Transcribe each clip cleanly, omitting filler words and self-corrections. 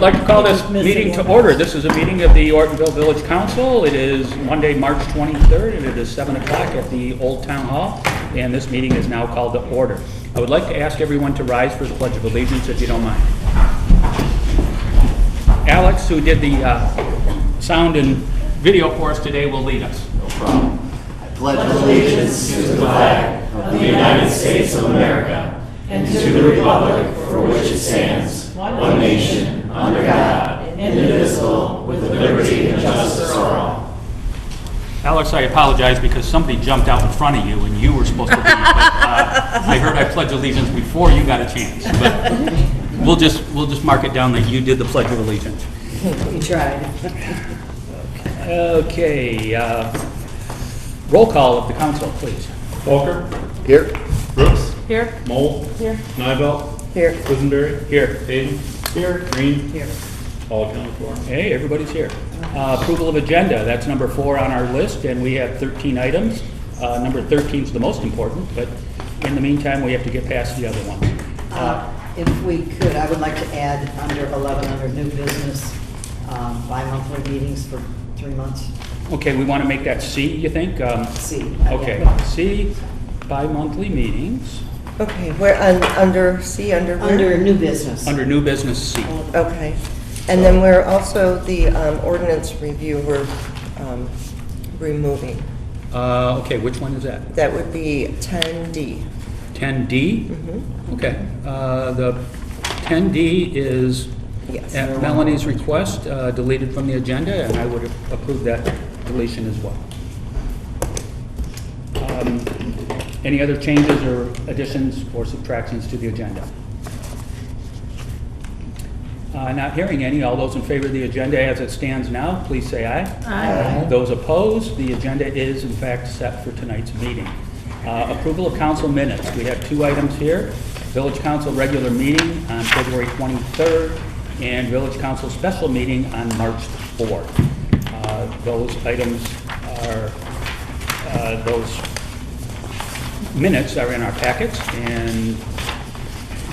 like to call this meeting to order. This is a meeting of the Ortonville Village Council. It is Monday, March 23rd, and it is 7 o'clock at the Old Town Hall, and this meeting is now called to order. I would like to ask everyone to rise for the Pledge of Allegiance, if you don't mind. Alex, who did the sound and video for us today, will lead us. No problem. I pledge allegiance to the flag of the United States of America and to the republic for which it stands, one nation, under God, indivisible, with liberty and justice for all. Alex, I apologize because somebody jumped out in front of you and you were supposed to lead, but I heard I pledge allegiance before you got a chance. But we'll just mark it down that you did the Pledge of Allegiance. You tried. Okay, roll call of the council, please. Walker. Here. Brooks. Here. Mole. Here. Nivell. Here. Quisenberry. Here. Hayden. Here. Green. Here. All accounted for. Hey, everybody's here. Approval of agenda, that's number 4 on our list, and we have 13 items. Number 13 is the most important, but in the meantime, we have to get past the other ones. If we could, I would like to add under 11, under new business, bi-monthly meetings for 3 months. Okay, we want to make that C, you think? C. Okay, C, bi-monthly meetings, Okay, we're under C, under where? Under new business. under new business C. Okay, and then we're also, the ordinance review, we're removing. Okay, which one is that? That would be 10D. 10D? Mhm. Okay, the 10D is Yes. at Melanie's request, deleted from the agenda, and I would approve that deletion as well. Any other changes or additions or subtractions to the agenda? Not hearing any. All those in favor of the agenda as it stands now, please say aye. Aye. Those opposed, the agenda is in fact set for tonight's meeting. Approval of council minutes. We have 2 items here. Village Council regular meeting on February 23rd and Village Council special meeting on March 4th. Those items are, those minutes are in our packets, and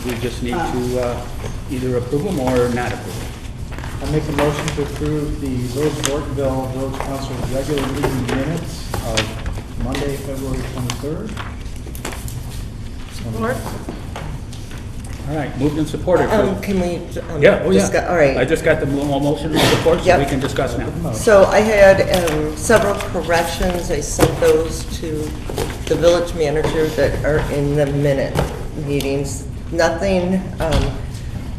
we just need to either approve them or not approve them. I make a motion to approve the Village of Ortonville Village Council regular meeting minutes of Monday, February 23rd. Support. All right, moved and supported. Can we? Yeah, oh yeah. discuss- All right. I just got the motion and support, so Yep. we can discuss now. So I had several corrections. I sent those to the village manager that are in the minute meetings. Nothing,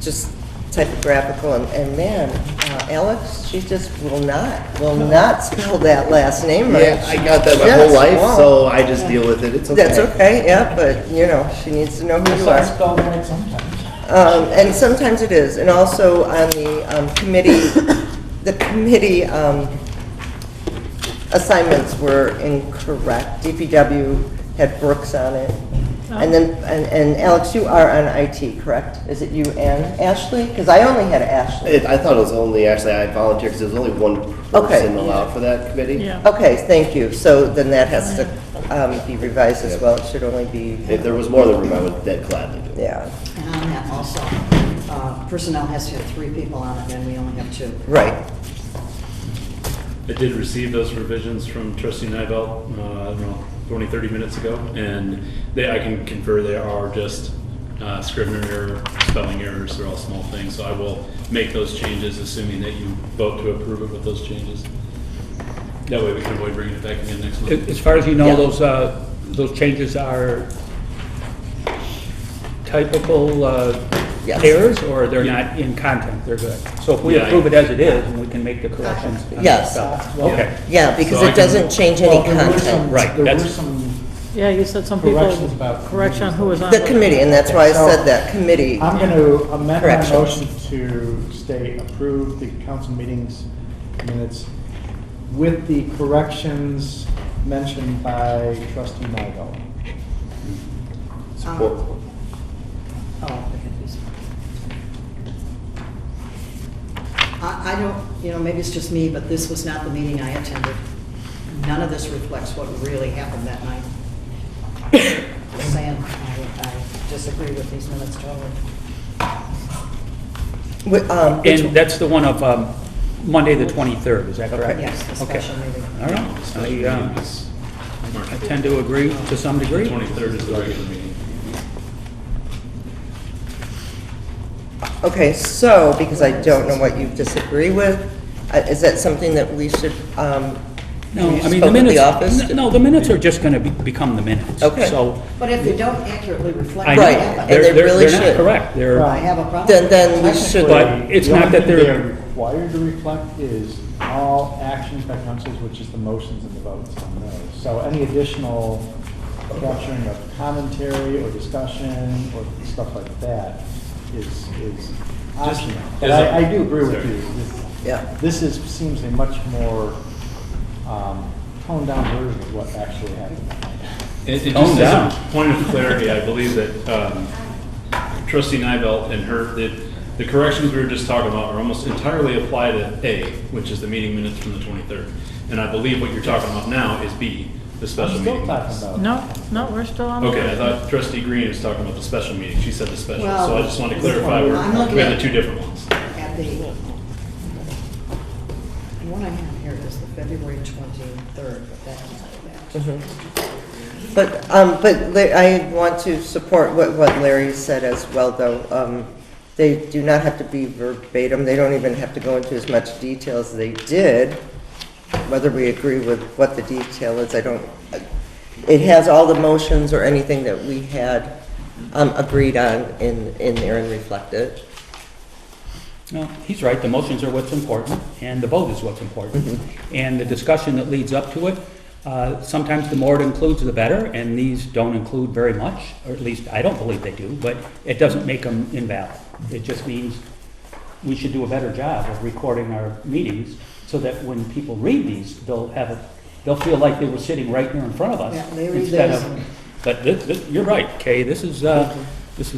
just typographical, and man, Alex, she just will not spell that last name right. Yeah, I got that my Yes, whole life, wow. so I just deal with it. It's okay. That's okay, yeah, but, you know, she needs to know who you I are. spelled right sometimes. And sometimes it is, and also on the committee, the committee assignments were incorrect. DPW had Brooks on it. And then, and Alex, you are on IT, correct? Is it you and Ashley? Because I only had Ashley. I thought it was only, actually, I volunteered because there was only one Okay. person allowed for that committee. Yeah. Okay, thank you. So then that has to be revised as well. It should only be, If there was more than room, I would dead gladly do it. yeah, And on that also, personnel has to have 3 people on it, and we only have 2. right. I did receive those revisions from Trustee Nivell, I don't know, 20, 30 minutes ago, and I can confer they are just Scrivener error, spelling errors, they're all small things, so I will make those changes, assuming that you vote to approve it with those changes. That way we can avoid bringing it back again next month. As far as you know, Yeah. those changes are typical Yes. errors, or they're Yeah. not in content, they're good. So if we Yeah, approve it as it is, and we can make the corrections. on Yes. the spelling. Okay, Yeah, because So I it doesn't change any Well, there were content. some- Right, There were that's- some Yeah, you said some people, corrections about. correction on who was on. The committee, and that's why I So, said that, committee. I'm going to amend my Corrections. motion to state approve the council meetings minutes with the corrections mentioned by trustee Nigel. Support. Oh, okay. I don't, you know, maybe it's just me, but this was not the meeting I attended. None of this reflects what really happened that night. Just saying, I disagree with these minutes totally. Which And that's the one of Monday, the 23rd, is that correct? Yes, the Okay. special meeting. All right. The special meeting is March I 4th. tend to agree to some degree. 23rd is the regular meeting. Okay, so, because I don't know what you disagree with, is that something that we should, No, you I mean, spoke the with minutes, the office? no, the minutes are just going to become the minutes. Okay. So, But if they don't accurately reflect. I what Right, know, and happened, they really they're not should. correct. They're, I have a problem. then we should, But it's The not only that thing they're- they are required to reflect is all actions by councils, which is the motions and the votes on those. So any additional capturing of commentary or discussion or stuff like that is optional. But is it- I do agree with sorry. you. Yeah. This seems a much more toned down version of what actually happened. It Tone just down. as a point of clarity, I believe that trustee Nivelt and the corrections we were just talking about are almost entirely applied to A, which is the meeting minutes from the 23rd. And I believe what you're talking about now is B, the special I'm still meeting talking minutes. about. No, we're still on. Okay, I thought trustee Green was talking about the special meeting. She said the special, Well, so I just wanted to clarify, I'm looking we had at- the two different ones. At the one I have here is the February 23rd, but that's not that. but I want to support what Larry said as well, though. They do not have to be verbatim, they don't even have to go into as much detail as they did. Whether we agree with what the detail is, it has all the motions or anything that we had agreed on in there and reflected. no, he's right, the motions are what's important, and the vote is what's important. And the discussion that leads up to it, sometimes the more it includes, the better, and these don't include very much, or at least I don't believe they do, but it doesn't make them invalid. It just means we should do a better job of recording our meetings, so that when people read these, they'll feel like they were sitting right here in front of us. Yeah, they read instead theirs of- and- But you're right, Kay, this is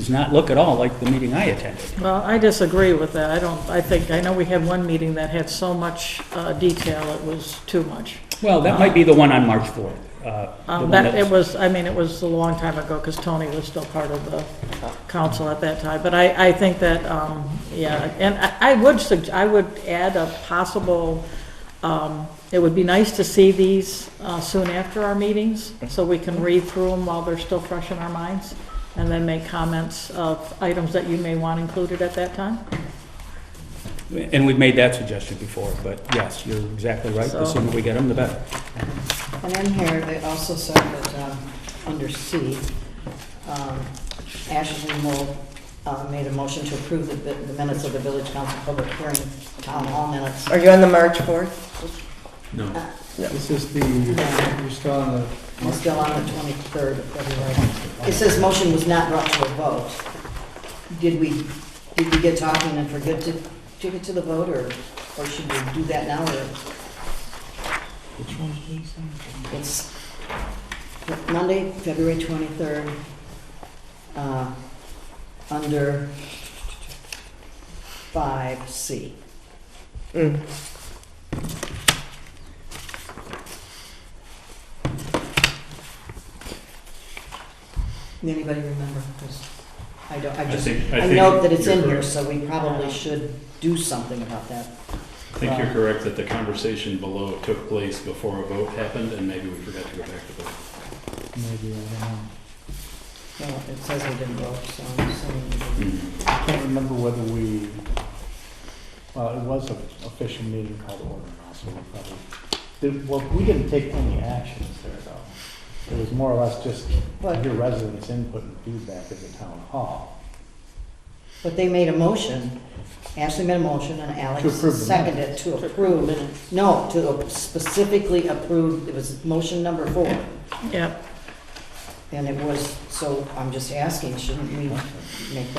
not look at all like the meeting I attended. Well, I disagree with that. I know we had one meeting that had so much detail, it was too much. Well, that might be the one on March 4th. the one that's- It was a long time ago, because Tony was still part of the council at that time. But I think that, yeah, and I would add a possible, it would be nice to see these soon after our meetings, so we can read through them while they're still fresh in our minds, and then make comments of items that you may want included at that time. And we've made that suggestion before, but yes, you're exactly right. The So- sooner we get them, the better. And in here, they also said that, under C, Ashley Mold made a motion to approve the minutes of the village council public hearing, town hall minutes. Are you on the March 4th? No. This is you're still on the. I'm still on the 23rd of February. It says motion was not brought to a vote. Did we get talking and forget to take it to the vote, or should we do that now, or? Which one is this? It's Monday, February 23rd, under 5C. Mm. Anybody remember? 'Cause I don't, I just, think- I I think know that it's you're in here, correct. so we probably should do something about that. I think you're correct that the conversation below took place before a vote happened, and maybe we forgot to go back to vote. Maybe, I don't know. Well, it says we didn't vote, so I'm assuming we didn't. Mhm. I can't remember whether well, it was an official meeting called to order now, so we probably, we didn't take any actions there, though. It was more or less just But- your residents' input and feedback as a town hall. But they made a motion, Ashley made a motion, and Alex To approve the seconded minutes. to approve. No, to specifically approve, it was motion number 4. Yep. And it was, so I'm just asking, shouldn't we make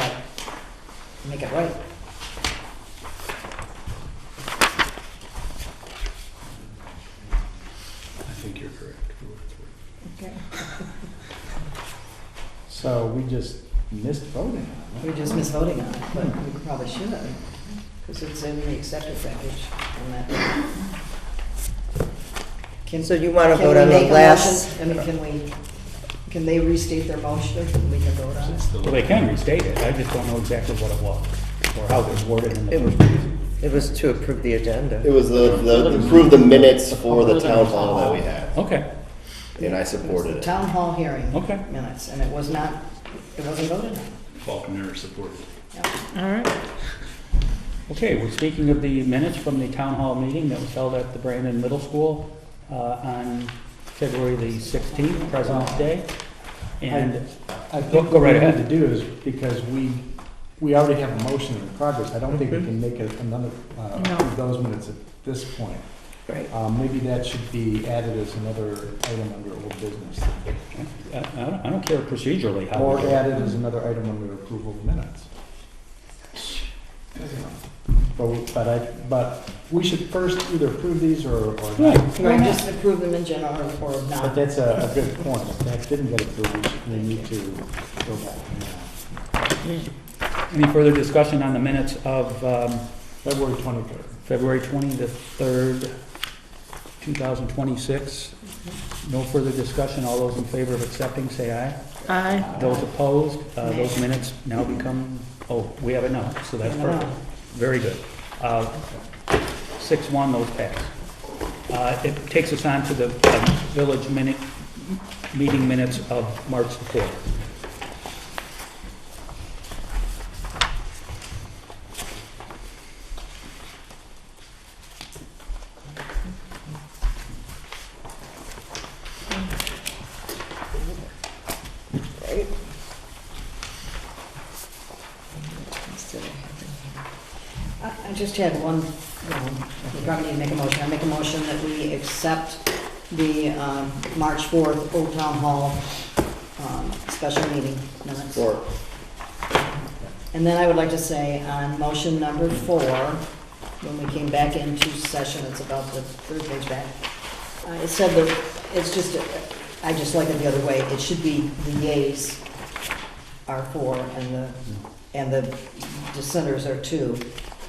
it right? I think you're correct. for what it's worth. Okay. So we just missed voting on We it. just missed voting on it, but we probably should have, because it's in the accepted package on that. Can- So you wanna can vote we on the make a last- motion? I mean, can they restate their motion, and we can vote on it? Well, they can restate it, I just don't know exactly what it was. or how it was worded in the first piece. It was to approve the agenda. It was approve the minutes for the town hall that we had, Okay, and I It was supported the it. town hall hearing Okay. minutes, and it wasn't voted on. Faulkner supported. All right. okay, we're speaking of the minutes from the town hall meeting that was held at the Brandon Middle School on February the 16th, President's Day. And I Go think what we right need ahead. to do is, because we already have a motion in progress, I don't think we can make another, No. approve those minutes at this point. Right. Maybe that should be added as another item under old business. I don't care procedurally how. Or we do it. added as another item under approval of minutes. But we should first either approve these or Right. not. Right, just approve them in general or But not. that's a good point. If that didn't get approved, we need to go back. Any further discussion on the minutes of February 23rd. February 23rd, 2026? No further discussion. All those in favor of accepting, say aye. Aye. Those opposed, those minutes now become, oh, we have it now, so that's No. perfect. Very good. 6-1, those pass. It takes us on to the village meeting minutes of March the 4th. Right. I just had one, we probably need to make a motion. I make a motion that we accept the March 4th Old Town Hall special meeting minutes. And then I would like to say on motion number 4, when we came back into session, it's about the third page back, it said that, it's just, I just like it the other way. It should be the yeas are 4 and the dissenters are 2.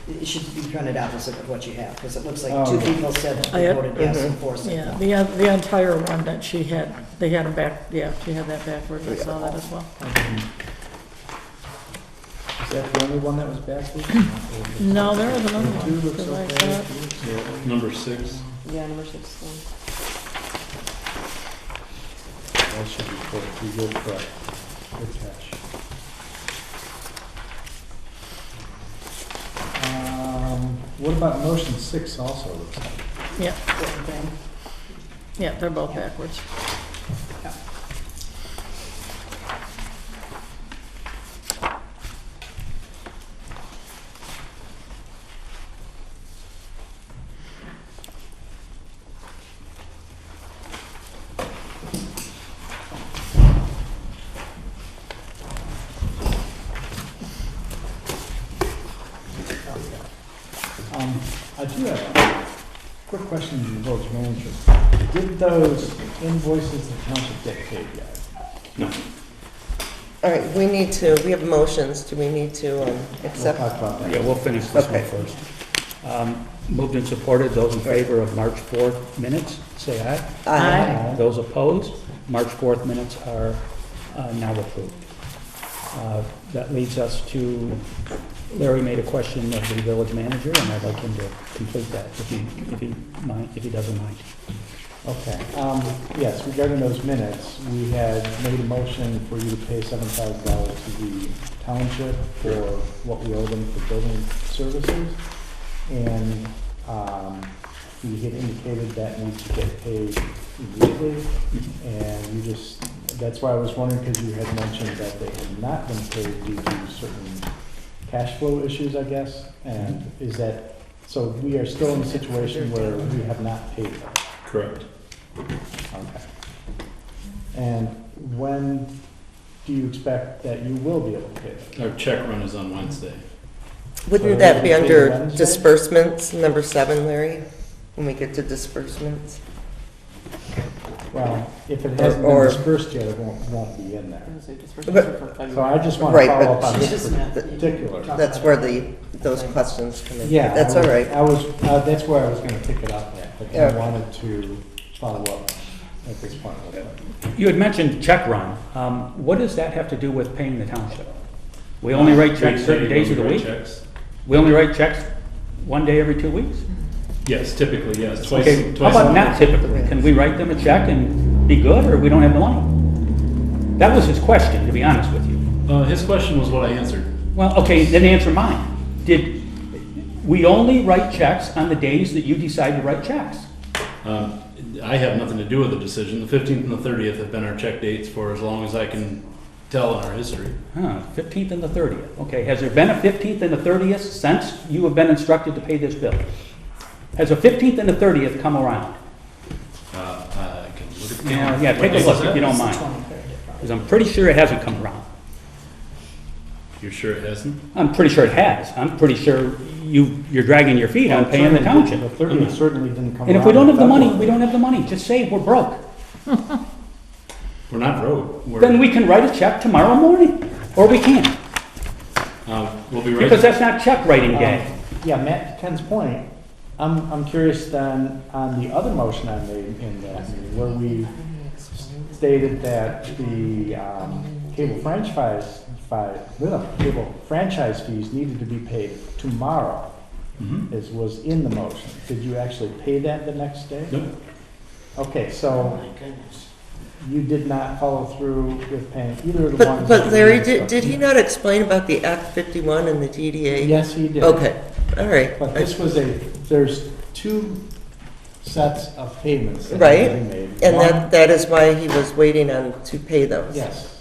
It should be printed opposite of what you have, because it looks like 2 people said that they voted yes and 4 said no. Yeah, the entire one that she had, they had them back, yeah, she had that backwards, I saw that as well. Is that the only one that was backwards? No, there was another one. 2 looks 'cause I okay. thought- Number 6. Yeah, number 6. That should be correct. You're correct. Good catch. What about motion 6 also? Looks like? Yeah, yeah, they're both backwards. I do have a quick question to the village manager. Did those invoices the township get paid yet? No. All right, we have motions. Do we need to We'll accept? talk about that. Yeah, we'll finish this one Okay. first. Moved and supported, those in favor of March 4th minutes, say aye. Aye. Those opposed, March 4th minutes are now approved. That leads us to, Larry made a question of the village manager, and I'd like him to complete that, if he doesn't mind. Okay, yes, regarding those minutes, we had made a motion for you to pay $7,000 to the township for what we owe them for building services. And we had indicated that needs to get paid immediately. And you just, that's why I was wondering, because you had mentioned that they had not been paid due to certain cash flow issues, I guess. And is that, so we are still in a situation where we have not paid them? Correct. Okay. And when do you expect that you will be able to pay them? Our check run is on Wednesday. Wouldn't that be under disbursements, number 7, Larry? When we get to disbursements? Well, if it hasn't been Or- dispersed yet, it won't be in there. But- So I just want to Right, follow but up on She this just meant- particular. That's where those questions come in. Yeah. That's all right. That's where I was going to pick it up at, but I Yeah. wanted to follow up at this point. You had mentioned check run. What does that have to do with paying the township? We only write checks certain days of the We write week? checks. We only write checks one day every 2 weeks? Yes, typically, yes, twice. Okay, how twice about a not month. typically? Can we write them a check and be good, or we don't have the money? That was his question, to be honest with you. His question was what I answered. Well, okay, then answer mine. We only write checks on the days that you decide to write checks? I have nothing to do with the decision. The 15th and the 30th have been our check dates for as long as I can tell in our history. 15th and the 30th. Okay, has there been a 15th and the 30th since you have been instructed to pay this bill? Has a 15th and the 30th come around? I can look at the Yeah, take a look if you don't mind. 23rd. Because I'm pretty sure it hasn't come around. You're sure it hasn't? I'm pretty sure it has. I'm pretty sure you're dragging your feet on paying the township. The 30th certainly didn't come around. And if we don't have the in money, February. we don't have the money. Just say we're broke. We're not broke. Then we can write a check tomorrow morning, or we can't. We'll be right. Because that's not check writing day. Yeah, Matt, to Ken's point, I'm curious then on the other motion I made in that meeting, where we stated that the cable franchise fees needed to be paid tomorrow, was in the motion. Did you actually pay that the next day? Nope. Okay, so you did not follow through with paying either of the ones. But Larry, that did he not explain about the Act 51 and the DDA? Yes, he did. Okay, all right. But this was there's two sets of payments that Right, need to be made. and One- that is why he was waiting on to pay those. Yes.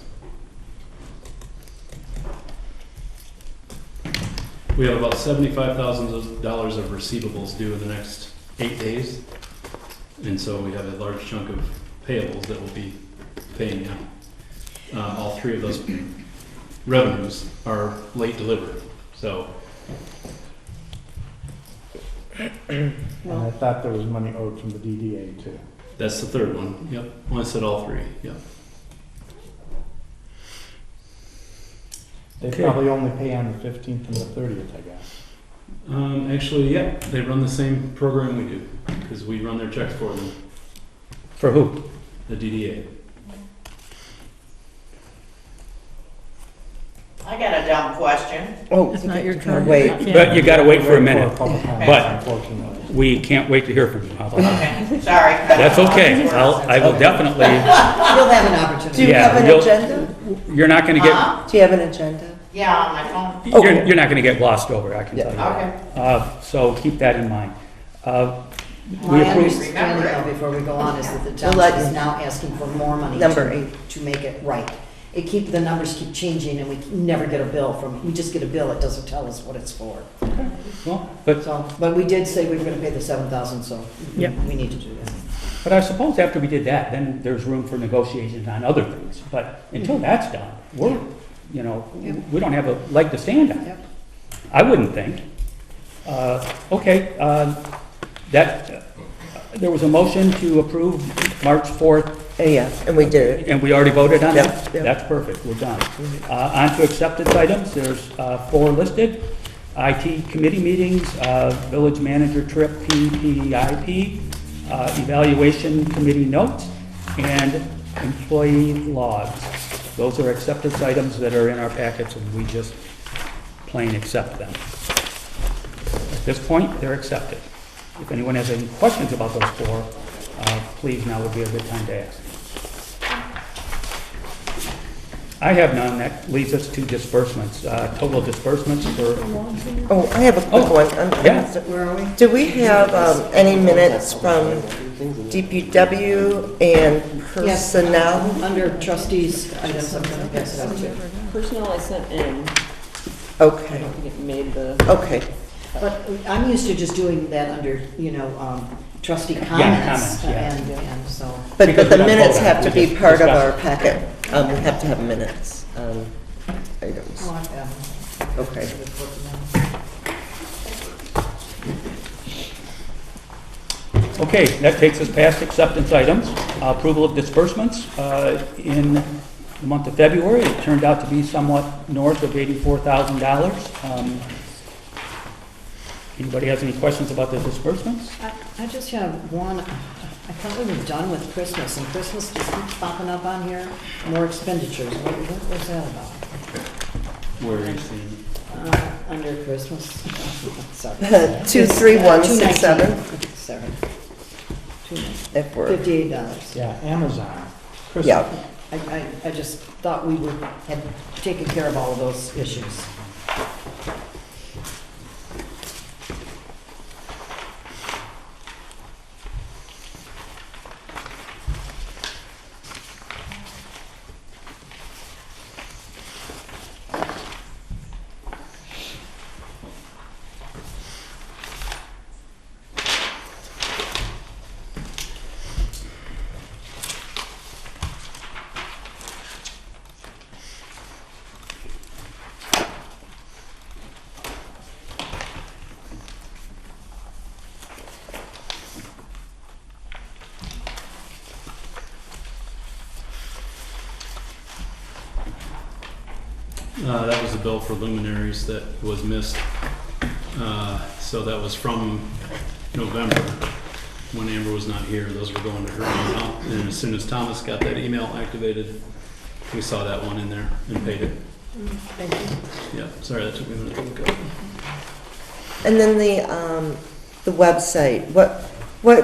We have about $75,000 of receivables due in the next 8 days. And so we have a large chunk of payables that we'll be paying out. All three of those revenues are late delivered, so. And I thought there was money owed from the DDA too. That's the third one, yep. Well, I said all three, yep. They Okay. probably only pay on the 15th and the 30th, I guess. Actually, yeah, they run the same program we do, because we run their checks for them, For who? the DDA. I got a dumb question. Oh, It's not your turn. Wait. But you gotta wait for a minute. public comment, But- unfortunately. We can't wait to hear from you. How about that? Okay, sorry. That's okay. I will definitely, You'll have an Do opportunity. you Yeah, have an you'll- agenda? you're not gonna get, Huh? Do you have an agenda? Yeah, on my phone. you're not gonna get glossed over, I can tell you. Okay. So keep that in mind. We My approve, understanding, though, before we go on, is that the We'll let township is you- now asking for more money Number to 8. to make it right. The numbers keep changing, and we never get a bill we just get a bill, it doesn't tell us what it's for. well, but So, but we did say we were gonna pay the 7,000, so Yep. we need to do that. But I suppose after we did that, then there's room for negotiations on other things. But until that's done, we don't have a leg to stand on. Yep. I wouldn't think. Okay, there was a motion to approve March 4th, Yeah, and we did it. and we already voted on Yep, that? yep. That's perfect, we're done. On to acceptance items, there's 4 listed. IT committee meetings, village manager trip, PPIP, evaluation committee notes, and employee logs. Those are acceptance items that are in our packets, and we just plain accept them. At this point, they're accepted. If anyone has any questions about those 4, please, now would be a good time to ask. I have none. That leads us to disbursements. Total disbursements for, Oh, I have a quick Oh, one. yeah. Where are we? Do we have any minutes from DPW and personnel? Under trustees, items, I'm gonna pass it out to you. Personnel I sent in, I Okay, don't think it made the, okay. But I'm used to just doing that under, trustee comments, comments, yeah. and so. But Because the we don't minutes vote on it, have to we be just part of discuss our it. packet. We have to have minutes on items. Oh, I have. Okay. okay, that takes us past acceptance items. Approval of disbursements. In the month of February, it turned out to be somewhat north of $84,000. Anybody has any questions about the disbursements? I just have one, I thought we were done with Christmas, and Christmas just keeps popping up on here, more expenditures, what was that about? Where are you seeing? On under Christmas. Sorry. 23167. Sorry. If we're, $58. Yeah, Amazon. Christmas. yeah. I just thought we had taken care of all of those issues. That was a bill for luminaries that was missed. So that was from November, when Amber was not here. Those were going to her email. And as soon as Thomas got that email activated, we saw that one in there and paid it. Thank you. Yeah, sorry, that took me a minute to look up. And then the website, what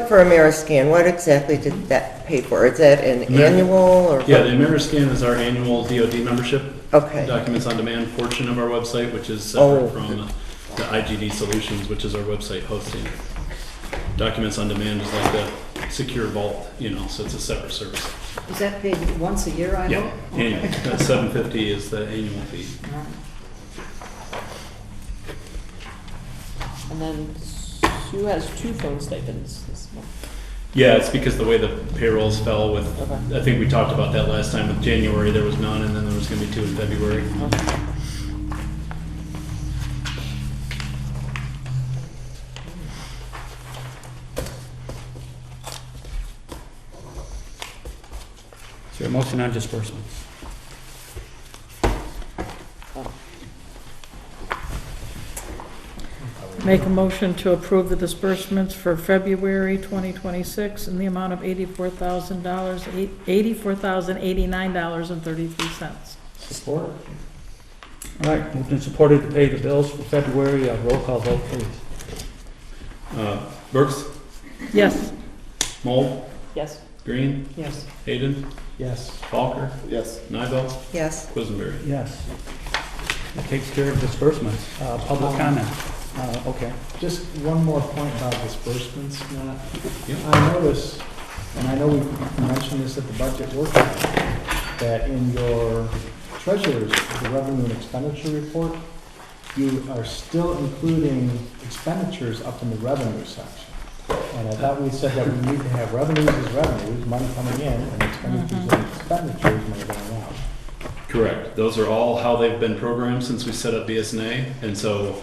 for Ameriscan, what exactly did that pay for? Is that an annual or? Yeah, the Ameriscan is our annual DoD membership. Okay. Documents on demand portion of our website, which is separate from the IGD Solutions, which is our website hosting. Documents on demand is like the secure vault, so it's a separate service. Is that paid once a year, I Yeah, hope? annual. That $750 is the annual fee. All right. And then Sue has 2 phone stipends this month. Yeah, it's because the way the payrolls fell with, Okay. I think we talked about that last time with January, there was none, and then there was gonna be 2 in February. Is there a motion on disbursements? Make a motion to approve the disbursements for February 2026 in the amount of $84,000, $84,089.33. Support. All right, moved and supported to pay the bills for February. Roll call vote, please. Brooks, Yes. Mole, Yes. Green, Yes. Hayden, Yes. Falker, Yes. Nivell, Yes. Quisenberry. Yes. That takes care of disbursements. Public comment. Okay. Just one more point about disbursements, Matt. Yep. I notice, and I know we mentioned this at the budget workshop, that in your treasurer's, the revenue and expenditure report, you are still including expenditures up in the revenue section. And I thought we said that we need to have revenues as revenues, money coming in, and expenditures as expenditures, money going out. Correct. Those are all how they've been programmed since we set up BSNA, and so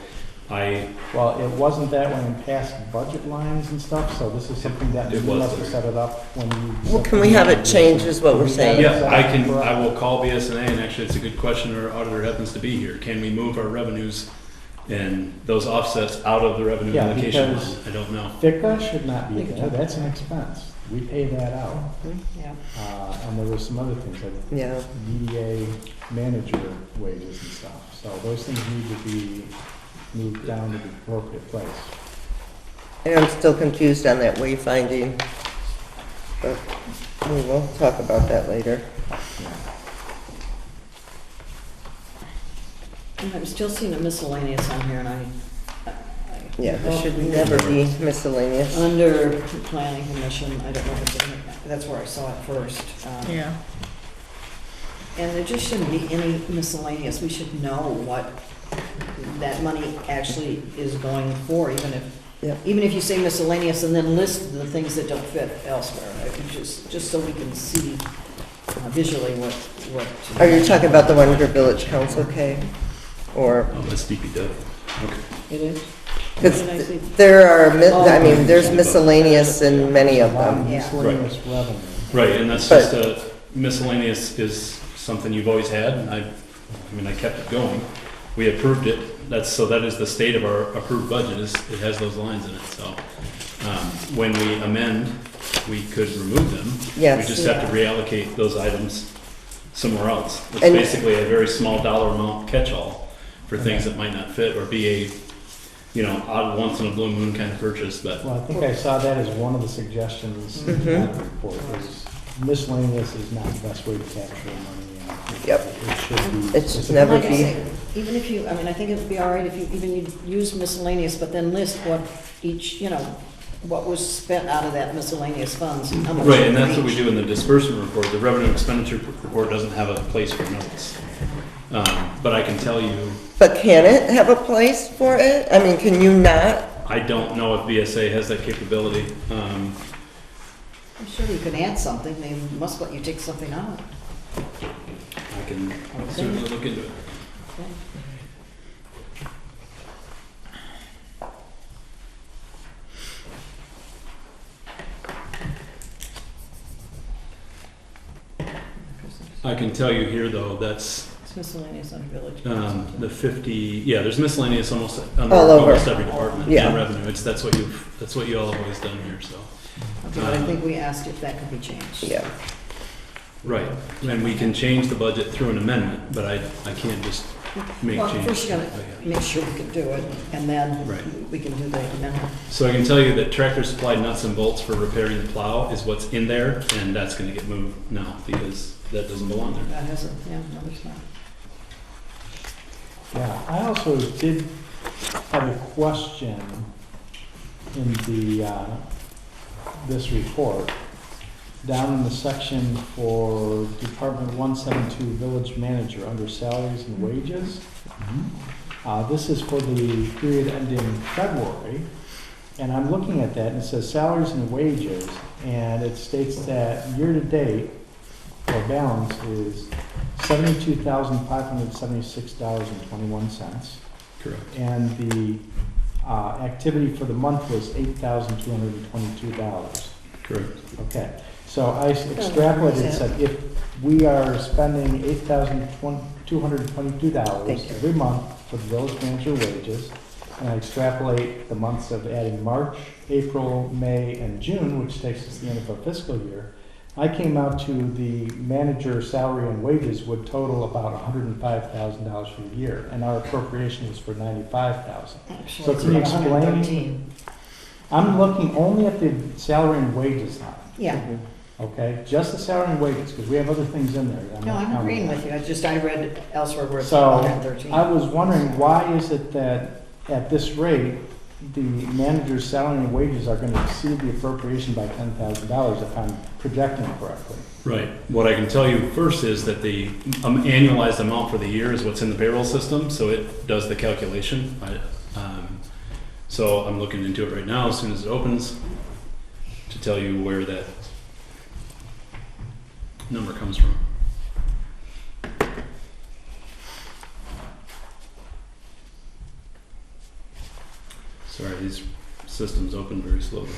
Well, it wasn't that one in past budget lines and stuff, so this is something that you It was must have there. set it up when you. Well, can we have it changed is what we're saying? Yeah, I will call BSNA, and actually, it's a good question, our auditor happens to be here. Can we move our revenues and those offsets out of the revenue Yeah, allocation because- line? I don't know. FICA should not be there, that's an expense, we pay that out. Yeah. And there were some other things, like Yeah. DDA manager wages and stuff, so those things need to be moved down to the appropriate place. And I'm still confused on that wayfinding, but we will talk about that later. And I'm still seeing a miscellaneous on here, and Yeah, there should never be miscellaneous. under planning commission, I don't know if it's in it, that's where I saw it first. Yeah. And there just shouldn't be any miscellaneous, we should know what that money actually is going for, Yeah. even if you say miscellaneous and then list the things that don't fit elsewhere, just so we can see visually what. Are you talking about the one under village council, Kay? Or, Oh, that's DPW. Okay. It is? because What did I see? there are, there's miscellaneous in many of A lot of them. miscellaneous revenue. Right, and that's But- just miscellaneous is something you've always had, and I kept it going. We approved it, that is the state of our approved budget, it has those lines in it, so. When we amend, we could remove them. Yes. We just have to reallocate those items somewhere else. It's And- basically a very small dollar amount catch-all, for things that might not fit or be a, odd once in a blue moon kind of purchase, but. Well, I think I saw that as one of the suggestions in that report, is miscellaneous is not the best way to capture money. And Yep. It should be. It should specific. never Like I be. say, even if you, I think it would be all right if you even use miscellaneous, but then list what each, what was spent out of that miscellaneous funds. How much Right, and for that's what we each. do in the disbursement report. The revenue expenditure report doesn't have a place for notes. But I can tell you, But can it have a place for it? I mean, can you not? I don't know if VSA has that capability. I'm sure you could add something, they must let you take something out. I can certainly look into it. I can tell you here, though, that's It's miscellaneous under village. the 50. Yeah, there's miscellaneous under All over. almost every department. Yeah. And revenue. That's what you all have always done here. So. Okay, but I think we asked if that could be changed. Yeah. Right, and we can change the budget through an amendment, but I can't just make Well, changes. first you gotta make sure we can do it, and then Right. we can do the amendment. So I can tell you that Tractor Supply nuts and bolts for repairing the plow is what's in there, and that's gonna get moved now because that doesn't belong there. That has a, yeah, no, there's not. Yeah, I also did have a question in the, this report, down in the section for Department 172 Village Manager under salaries and wages. This is for the period ending February, and I'm looking at that and it says salaries and wages, and it states that year-to-date, or balance is $72,576.21. Correct. And the activity for the month was $8,222. Correct. Okay, so I extrapolated, said if we are spending $8,222 every month for the village manager wages, and I extrapolate the months of adding March, April, May, and June, which takes us to the end of our fiscal year, I came out to the manager salary and wages would total about $105,000 for the year, and our appropriation was for $95,000. Actually, So it's can you about explain? 113. I'm looking only at the salary and wages line, Yeah, okay? Just the salary and wages, because we have other things in there. no, not I'm counting agreeing that. with you, I read elsewhere where it's So, 113. I was wondering, why is it that at this rate, the manager's salary and wages are going to exceed the appropriation by $10,000 if I'm projecting correctly? Right. What I can tell you first is that the annualized amount for the year is what's in the payroll system, so it does the calculation. So I'm looking into it right now as soon as it opens to tell you where that number comes from. Sorry, these systems open very slowly.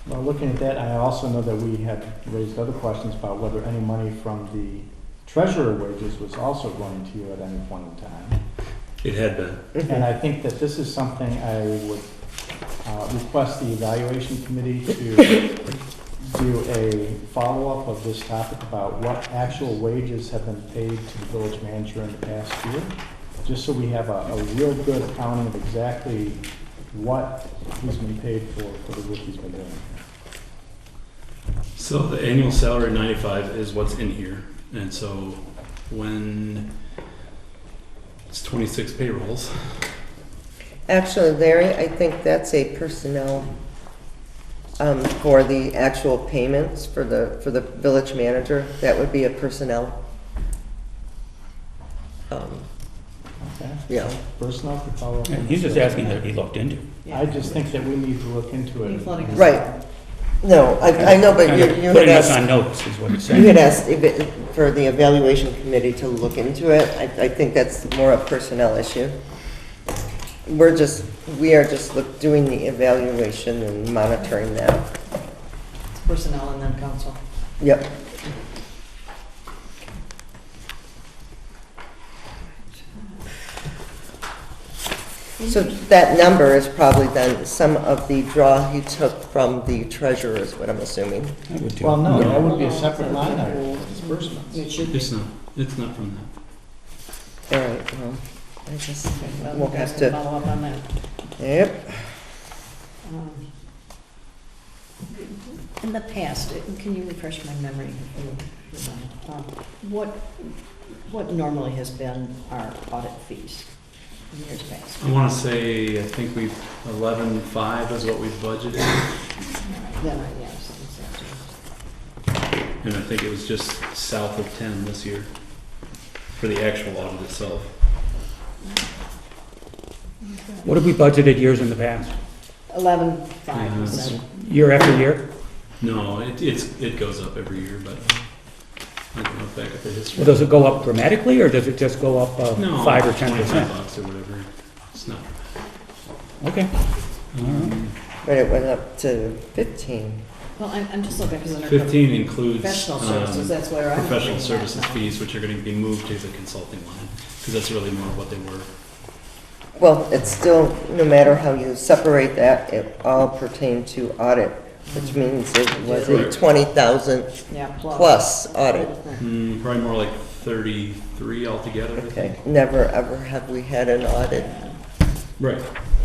Well, looking at that, I also know that we had raised other questions about whether any money from the treasurer wages was also going to you at any point in time. It had been. And I think that this is something I would request the evaluation committee to do a follow-up of this topic about what actual wages have been paid to the village manager in the past year, just so we have a real good accounting of exactly what he's been paid for the work he's been doing. So the annual salary 95 is what's in here, and so when it's 26 payrolls. Actually, Larry, I think that's a personnel, for the actual payments for the village manager. That would be a personnel. Okay? Yeah. Personnel could follow up. And he's just asking that he looked into. I just think that we need to look into You're it. flooding us. Right. No, I know, but Kind you of had putting us on asked, notice is what he's you had saying. asked if it, for the evaluation committee to look into it. I think that's more a personnel issue. We are just doing the evaluation and monitoring that. It's personnel and then council. Yep. So that number is probably then some of the draw he took from the treasurer is what I'm assuming. I would too. Well, no, that would be a separate line item, disbursements. It should be. It's not from that. All right, well, I guess Well, we'll you guys have can to, follow up on that. yep. In the past, can you refresh my memory? What normally has been our audit fees in years past? I want to say, I think 11.5 is what we've budgeted, Then I, yes, exactly. and I think it was just south of 10 this year for the actual audit itself. What have we budgeted years in the past? 11.5, you said. Year after year? No, it goes up every year, but I can look back at the history. Well, does it go up dramatically, or does it just go up No, 5 or 25 10%? bucks or whatever. It's not. Okay. But it went up to 15. Well, I'm just looking because under 15 includes professional services, that's where I'm. professional reading that services now. fees, which are going to be moved to the consulting line, because that's really more what they were. Well, it's still, no matter how you separate that, it all pertained to audit, which means it was a Correct. 20,000 Yeah, plus audit. Probably more like 33 altogether. I think. Okay, never ever have we had an audit. Right.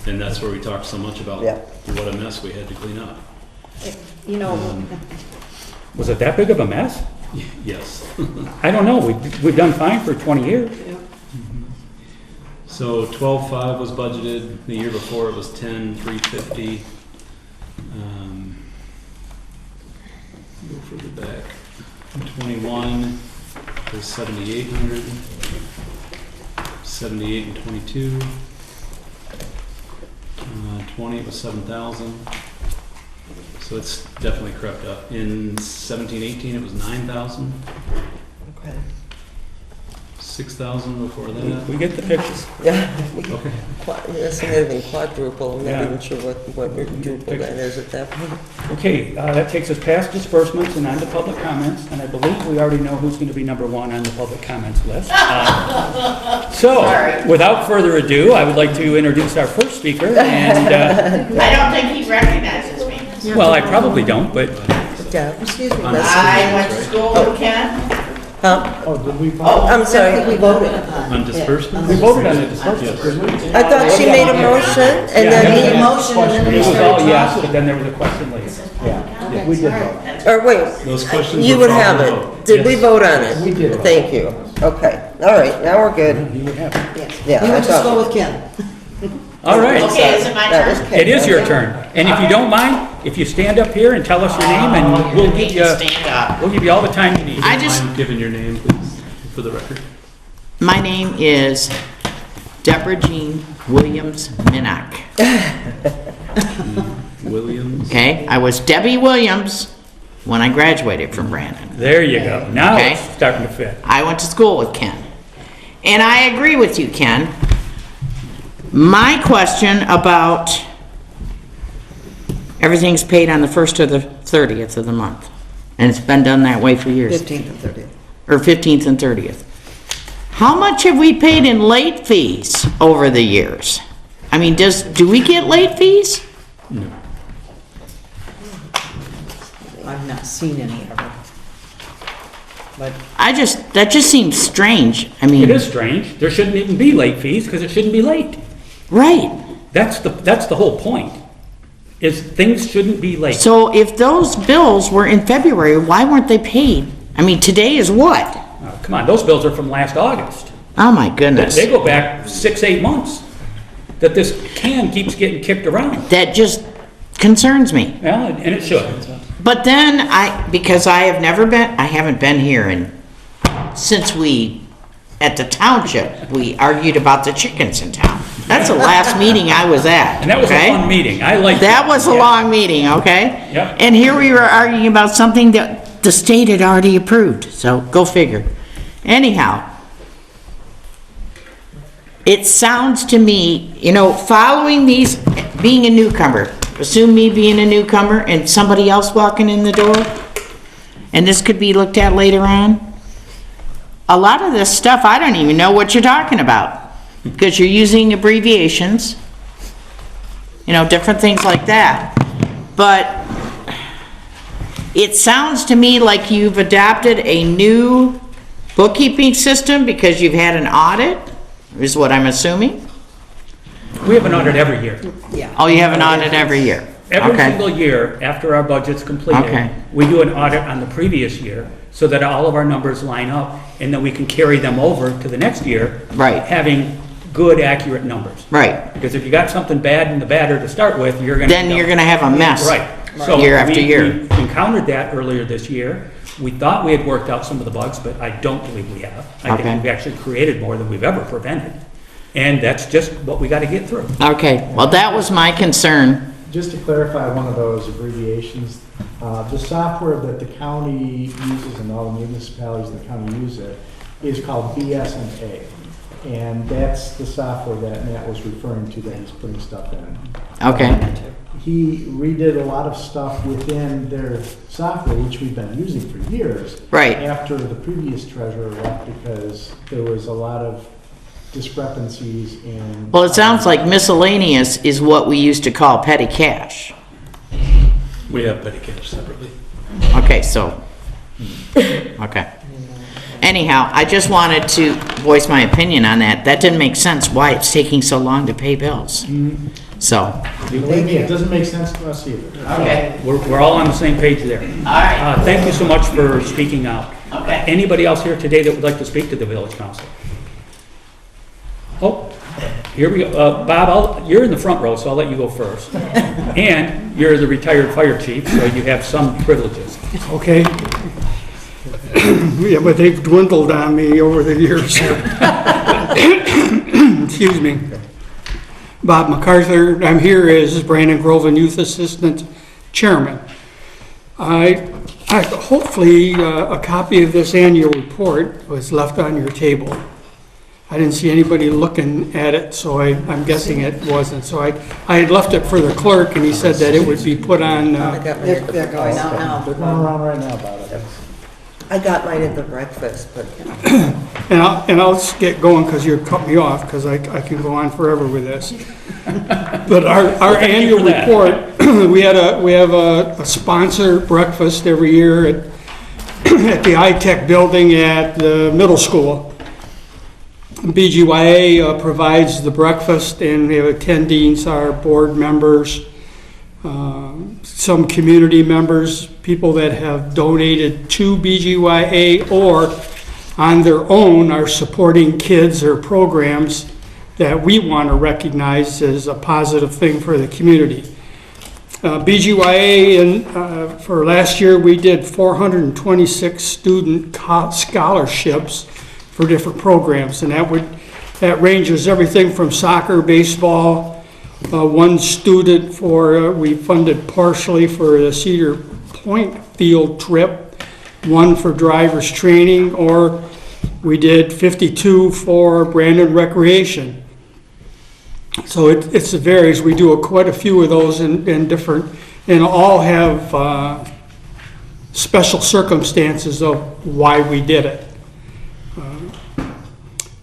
And that's where we talked so much about Yeah. what a mess we had to clean up. You know, Was it that big of a mess? Yes. I don't know. We've done fine for 20 years. So 12.5 was budgeted. The year before it was 10,350. Go further back. 21 was 7,800. 78 and 22. 20 was 7,000. So it's definitely crept up. In 17-18 it was 9,000. Okay. 6,000 before that. We get the pictures. Yeah, Okay. it's not even quadruple, I'm Yeah. not even sure what quadruple that is at that point. Okay, that takes us past disbursements and on to public comments, and I believe we already know who's going to be number one on the public comments list. So, without further ado, I would like to introduce our first speaker, and, I don't think he recognizes me. well, I probably don't, but Yeah, excuse me, On Leslie. I went to school with Ken. Huh? Oh, did we vote? I'm I think sorry, we voted On disbursements? we voted on the disbursements. I thought she made a motion, and Yeah, then Made a he, motion and then It we was all started yes, talking. but then there was a question later. Yeah, we did vote. or wait, Those questions you were would have called it. vote. Did we Yes. vote on it? We did. Thank you. Okay, all right, now we're good. You would have it. Yes. Yeah, We I went to thought- school with Ken. All right. Okay, is it my That was turn? Kate. It is your turn, and if you don't mind, if you stand up here and tell us your name, and we'll give you, Stand up. we'll give you all the time you need. I just, Mind giving your name, please, for the record. my name is Deborah Jean Williams Minnock. Williams. Okay, I was Debbie Williams when I graduated from Brandon. There you go. Now Okay. it's starting to fit. I went to school with Ken. And I agree with you, Ken. My question about everything's paid on the 1st or the 30th of the month. And it's been done that way for years. 15th and 30th. Or 15th and 30th. How much have we paid in late fees over the years? I mean, do we get late fees? I've not seen any ever. But That just seems strange. I mean. It is strange. There shouldn't even be late fees, because it shouldn't be late. Right. That's the whole point, is things shouldn't be late. So if those bills were in February, why weren't they paid? I mean, today is what? Come on, those bills are from last August. Oh, my goodness. They go back 6-8 months, that this can keeps getting kicked around. That just concerns me. Well, and it should. But then because I haven't been here since at the township, we argued about the chickens in town. That's the last meeting I was at. And that was a okay? fun meeting. I liked it. That was a Yeah. long meeting, okay? Yep. And here we were arguing about something that the state had already approved, so go figure. Anyhow, it sounds to me, following these, being a newcomer, assume me being a newcomer and somebody else walking in the door, and this could be looked at later on. A lot of this stuff, I don't even know what you're talking about, because you're using abbreviations, different things like that. But it sounds to me like you've adopted a new bookkeeping system because you've had an audit, is what I'm assuming? We have an audit every year. Yeah. Oh, you have an audit every year? Every Okay. single year, after our budget's completed, Okay. we do an audit on the previous year so that all of our numbers line up, and then we can carry them over to the next year. Right. Having good, accurate numbers. Right. Because if you got something bad in the batter to start with, you're gonna. Then you're gonna have a mess. Right. So Year after we year. encountered that earlier this year. We thought we had worked out some of the bugs, but I don't believe we have. I Okay. think we've actually created more than we've ever prevented. And that's just what we gotta get through. Okay, well, that was my concern. Just to clarify one of those abbreviations, the software that the county uses and all the municipalities in the county use it is called BS&A. And that's the software that Matt was referring to that he's putting stuff in. Okay, He redid a lot of stuff within their software, which we've been using for years. Right. After the previous treasurer left, because there was a lot of discrepancies in. well, it sounds like miscellaneous is what we used to call petty cash. We have petty cash separately. Okay, so, okay. Anyhow, I just wanted to voice my opinion on that. That didn't make sense, why it's taking so long to pay bills. So, Believe me, it doesn't make sense to us either. okay, We're all on the same page there. all right, Thank you so much for speaking out. okay. Anybody else here today that would like to speak to the village council? Oh, here we go. Bob, you're in the front row, so I'll let you go first. And you're the retired fire chief, so you have some privileges. Okay. Yeah, but they've dwindled on me over the years. Excuse me. Bob MacArthur, I'm here as Brandon Groveland Youth Assistant Chairman. Hopefully, a copy of this annual report was left on your table. I didn't see anybody looking at it, so I'm guessing it wasn't. So I had left it for the clerk, and he said that it would be put on, They're going out now. They're going around right now about it. I got mine at the breakfast, but and I'll just get going because you cut me off, because I can go on forever with this. But our thank you annual for that. report, we have a sponsor breakfast every year at the iTech building at the middle school. BGYA provides the breakfast, and we have attendings, our board members, some community members, people that have donated to BGYA or on their own are supporting kids or programs that we want to recognize as a positive thing for the community. BGYA, for last year, we did 426 student scholarships for different programs, and that ranges everything from soccer, baseball. One student we funded partially for the Cedar Point field trip, one for driver's training, or we did 52 for Brandon Recreation. So it varies. We do quite a few of those in different, and all have special circumstances of why we did it.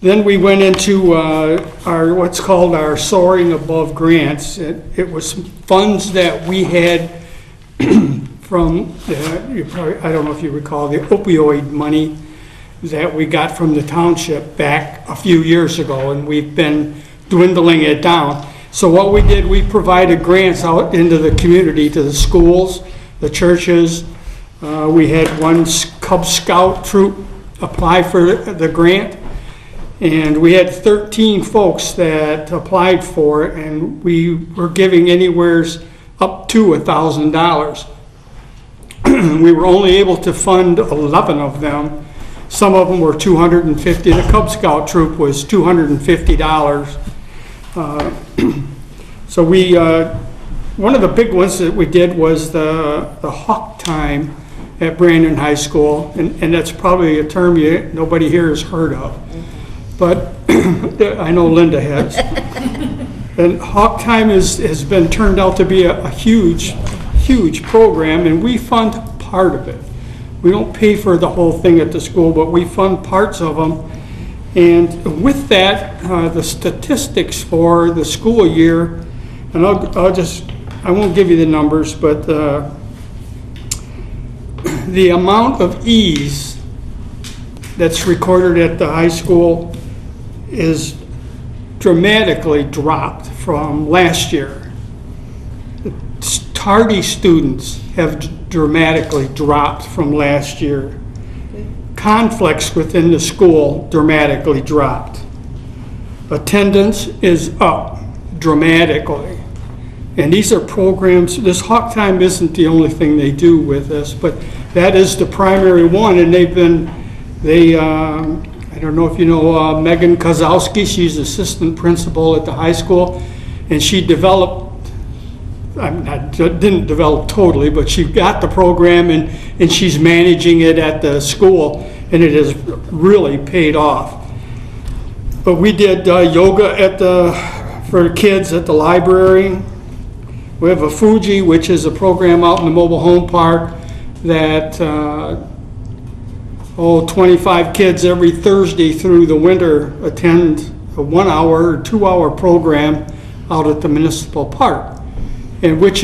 Then we went into our what's called our Soaring Above grants. It was some funds that we had from, I don't know if you recall, the opioid money that we got from the township back a few years ago, and we've been dwindling it down. So what we did, we provided grants out into the community, to the schools, the churches. We had one Cub Scout troop apply for the grant. And we had 13 folks that applied for it, and we were giving anywhere up to $1,000. We were only able to fund 11 of them. Some of them were $250. The Cub Scout troop was $250. So one of the big ones that we did was the Hawk Time at Brandon High School, and that's probably a term nobody here has heard of. But I know Linda has. And Hawk Time has been turned out to be a huge, huge program, and we fund part of it. We don't pay for the whole thing at the school, but we fund parts of them. And with that, the statistics for the school year And I won't give you the numbers, but the amount of E's that's recorded at the high school is dramatically dropped from last year. Tardy students have dramatically dropped from last year. Conflicts within the school dramatically dropped. Attendance is up dramatically. And these are programs, this Hawk Time isn't the only thing they do with this, but that is the primary one, and I don't know if you know Megan Kozowski, she's assistant principal at the high school, and she didn't develop totally, but she got the program and she's managing it at the school, and it has really paid off. But we did yoga for kids at the library. We have a Fuji, which is a program out in the mobile home park that 25 kids every Thursday through the winter attend a 1 hour or 2 hour program out at the municipal park, and which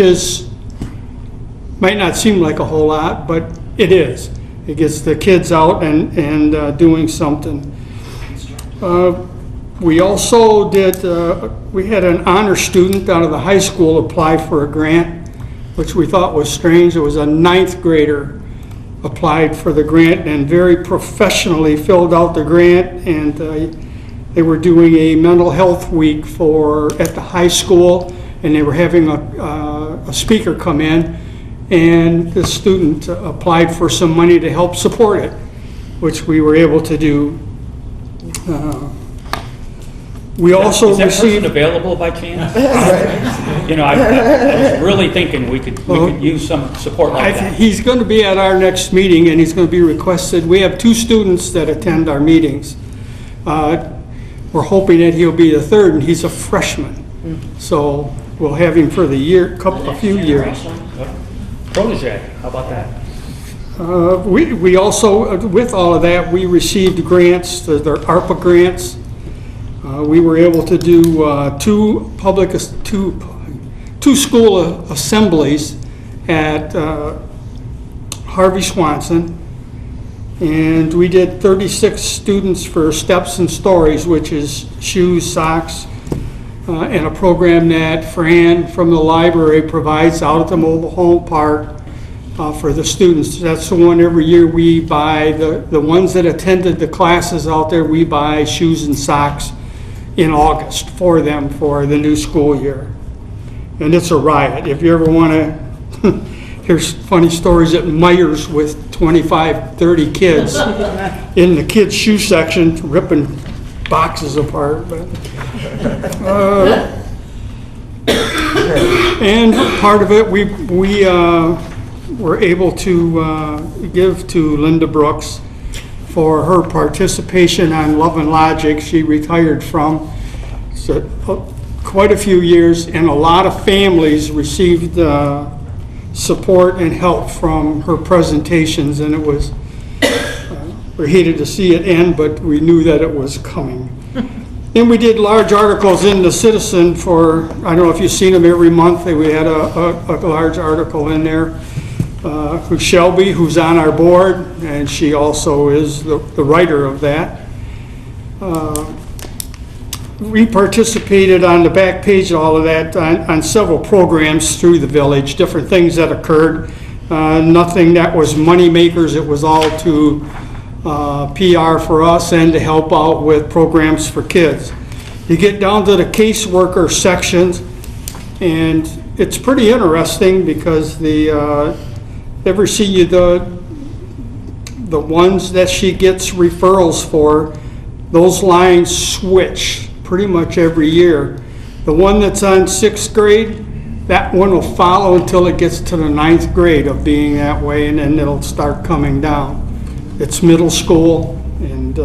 might not seem like a whole lot, but it is. It gets the kids out and doing something. We also we had an honor student out of the high school apply for a grant, which we thought was strange. It was a 9th grader applied for the grant and very professionally filled out the grant, and they were doing a mental health week at the high school, and they were having a speaker come in, and the student applied for some money to help support it, which we were able to do. We also Is that person received. available by chance? You know, I was really thinking we could use some support like that. He's going to be at our next meeting, and he's going to be requested. We have 2 students that attend our meetings. We're hoping that he'll be the third, and he's a freshman. So we'll have him for a few years. Protege, how about that? We also, with all of that, we received grants, they're ARPA grants. We were able to do 2 school assemblies at Harvey Swanson, and we did 36 students for Steps and Stories, which is shoes, socks, and a program that Fran from the library provides out at the mobile home park for the students. That's the one every year we buy, the ones that attended the classes out there, we buy shoes and socks in August for them for the new school year. And it's a riot. If you ever want to, here's funny stories at Myers with 25, 30 kids in the kids' shoe section ripping boxes apart. And part of it we were able to give to Linda Brooks for her participation on Love and Logic. She retired from quite a few years, and a lot of families received support and help from her presentations, and it was, we hated to see it end, but we knew that it was coming. And we did large articles in the Citizen for, I don't know if you've seen them every month, we had a large article in there. Shelby, who's on our board, and she also is the writer of that. We participated on the back page of all of that on several programs through the village, different things that occurred. Nothing that was money makers, it was all to PR for us and to help out with programs for kids. You get down to the caseworker sections, and it's pretty interesting because ever see the ones that she gets referrals for, those lines switch pretty much every year. The one that's on 6th grade, that one will follow until it gets to the 9th grade of being that way, and then it'll start coming down. It's middle school, and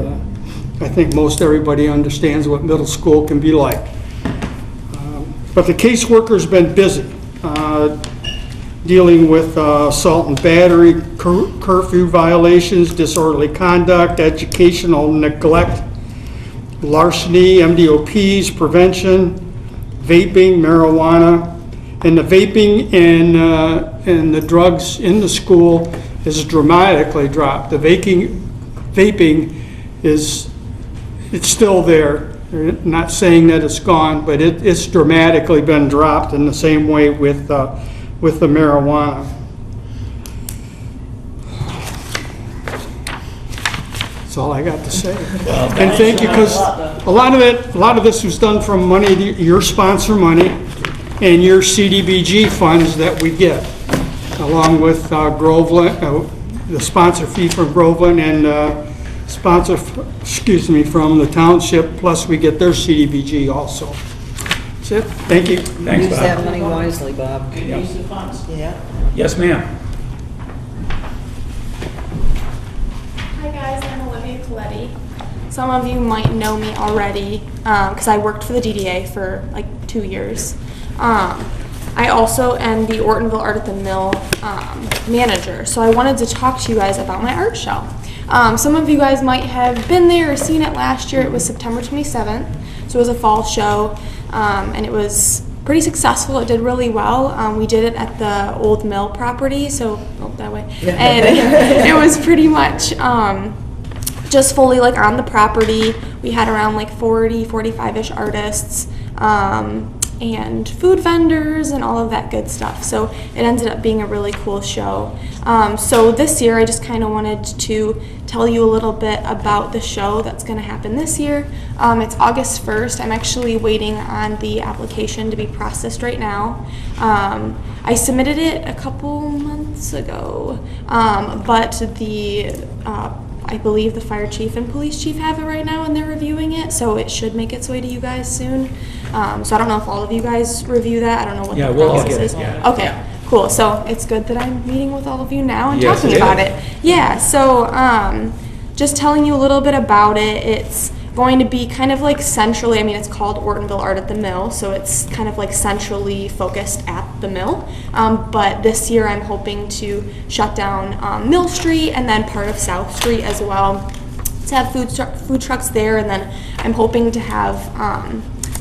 I think most everybody understands what middle school can be like. But the caseworker's been busy. Dealing with assault and battery, curfew violations, disorderly conduct, educational neglect, larceny, MDOPs, prevention, vaping, marijuana, and the vaping and the drugs in the school is dramatically dropped. The vaping is, it's still there. They're not saying that it's gone, but it's dramatically been dropped in the same way with the marijuana. That's all I got to say. And thank you, because a lot of this was done from money, your sponsor money, and your CDBG funds that we get, along with Groveland, the sponsor fee from Groveland, and sponsor, from the township, plus we get their CDBG also. That's it. Thank you. Thanks, Use that Bob. money wisely, Bob. Good use of funds. Yeah. Yes, ma'am. Hi guys, I'm Olivia Coletti. Some of you might know me already because I worked for the DDA for like 2 years. I also am the Ortonville Art at the Mill manager, so I wanted to talk to you guys about my art show. Some of you guys might have been there or seen it last year. It was September 27th, so it was a fall show, and it was pretty successful. It did really well. We did it at the old mill property, so that way, and it was pretty much just fully like on the property. We had around like 40, 45-ish artists, and food vendors and all of that good stuff. So it ended up being a really cool show. So this year I just kind of wanted to tell you a little bit about the show that's going to happen this year. It's August 1st. I'm actually waiting on the application to be processed right now. I submitted it a couple months ago, but I believe the fire chief and police chief have it right now and they're reviewing it, so it should make its way to you guys soon. So I don't know if all of you guys review that. I don't know what the we'll all process get it, is. yeah. Okay, cool. So it's good that I'm meeting with all of you now and Yes, talking it about is. it. Yeah, so just telling you a little bit about it. It's going to be kind of like centrally, I mean, it's called Ortonville Art at the Mill, so it's kind of like centrally focused at the mill. But this year I'm hoping to shut down Mill Street and then part of South Street as well, to have food trucks there, and then I'm hoping to have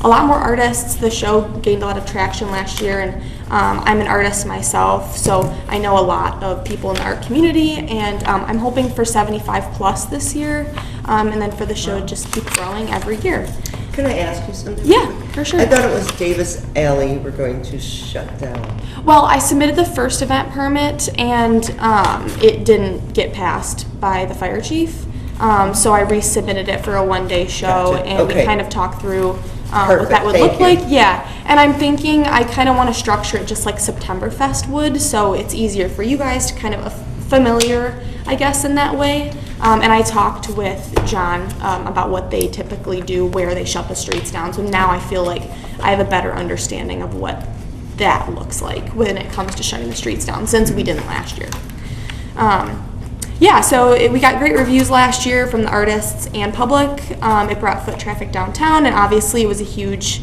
a lot more artists. The show gained a lot of traction last year, and I'm an artist myself, so I know a lot of people in the art community, and I'm hoping for 75 plus this year, and then for the show to just keep growing every year. Can I ask you something? Yeah, for sure. I thought it was Davis Alley you were going to shut down. Well, I submitted the first event permit, and it didn't get passed by the fire chief, so I resubmitted it for a one-day show, Gotcha. and we Okay. kind of talked through what Perfect. that would Thank look you. like. Yeah, and I'm thinking I kind of want to structure it just like Septemberfest would, so it's easier for you guys to kind of familiar, I guess, in that way. And I talked with John about what they typically do, where they shut the streets down. So now I feel like I have a better understanding of what that looks like when it comes to shutting the streets down, since we didn't last year. Yeah, so we got great reviews last year from the artists and public. It brought foot traffic downtown, and obviously it was a huge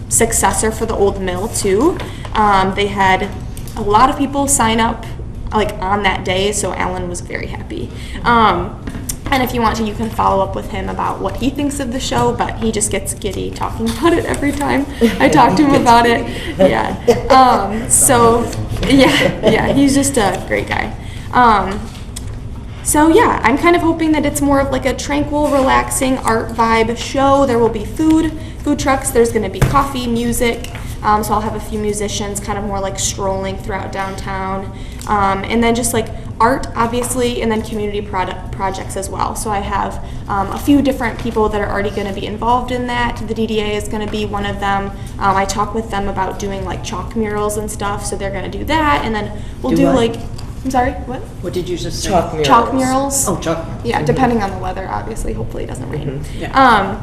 successor for the old mill too. They had a lot of people sign up like on that day, so Alan was very happy. And if you want to, you can follow up with him about what he thinks of the show, but he just gets giddy talking about it every time I talk to him about it. Yeah. So yeah, he's just a great guy. So yeah, I'm kind of hoping that it's more of like a tranquil, relaxing art vibe show. There will be food trucks, there's gonna be coffee, music, so I'll have a few musicians kind of more like strolling throughout downtown, and then just like art, obviously, and then community projects as well. So I have a few different people that are already gonna be involved in that. The DDA is gonna be one of them. I talk with them about doing like chalk murals and stuff, so they're gonna do that, and then we'll do what? like, I'm sorry, what? What did you just say? Chalk murals. Chalk murals. Oh, chalk. Yeah, depending on the weather, obviously. Hopefully it doesn't rain. Yeah.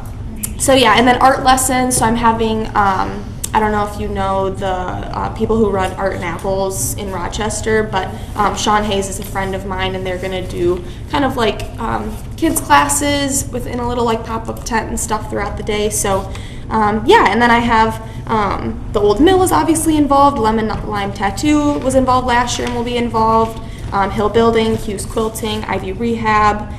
So yeah, and then art lessons. So I'm having, I don't know if you know the people who run Art and Apples in Rochester, but Sean Hayes is a friend of mine, and they're gonna do kind of like kids classes within a little like pop-up tent and stuff throughout the day. So yeah, and then I have the Old Mill is obviously involved. Lemon Lime Tattoo was involved last year and will be involved. Hill Building, Hughes Quilting, Ivy Rehab,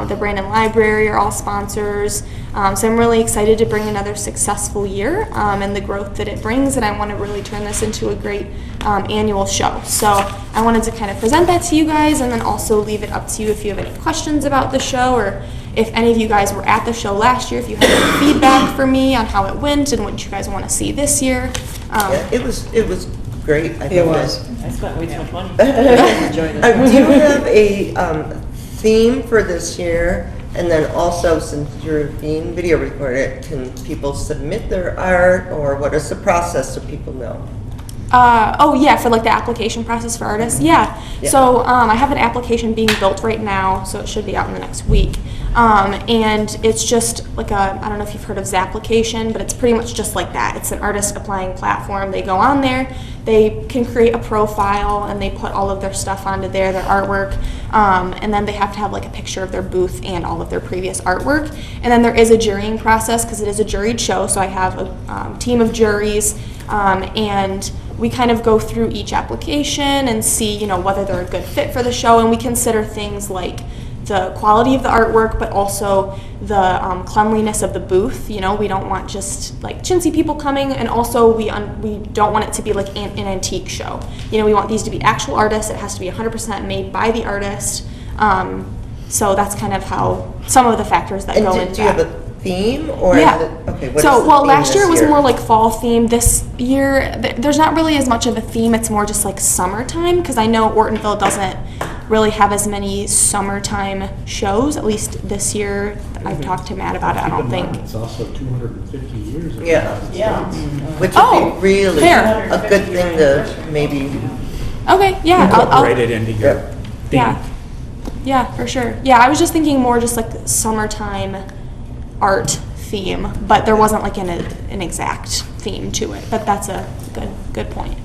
the Brandon Library are all sponsors. So I'm really excited to bring another successful year and the growth that it brings, and I want to really turn this into a great annual show. So I wanted to kind of present that to you guys, and then also leave it up to you if you have any questions about the show, or if any of you guys were at the show last year, if you have any feedback for me on how it went and what you guys want to see this year. Yeah, it was great. I It thought was. I spent way too much money. Enjoyed it. Do you have a theme for this year? And then also, since you're being video recorded, can people submit their art, or what is the process so people know? Oh yeah, for like the application process for artists. Yeah. Yeah. So I have an application being built right now, so it should be out in the next week. And it's just like I don't know if you've heard of Zapplication, but it's pretty much just like that. It's an artist applying platform. They go on there, they can create a profile, and they put all of their stuff onto there, their artwork, and then they have to have like a picture of their booth and all of their previous artwork. And then there is a jurying process because it is a juried show, so I have a team of juries, and we kind of go through each application and see, you know, whether they're a good fit for the show, and we consider things like the quality of the artwork, but also the cleanliness of the booth. You know, we don't want just like chintzy people coming, and also we don't want it to be like an antique show. You know, we want these to be actual artists. It has to be 100% made by the artist. So that's kind of how some of the factors that go into do you have that. a theme, or Yeah. is it, okay, what is So, the well, theme last year it this was more like fall theme. This year, there's not really as much of a theme. It's more just like summertime, because I know Ortonville doesn't really have as many summertime shows. At least this year, I've talked to Matt about it. I Keep don't in mind, think. It's also 250 years. of Yeah. the Yeah. States. Which Oh, would be really fair. a good thing to maybe, Okay, yeah, Incorporate it into your theme. yeah, yeah, for sure. Yeah, I was just thinking more just like summertime art theme, but there wasn't like an exact theme to it. But that's a good point.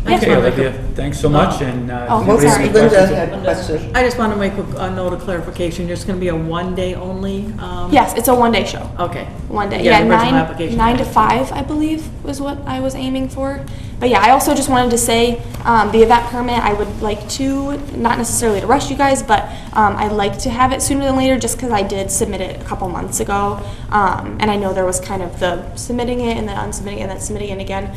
Yeah. Okay, Olivia, thanks so much, and Oh, anybody have sorry. any Linda questions? had a question. I just want to make a note of clarification. It's going to be a one-day only? Yes, it's a one-day show. Okay. One day, Yeah, yeah, the original application. 9 to 5, I believe, was what I was aiming for. But yeah, I also just wanted to say, the event permit, I would like to, not necessarily to rush you guys, but I'd like to have it sooner than later, just because I did submit it a couple months ago. And I know there was kind of the submitting it and then unsubmitting it and then submitting it again.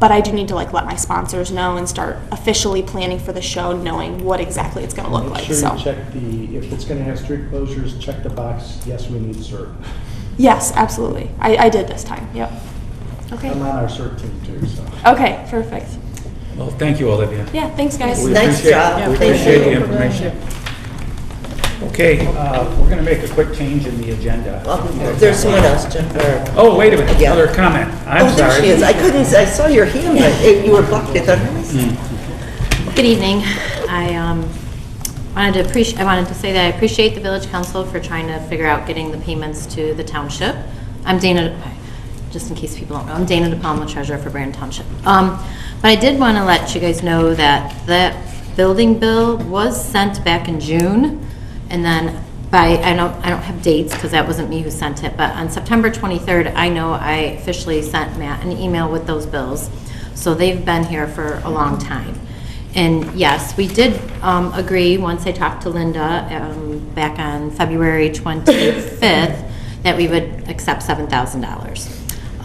But I do need to like let my sponsors know and start officially planning for the show, knowing what exactly it's going to look Make like. sure So you check if it's going to have street closures, check the box, yes, we need CERT. yes, absolutely. I did this time. Yep. Okay. I'm on our CERT team too, so. Okay, perfect. Well, thank you, Olivia. Yeah, thanks, guys. We Nice appreciate- job. We Thank appreciate the you. information. Okay, we're going to make a quick change in the agenda. Well, there's someone else, Jennifer. Oh, wait a minute, Yeah. another comment. I'm Oh, there sorry. she is. I couldn't, I saw your hand, but you were blocked. I thought, who is that? Good evening. I wanted to say that I appreciate the village council for trying to figure out getting the payments to the township. I'm Dana, just in case people don't know, I'm Dana DePalma, treasurer for Brandon Township. But I did want to let you guys know that that building bill was sent back in June, and then I don't have dates because that wasn't me who sent it, but on September 23rd, I know I officially sent Matt an email with those bills. So they've been here for a long time. And yes, we did agree, once I talked to Linda back on February 25th, that we would accept $7,000.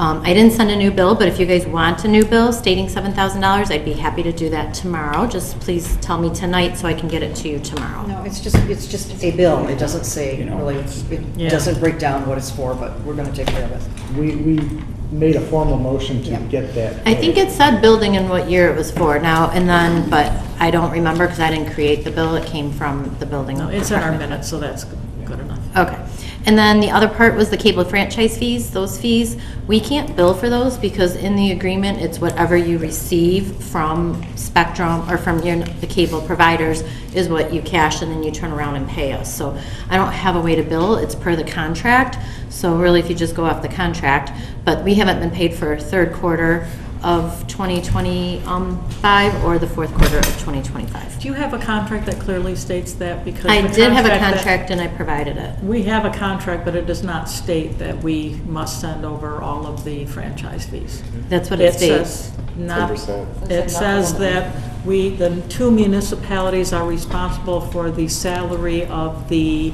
I didn't send a new bill, but if you guys want a new bill stating $7,000, I'd be happy to do that tomorrow. Just please tell me tonight so I can get it to you tomorrow. No, it's just a bill. It doesn't say, You know, really, Yeah. it doesn't break down what it's for, but we're going to take care of it. We made a formal motion to Yeah. get that. I think it said building and what year it was for now, and then, but I don't remember because I didn't create the bill. It came from the building. No, it's in our department. minutes, so that's good enough. Okay. And then the other part was the cable franchise fees. Those fees, we can't bill for those because in the agreement, it's whatever you receive from Spectrum or from the cable providers is what you cash and then you turn around and pay us. So I don't have a way to bill. It's per the contract. So really, if you just go off the contract, but we haven't been paid for third quarter of 2025 or the fourth quarter of 2025. Do you have a contract that clearly states that? Because I the did have a that- contract and I provided it. We have a contract, but it does not state that we must send over all of the franchise fees. That's what it states. Says not, it says that the two municipalities are responsible for the salary of the,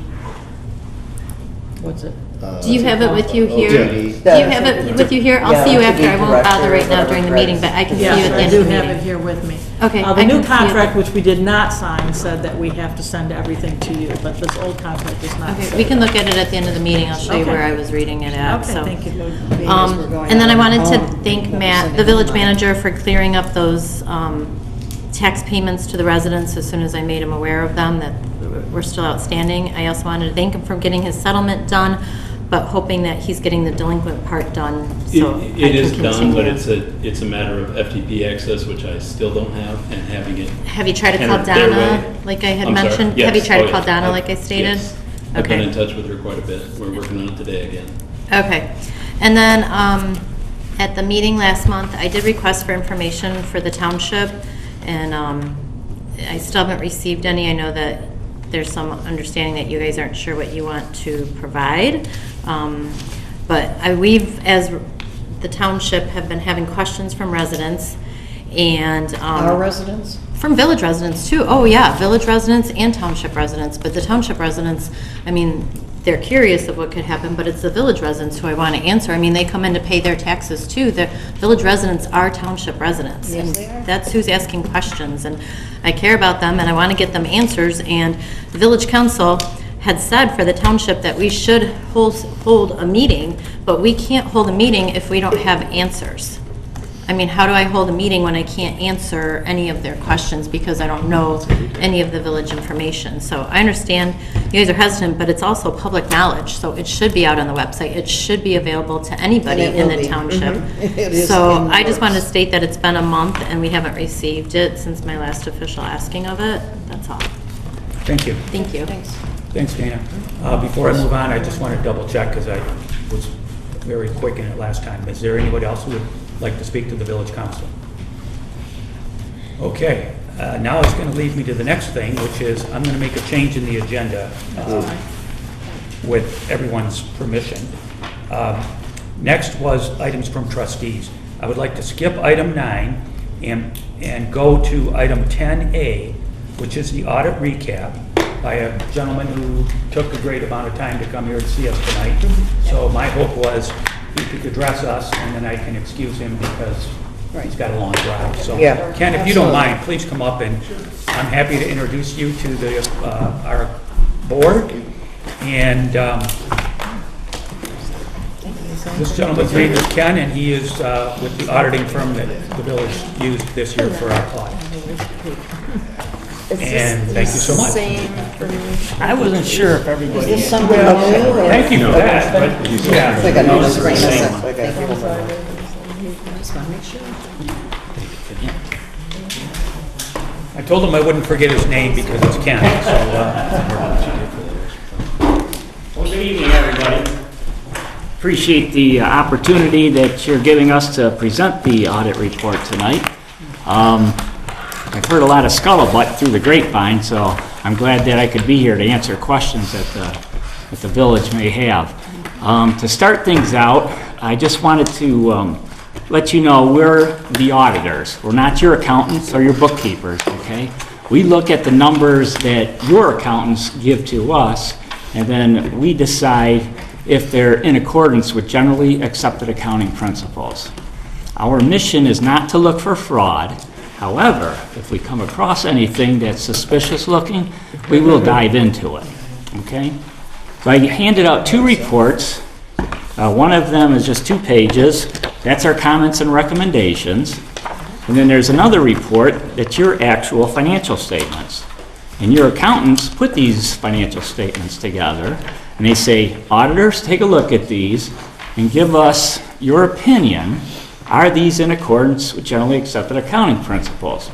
what's it? Do you have it with you here? Yeah. Do you have it with you here? I'll Yeah, see you to after. be I won't director bother right or now whatever during the Greg meeting, but I can see you Yes, at the I end do of the have it meeting. here with me. Okay, The I can new see it. contract, which we did not sign, said that we have to send everything to you, but this old contract does not. Okay, say we can that. look at it at the end of the meeting. I'll show you Okay. where I was reading it at, Okay, so. thank you. Being as we're going And then I on wanted to home, thank we'll be Matt, sending the village money. manager, for clearing up those tax payments to the residents as soon as I made him aware of them, that were still outstanding. I also wanted to thank him for getting his settlement done, but hoping that he's getting the delinquent part done, so I It can is done, but continue. it's a matter of FTP access, which I still don't have, and having it. Have you tried to call entered their Donna, way. like I had I'm sorry. mentioned? Yes. Have you tried Oh, to call yes. Donna, I've- like I stated? yes. I've been Okay. in touch with her quite a bit. We're working on it today again. Okay. And then, at the meeting last month, I did request for information for the township, and, I still haven't received any. I know that there's some understanding that you guys aren't sure what you want to provide. But we've, as the township, have been having questions from residents, and, Our residents? from village residents too. Oh, yeah, village residents and township residents. But the township residents, I mean, they're curious of what could happen, but it's the village residents who I want to answer. I mean, they come in to pay their taxes too. The village residents are township residents. Yes, and they are. That's who's asking questions, and I care about them, and I want to get them answers. And the village council had said for the township that we should hold a meeting, but we can't hold a meeting if we don't have answers. I mean, how do I hold a meeting when I can't answer any of their questions because I don't know any of the village information? So I understand you guys are hesitant, but it's also public knowledge, so it should be out on the website. It should be available to anybody And it in will the be. township. Mhm. It is So in the I just wanted to books. state that it's been a month and we haven't received it since my last official asking of it. That's all. Thank you. Thank you. Thanks, Dana. Before I move on, I just want to double check, because I was very quick in it last time. Is there anybody else who would like to speak to the village council? Okay, now it's going to lead me to the next thing, which is I'm going to make a change in the agenda with everyone's permission. Next was items from trustees. I would like to skip item 9 and go to item 10A, which is the audit recap by a gentleman who took a great amount of time to come here to see us tonight. So my hope was he could address us, and then I can excuse him because he's got a long drive. So Yeah. Ken, if you don't mind, please come up, and I'm happy to introduce you to the our board. And this gentleman's name is Ken, and he is with the auditing firm that the village used this year for our audit. And thank you so much. I wasn't sure if everybody. Is this somebody new or? Thank you for that, but yeah. I think I know this no, right it's the same now. one. Thank you. Just want to make sure. I told him I wouldn't forget his name because it's Ken, so, Well, good evening, everybody. Appreciate the opportunity that you're giving us to present the audit report tonight. I've heard a lot of scuttlebutt through the grapevine, so I'm glad that I could be here to answer questions that the village may have. To start things out, I just wanted to let you know we're the auditors. We're not your accountants or your bookkeepers, okay? We look at the numbers that your accountants give to us, and then we decide if they're in accordance with generally accepted accounting principles. Our mission is not to look for fraud. However, if we come across anything that's suspicious looking, we will dive into it, okay? So I handed out 2 reports. One of them is just 2 pages. That's our comments and recommendations. And then there's another report that's your actual financial statements. And your accountants put these financial statements together, and they say, auditors, take a look at these and give us your opinion. Are these in accordance with generally accepted accounting principles?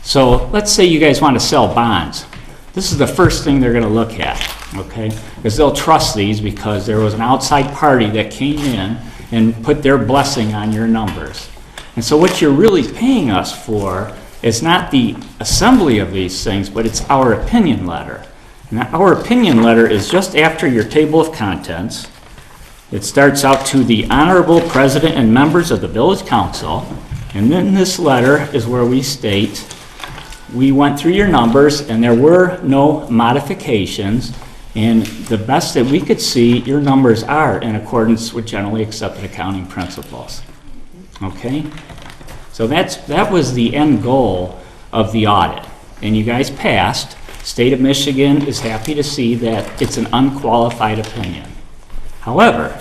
So let's say you guys want to sell bonds. This is the first thing they're going to look at, okay? Because they'll trust these because there was an outside party that came in and put their blessing on your numbers. And so what you're really paying us for is not the assembly of these things, but it's our opinion letter. And our opinion letter is just after your table of contents. It starts out to the Honorable President and members of the Village Council, and then this letter is where we state we went through your numbers, and there were no modifications, and the best that we could see, your numbers are in accordance with generally accepted accounting principles. Okay? So that was the end goal of the audit, and you guys passed. State of Michigan is happy to see that it's an unqualified opinion. However,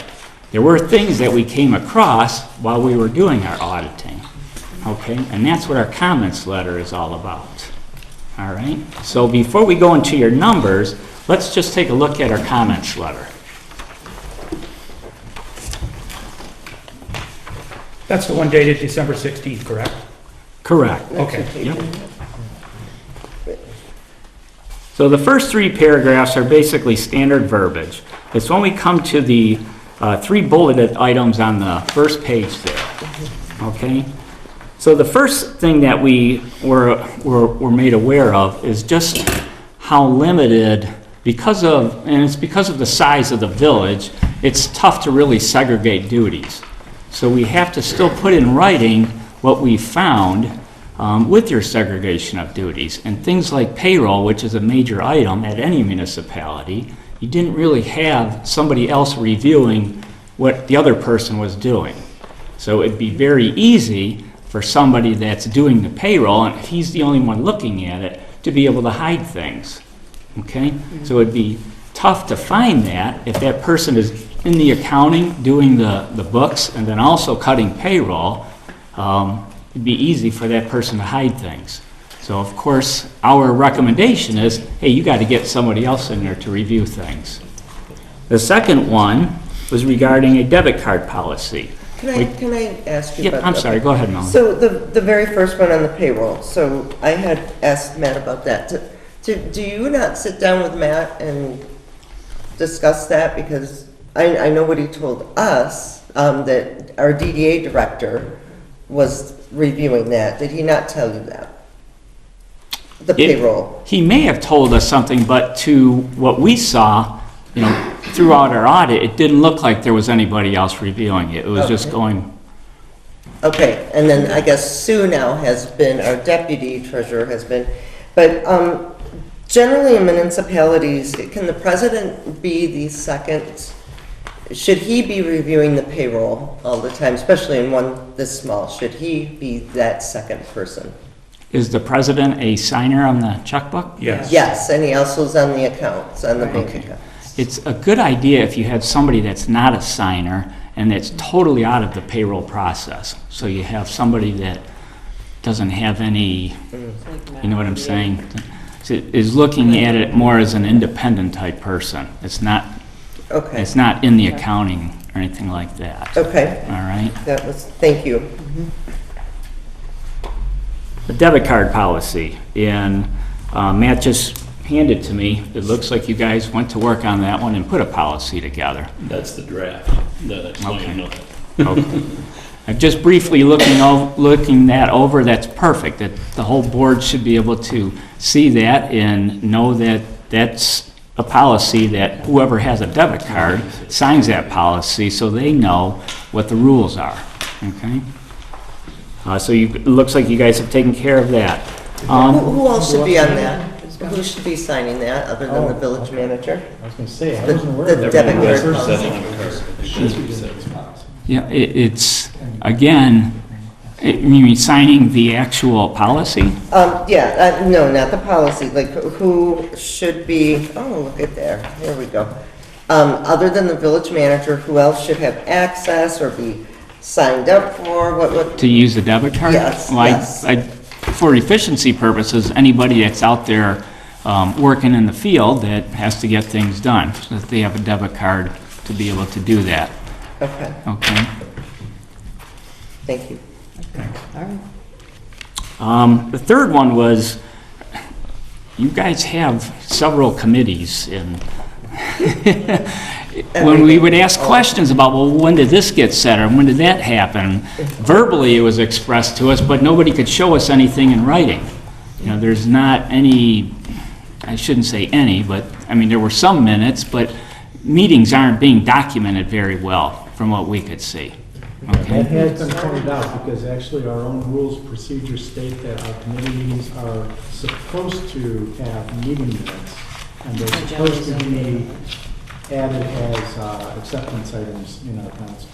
there were things that we came across while we were doing our auditing, okay? And that's what our comments letter is all about, all right? So before we go into your numbers, let's just take a look at our comments letter. That's the one dated December 16th, correct? Correct. Okay. Yep. So the first 3 paragraphs are basically standard verbiage. It's when we come to the 3 bulleted items on the first page there, okay? So the first thing that we were made aware of is just how limited, and it's because of the size of the village, it's tough to really segregate duties. So we have to still put in writing what we found with your segregation of duties. And things like payroll, which is a major item at any municipality, you didn't really have somebody else reviewing what the other person was doing. So it'd be very easy for somebody that's doing the payroll, and if he's the only one looking at it, to be able to hide things. Okay? So it'd be tough to find that if that person is in the accounting doing the books and then also cutting payroll. It'd be easy for that person to hide things. So of course, our recommendation is, hey, you got to get somebody else in there to review things. The second one was regarding a debit card policy. Can I ask you Yeah, about I'm that? sorry, go ahead, Melanie. So the very first one on the payroll, so I had asked Matt about that. Do you not sit down with Matt and discuss that? Because I know what he told us, that our DDA director was reviewing that. Did he not tell you that? The payroll. He may have told us something, but to what we saw, throughout our audit, it didn't look like there was anybody else reviewing it. It was just going. Okay, and then I guess Sue now has been, our deputy treasurer has been, but generally in municipalities, can the president be the second? Should he be reviewing the payroll all the time, especially in one this small? Should he be that second person? Is the president a signer on the checkbook? Yes. Yes, and he also is on the accounts, on the bank accounts. It's a good idea if you had somebody that's not a signer and that's totally out of the payroll process. So you have somebody that doesn't have any, you know what I'm saying, is looking at it more as an independent type person. It's not. Okay. It's not in the accounting or anything like that. Okay. All right. That was, thank you. The debit card policy, and Matt just handed to me. It looks like you guys went to work on that one and put a policy together. That's the draft. Okay. Okay. I'm just briefly looking that over. That's perfect. That the whole board should be able to see that and know that that's a policy that whoever has a debit card signs that policy so they know what the rules are. Okay? So it looks like you guys have taken care of that. Who else should be on that? Who should be signing that other than the village manager? I was going to say, I The wasn't aware of the that. debit card policy. Yeah, it's, again, you mean signing the actual policy? No, not the policy, like who should be, oh, look at there, here we go. Other than the village manager, who else should have access or be signed up for, what? To use the debit card? Yes, Well, yes. For efficiency purposes, anybody that's out there working in the field that has to get things done, so that they have a debit card to be able to do that. Okay, Okay? thank you. The third one was, you guys have several committees, and when we would ask questions about, well, when did this get set, or when did that happen? Verbally, it was expressed to us, but nobody could show us anything in writing. There's not any, I shouldn't say any, but, there were some minutes, but meetings aren't being documented very well, from what we could see. Okay. That has been pointed out, because actually our own rules, procedures state that our committee meetings are supposed to have meeting minutes, and they're supposed to be added as acceptance items in our council.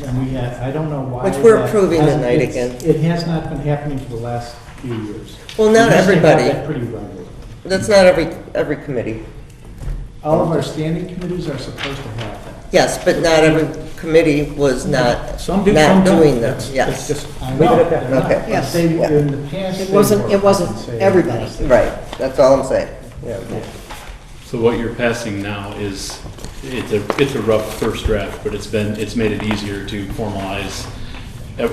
And we have, I don't know why. Which we're that approving hasn't- tonight it's- again. It has not been happening for the last few years. Well, not We used to have everybody. that pretty regularly. That's not every committee. All of our standing committees are supposed to have that. Yes, but not every committee was not, Some do, some not don't. doing them, It's yes. just, I leave it know, at that. they're not, Okay. but Yes. they- Yeah. in the past. It they wasn't- were, it wasn't I would say, everybody. yes. Right, that's all I'm saying. Yeah. So what you're passing now is, it's a rough first draft, but it's made it easier to formalize.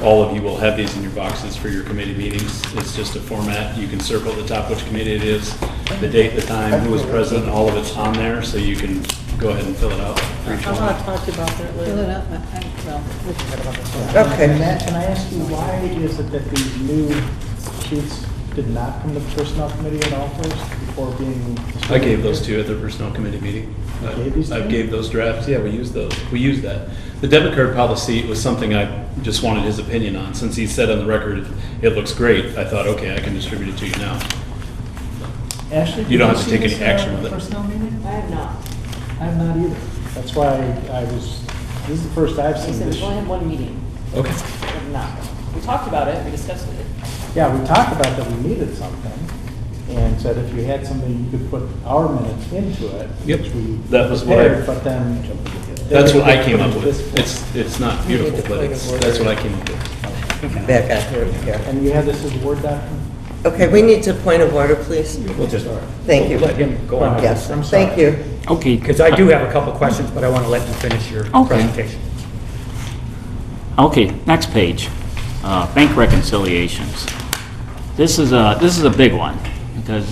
All of you will have these in your boxes for your committee meetings. It's just a format. You can circle at the top which committee it is, the date, the time, who was present, all of it's on there, so you can go ahead and fill it out for each I one. want to talk to you about that Fill later. it up, well, we can talk about this. Okay. And Matt, can I ask you, why is it that these new sheets did not come to the personnel committee at all first before being? I gave those to you at the personnel committee meeting. You gave these to I me? gave those drafts, yeah, we used those. We used that. The debit card policy was something I just wanted his opinion on. Since he said on the record, it looks great, I thought, okay, I can distribute it to you now. Ashley, You don't did have to see take any this, action with it. Personnel meeting? I have not. I have not either. That's why this is the first I've I seen said this. we've only had one meeting. Okay. I have not. We talked about it, we discussed it. Yeah, we talked about that we needed something, and said if you had something, you could put our minutes into it. Yep. Which we That was what I- prepared, but then. That's what I came put up into with. this It's not beautiful, but that's what I came up with. Back on here, form. yeah. And you have this as a Word document? Okay, we need to point of order, please. We'll just Thank you. let him go on. Yes, I'm sorry. thank you. Okay. Because I do have a couple questions, but I want to let you finish your Okay. presentation. Okay, next page, bank reconciliations. This is a big one, because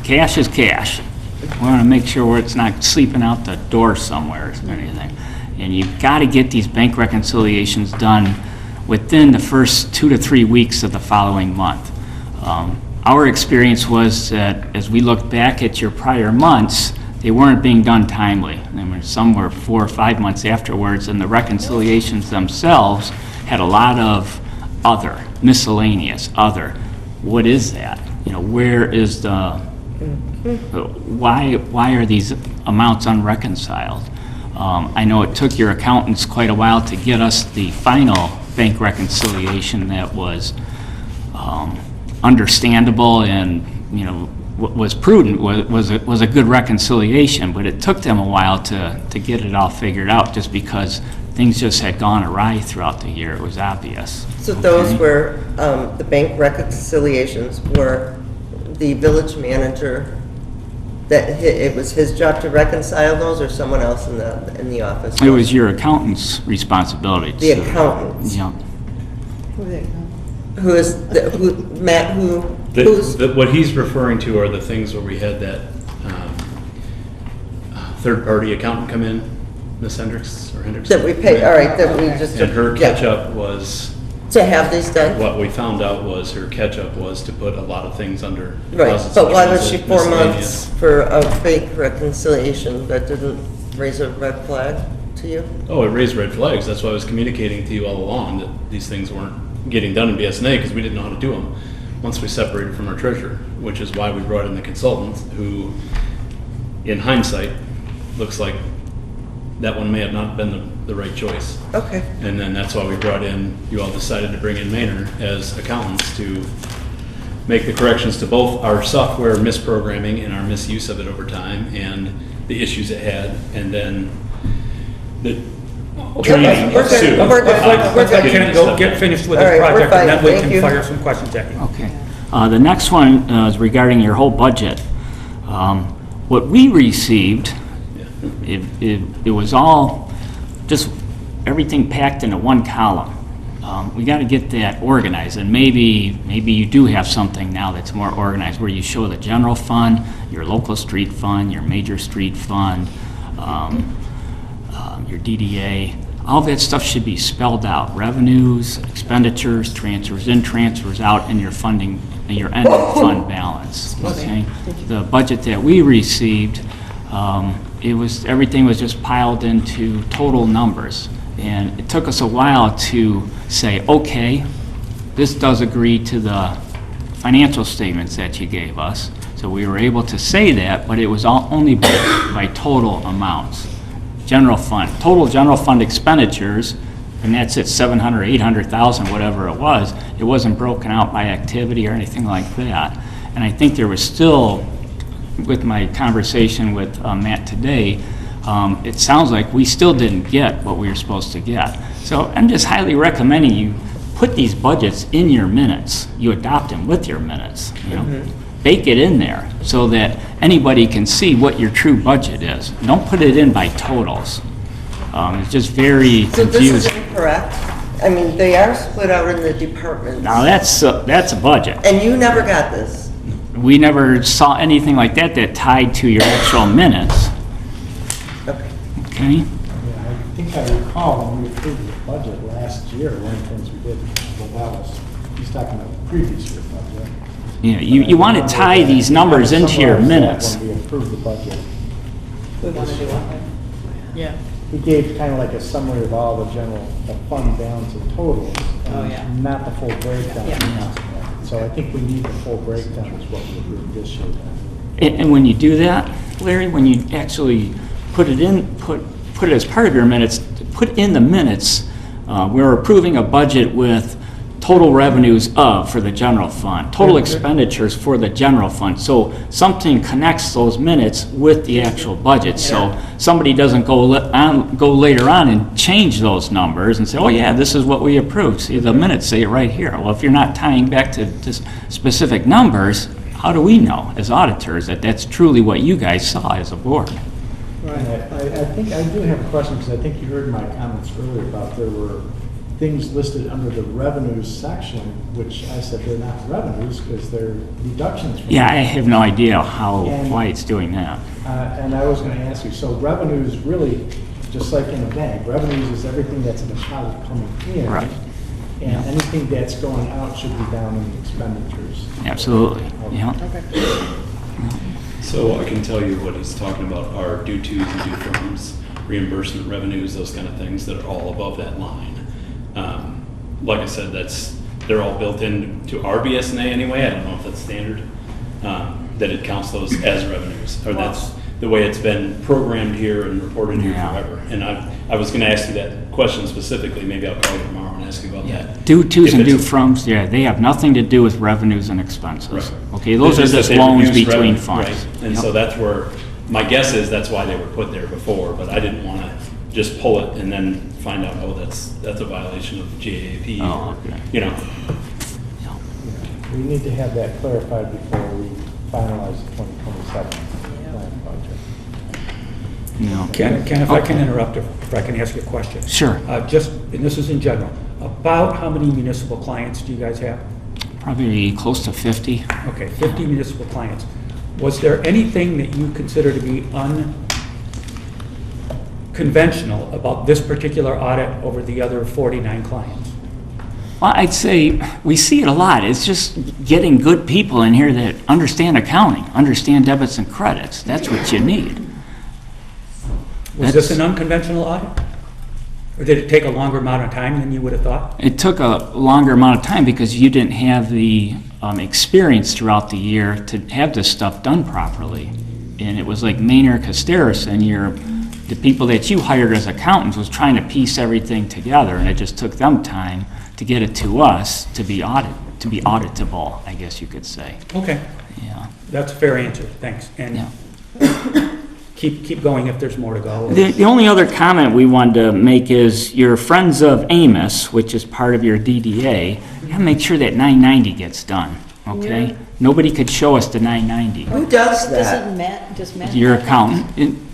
cash is cash. We want to make sure it's not sleeping out the door somewhere or anything. And you've got to get these bank reconciliations done within the first 2 to 3 weeks of the following month. Our experience was that as we looked back at your prior months, they weren't being done timely. Some were 4 or 5 months afterwards, and the reconciliations themselves had a lot of other, miscellaneous, other. What is that? You know, where is the, why are these amounts unreconciled? I know it took your accountants quite a while to get us the final bank reconciliation that was understandable and, you know, was prudent, was a good reconciliation, but it took them a while to get it all figured out, just because things just had gone awry throughout the year. It was obvious. So those Okay? were, the bank reconciliations were the village manager, it was his job to reconcile those, or someone else in the office? It was your accountant's responsibility. The to- accountants. Yeah. Who is, Matt, who's? What he's referring to are the things where we had that third-party accountant come in, Ms. Hendricks or Hendrickson. That we pay, all right, that we just. And her yeah. catch-up was, To have these done? what we found out was her catch-up was to put a lot of things under. Right, deposits but and why was she transit, 4 miscellaneous. months for a fake reconciliation? That didn't raise a red flag to you? Oh, it raised red flags. That's why I was communicating to you all along, that these things weren't getting done in BSNA because we didn't know how to do them once we separated from our treasurer, which is why we brought in the consultant who, in hindsight, looks like that one may have not been the right choice. Okay, And then that's why we brought in, you all decided to bring in Maynard as accountants to make the corrections to both our software misprogramming and our misuse of it over time and the issues it had, and then the training we're of good. Sue. We're good. Let's let Getting Ken this go stuff get done. finished with All his right, we're project, and then fine. we Thank can you. fire some questions at you. Okay. The next one is regarding your whole budget. What we received, it was all just everything packed into one column. We got to get that organized, and maybe you do have something now that's more organized, where you show the general fund, your local street fund, your major street fund, your DDA. All that stuff should be spelled out: revenues, expenditures, transfers in, transfers out, and your funding, your ending fund balance. Okay. The budget that we received, everything was just piled into total numbers, And it took us a while to say, okay, this does agree to the financial statements that you gave us. So we were able to say that, but it was only by total amounts. General fund, total general fund expenditures, and that's at 700, 800,000, whatever it was. It wasn't broken out by activity or anything like that. And I think there was still, with my conversation with Matt today, it sounds like we still didn't get what we were supposed to get. So I'm just highly recommending you put these budgets in your minutes. You adopt them with your minutes, you know? Bake it in there so that anybody can see what your true budget is. Don't put it in by totals. It's just very So this is confusing. incorrect? I mean, they are split out in the departments. Now, that's a budget. And you never got this? We never saw anything like that tied to your actual minutes. Okay. Okay? Yeah, I think I recall when we approved the budget last year, one of the things we did, well, that was, he's talking about the previous year budget. Yeah, you want to tie these numbers into your minutes. When we approved the budget, We want to do what? Yeah. we gave kind of like a summary of all the fund balance and totals. Oh, and yeah. Not the full breakdown. Yeah. So I think we need the full breakdown is what we approved this year. And when you do that, Larry, when you actually put it in, put it as part of your minutes, put in the minutes, we're approving a budget with total revenues for the general fund, total expenditures for the general fund. So something connects those minutes with the actual budget. So somebody doesn't go later on and change those numbers and say, oh yeah, this is what we approved. See, the minutes say it right here. Well, if you're not tying back to specific numbers, how do we know as auditors that that's truly what you guys saw as a board? Right. I think I do have a question, because I think you heard my comments earlier about there were things listed under the revenues section, which I said they're not revenues because they're deductions. From Yeah, I have no idea why it's doing that. And I was going to ask you, so revenues really, just like in a bank, revenues is everything that's an account coming in. Right. And anything that's going out should be down in the expenditures. Absolutely, Okay. yeah. So I can tell you what he's talking about are due tos and due froms, reimbursement revenues, those kind of things that are all above that line. Like I said, they're all built into our BSNA anyway. I don't know if that's standard, that it counts those as revenues, or that's the way it's been programmed here and reported here forever. And I was going to ask you that question specifically. Maybe I'll call you tomorrow and ask you about that. Due tos If and due it's- froms, yeah, they have nothing to do with revenues and expenses. Right. Okay, those are It's just that they loans reduce between revenue, funds. right. And Yep. so that's where, my guess is that's why they were put there before, but I didn't want to just pull it and then find out, oh, that's a violation of GAAP. Oh, or, okay. You know, We need to have that clarified before we finalize the 2027 plan budget. No. Ken, if I can interrupt, if I can ask you a question. Sure. Just, and this is in general, about how many municipal clients do you guys have? Probably close to 50. Okay, 50 municipal clients. Was there anything that you consider to be unconventional about this particular audit over the other 49 clients? Well, I'd say we see it a lot. It's just getting good people in here that understand accounting, understand debits and credits. That's what you need. Was this an unconventional audit? Or did it take a longer amount of time than you would have thought? It took a longer amount of time because you didn't have the experience throughout the year to have this stuff done properly. And it was like Maynard Casteris and the people that you hired as accountants was trying to piece everything together, and it just took them time to get it to us to be auditable, I guess you could say. Okay, Yeah. that's a fair answer, thanks. And keep going if there's more to go. The only other comment we wanted to make is your Friends of Amos, which is part of your DDA, you gotta make sure that 990 gets done, okay? Nobody could show us the 990. Who does that? Doesn't Matt, does Matt? Your accountant.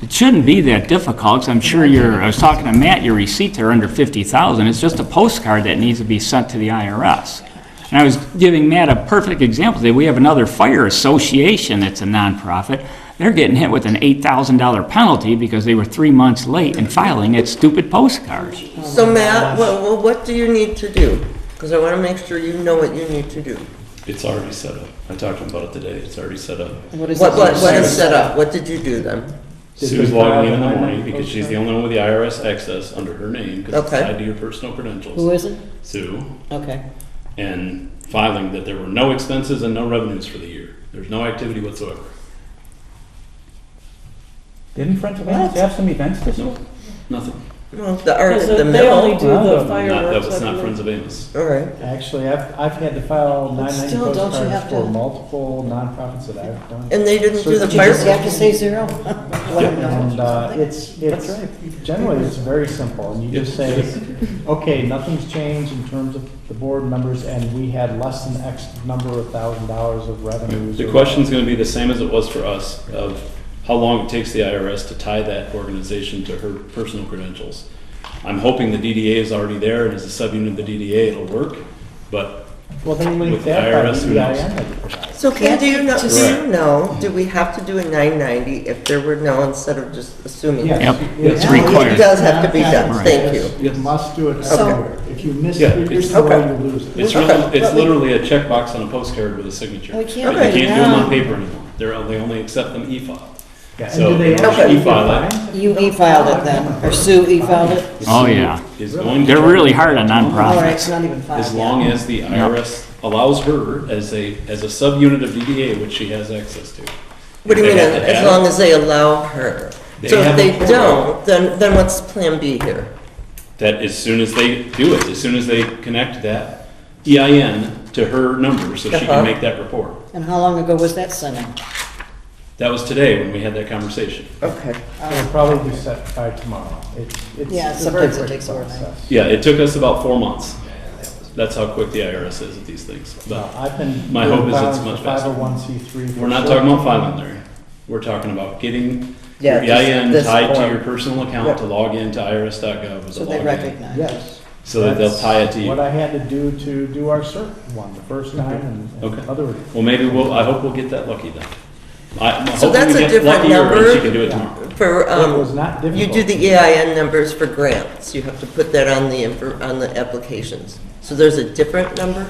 It shouldn't be that difficult, 'cause I'm sure I was talking to Matt, your receipts are under 50,000. It's just a postcard that needs to be sent to the IRS. And I was giving Matt a perfect example. That we have another fire association that's a nonprofit. They're getting hit with an $8,000 penalty because they were 3 months late in filing that stupid postcard. So Matt, what do you need to do? Because I want to make sure you know what you need to do. it's already set up. I talked to him about it today. It's already set up. What is What is set up? What did you do then? Did Sue's they file logging in the the morning 990 because she's the postcard? only one with the IRS access under her name because it's Okay. tied to your personal credentials. Who is it? Sue, Okay. and filing that there were no expenses and no revenues for the year. There's no activity whatsoever. Didn't Friends of Amos have some events this year? Nothing. Well, the art Because at the they only mill. do Well, the no, That fireworks. was I not believe. Friends of Amos. All right. Actually, I've had to file But 990 still, don't you postcards have for to- multiple nonprofits that I've done. And they didn't do the But you just fire. have to say zero? Let them know. And it's generally, it's very simple. And you just say, okay, nothing's changed in terms of the board members, and we had less than X number of $1,000s of revenues. The or- question's going to be the same as it was for us of how long it takes the IRS to tie that organization to her personal credentials. I'm hoping the DDA is already there, and as a subunit of the DDA, it'll work, but Well, then link with the that by IRS, the who knows? EIN that you provide. So Ken, do you know, Right. do we have to do a 990 if there were no, instead of just assuming? Yes. Yep, it's Yeah. It required. does have to be done, Right. thank you. You must do it So- everywhere. If you miss Yeah, it, it's- it's the way Okay. you lose it. it's literally a checkbox on a postcard with a signature. We But can't you Okay. can't do them on paper anymore. They only accept them e-file. Yeah, and So do they once actually you e-file it, find- You e-filed it then, or Sue e-filed it? Oh, yeah. is going to They're charge really you hard on All right, nonprofits. it's not even filed as yet. long as the IRS allows her as a subunit of DDA, which she has access to. What do you They mean, have to as add long it. as they allow her? They So if have they a portal. don't, then what's Plan B here? That as soon as they do it, as soon as they connect that EIN to her number, so she Uh-huh. can make that report. And how long ago was that sending? That was today when we had that conversation. Okay. It'll probably be set by tomorrow. It's Yeah, a very sometimes it quick takes overnight. process. Yeah, it took us about 4 months. That's how quick the IRS is at these things. Well, But I've been. my doing hope is it's filings much for faster. 501c3. for we're not sure. talking about filing, Larry. We're talking about getting Yeah, your just EIN this tied to form. your personal account Yep. to log into irs.gov with So a they login. recognize. Yes. So that they'll That's tie it to you. What I had to do our cert one the first time and Okay. other. Well, maybe I hope we'll get that lucky then. I'm So hoping that's we a get different luckier and number? she can do it tomorrow. For, It was not you do difficult. the EIN numbers for grants, you have to put that on the applications. So there's a different number?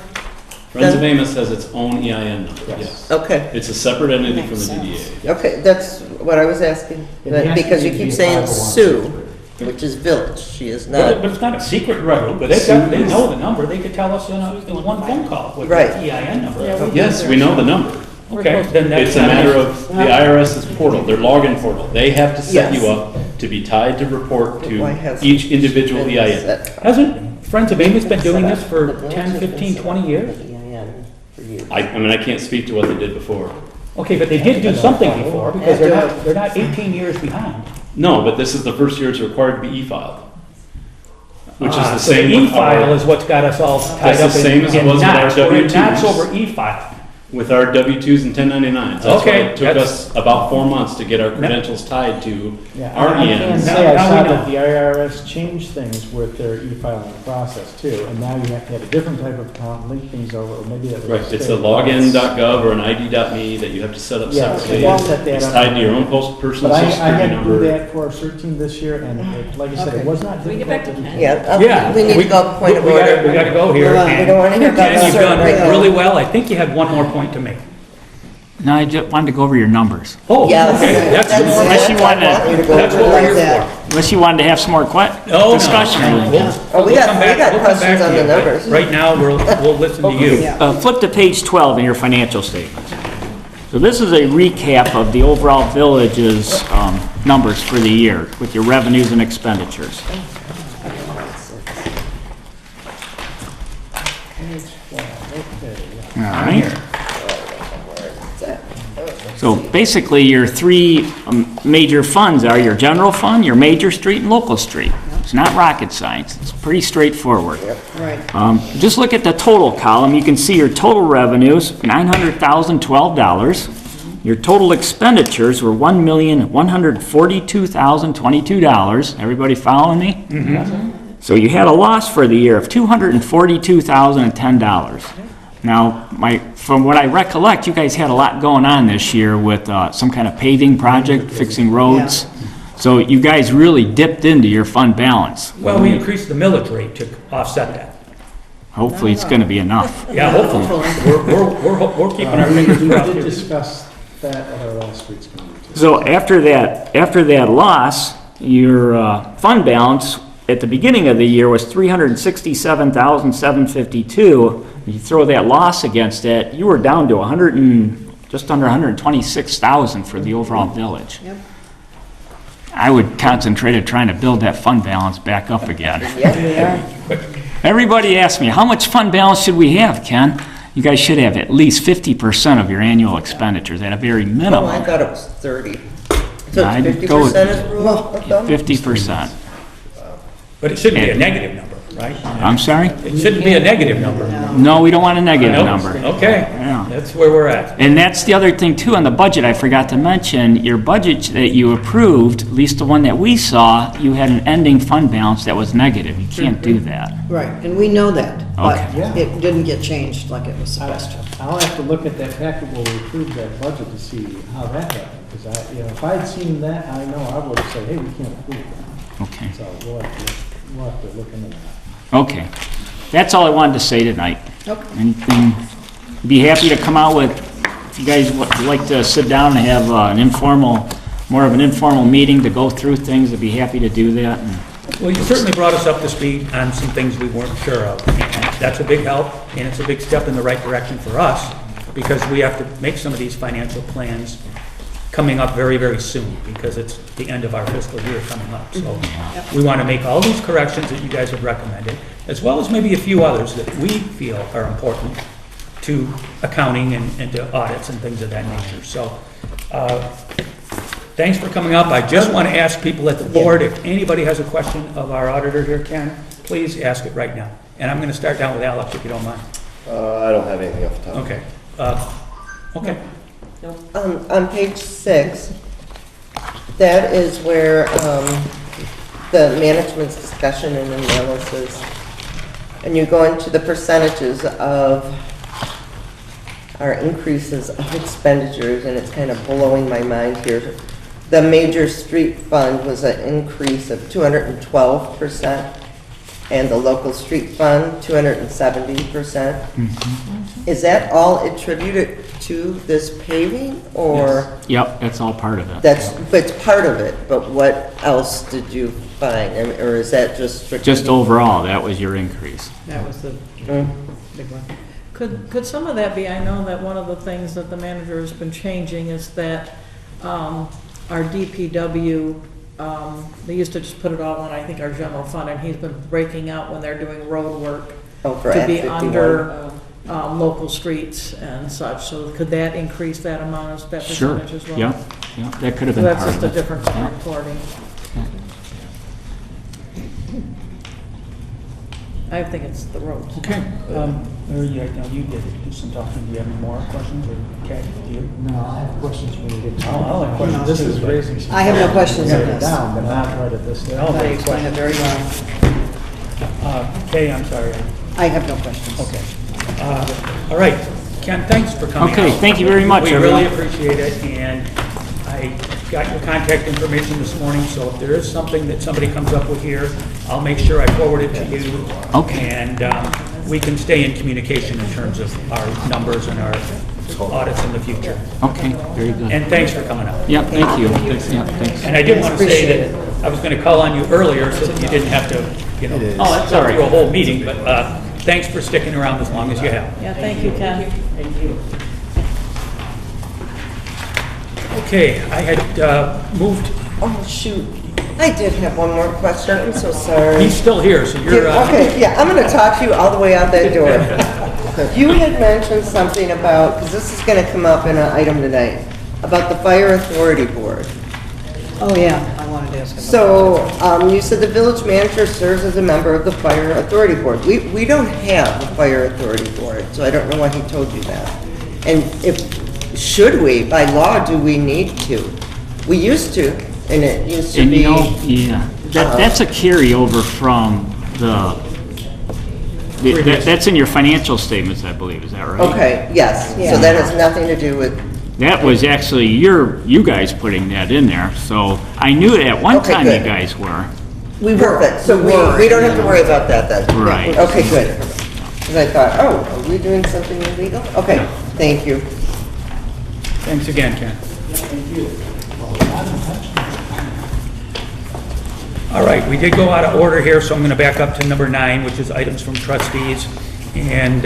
Friends of Then- Amos has its own EIN number, yes. Okay, It's a separate entity from Makes the sense. DDA. okay, that's what I was asking. It has to Because you be keep a saying 501c3. Sue, which is village, she is But not. it's not a secret road, but they know the number, they could tell us in one phone call with Right. the EIN number. Yeah, we- Yes, we know the number. Okay, then that's. It's a matter of the IRS's portal, their login portal. They have to set Yes. you up to be tied to report to Why hasn't each individual been EIN. set up? Hasn't Friends of Amos been doing this for The village 10, has been 15, set 20 up years? with EIN for years. I mean, I can't speak to what they did before. Okay, but they did do something before, because they're not 18 years behind. No, but this is the first year it's required to be e-filed. Which is the So same with e-file our, is what's got us all tied That's the up in same as it was with our knots. We're in knots W-2s. over e-file. with our W-2s and 1099s. That's why Okay, it took that's- us about 4 months to get our credentials tied to Yeah, our I can EINs. say I Now we saw know. that the IRS changed things with their e-filing process too, and now you have to have a different type of account, link things over, or maybe that was. Right, it's a state. login.gov or an ID.me that you have to set up Yeah, separately. so set that It's up. tied to your own personal But I social security had to do number. that for our CERT team this year, and like I said, it was not Can we get difficult back to to do. Ken? Yeah, we need to go point of we order. gotta go here. Hold on, we and don't wanna hear about Ken, you've that done right now. really well. I think you had one more point to make. No, I just wanted to go over your numbers. Oh, Yes, okay, that's that's good. Unless you want I want you to to, go That's over what we're like here that. unless you wanted to have some more No, discussion. no. Oh, we We'll got come back questions to on you, the but numbers. Right now, we'll listen to you. Yeah. Flip to page 12 in your financial statements. So this is a recap of the overall village's numbers for the year with your revenues and expenditures. All right. So basically, your three major funds are your general fund, your major street, and local street. It's not rocket science. It's pretty straightforward. Right. Just look at the total column. You can see your total revenues, $900,012. Your total expenditures were $1,142,022. Everybody following me? So you had a loss for the year of $242,010. Now, from what I recollect, you guys had a lot going on this year with some kind of paving project, fixing roads. So you guys really dipped into your fund balance. Well, we increased the millage rate to offset that. Hopefully, it's going to be enough. Yeah, hopefully. We're keeping our fingers We crossed did here. discuss that at our last week's meeting too. So after that loss, your fund balance at the beginning of the year was $367,752. You throw that loss against it, you were down to just under $126,000 for the overall village. Yep. I would concentrate on trying to build that fund balance back up again. Yeah. Everybody asks me, how much fund balance should we have, Ken? You guys should have at least 50% of your annual expenditures at a very Oh, I minimum. thought it was 30. So I'd it's go with 50% is rule of thumb? 50%. But it shouldn't be a negative number, right? I'm sorry? It shouldn't be a negative number. No, we don't want a negative No? number. Okay, Yeah. that's where we're at. And that's the other thing too, on the budget, I forgot to mention, your budget that you approved, at least the one that we saw, you had an ending fund balance that was negative. You can't do that. Right, and we know that, but Okay. it didn't get changed like it was supposed to. I'll have to look at that packet where we approved that budget to see how that happened, because if I'd seen that, I know I would have said, hey, we can't approve that. Okay, So we'll have to look into that. okay. That's all I wanted to say tonight. Okay. Anything, be happy to come out with, if you guys would like to sit down and have more of an informal meeting to go through things, I'd be happy to do that. And Well, you certainly brought us up to speed on some things we weren't sure of. And that's a big help, and it's a big step in the right direction for us, because we have to make some of these financial plans coming up very, very soon, because it's the end of our fiscal year coming up. So we want to make all these corrections that you guys have recommended, as well as maybe a few others that we feel are important to accounting and to audits and things of that nature. So thanks for coming up. I just want to ask people at the board, if anybody has a question of our auditor here, Ken, please ask it right now. And I'm going to start down with Alex, if you don't mind. I don't have anything off the top. Okay. Okay. On page 6, that is where the management's discussion and analysis, and you go into the percentages of our increases of expenditures, and it's kind of blowing my mind here. The major street fund was an increase of 212%, and the local street fund, 270%. Is that all attributed to this paving, or? Yep, that's all part of it. But it's part of it, but what else did you find? Or is that just strictly? Just overall, that was your increase. That was the big one. Could some of that be, I know that one of the things that the manager has been changing is that our DPW, they used to just put it all in, I think, our general fund, and he's been breaking out when they're doing road work for to be Act 51? under local streets and such. So could that increase that amount, that Sure, percentage as well? yeah, that could have So been that's part just of a it. different Yeah. reporting. I think it's the roads. Okay. Larry, you did do some talking. Do you have any more questions, or Kat, do you? No, I have questions when we get to. I'll have questions This too, is but- raising some. I have no questions on Write it this. down, but not right at this stage. No. They explained it very well. Kay, I'm sorry. I have no questions. Okay. All right. Ken, thanks for coming Okay, out. thank you very much, We really everyone. appreciate it, and I got your contact information this morning, so if there is something that somebody comes up with here, I'll make sure I forward it to you. Okay. And we can stay in communication in terms of our numbers and our audits in the future. Okay, very good. And thanks for coming out. Yeah, thank you. Yeah, thanks. And I did want to say that I was going to call on you earlier so that you didn't have to, Oh, that's all right. through a whole meeting, but thanks for sticking around as long as you have. Yeah, thank you, Ken. Thank you. Okay, I had moved, Oh, shoot. I did have one more question. I'm so sorry. he's still here, so you're, Okay, yeah, I'm gonna talk to you all the way out that door. You had mentioned something about, because this is gonna come up in an item tonight, about the Fire Authority Board. Oh, yeah, I wanted to ask about that. So, you said the village manager serves as a member of the Fire Authority Board. We don't have a Fire Authority Board, so I don't know why he told you that. And should we, by law, do we need to? We used to, and it used to And be. you know, yeah, that's a carryover from that's in your financial statements, I believe, is that right? Okay, yes, Yeah. so that has nothing to do with, That was actually you guys putting that in there, so I knew at one Okay, time you good. guys were. we were, so we don't have to worry about that then? Right. Okay, good. Because I thought, oh, are we doing something illegal? Okay, thank you. Thanks again, Ken. All right, we did go out of order here, so I'm going to back up to number 9, which is items from trustees. And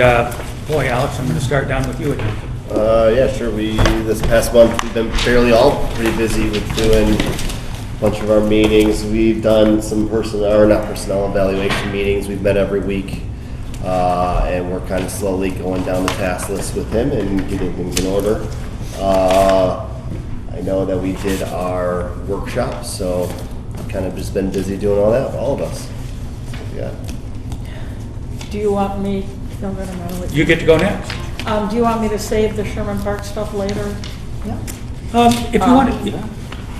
boy, Alex, I'm going to start down with you again. Yeah, sure. This past month, we've been all pretty busy with doing a bunch of our meetings. We've done some not personnel evaluation meetings. We've met every week. And we're kind of slowly going down the task list with him and getting things in order. I know that we did our workshop, so kind of just been busy doing all that, all of us. Yeah. Do you want me, You get to go next. do you want me to save the Sherman Park stuff later? Yeah. If you want to.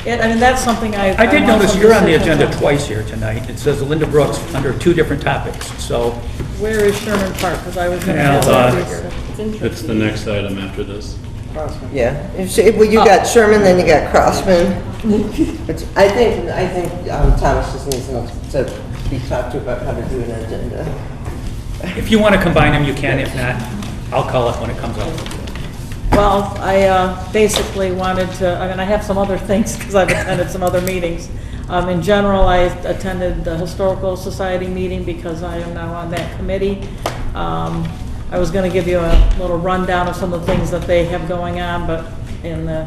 I mean, that's something I did want notice some you're on the decision agenda on. twice here tonight. It says Linda Brooks under 2 different topics, so. Where is Sherman Park? Because I was going to Yeah, have that here. It's the next item after this. Yeah, well, you got Sherman, then you got Crossman. I think Thomas just needs to be talked to about how to do an agenda. If you want to combine them, you can. If not, I'll call it when it comes up. Well, I basically wanted to, I have some other things because I've attended some other meetings. In general, I attended the Historical Society meeting because I am now on that committee. I was going to give you a little rundown of some of the things that they have going on, but in the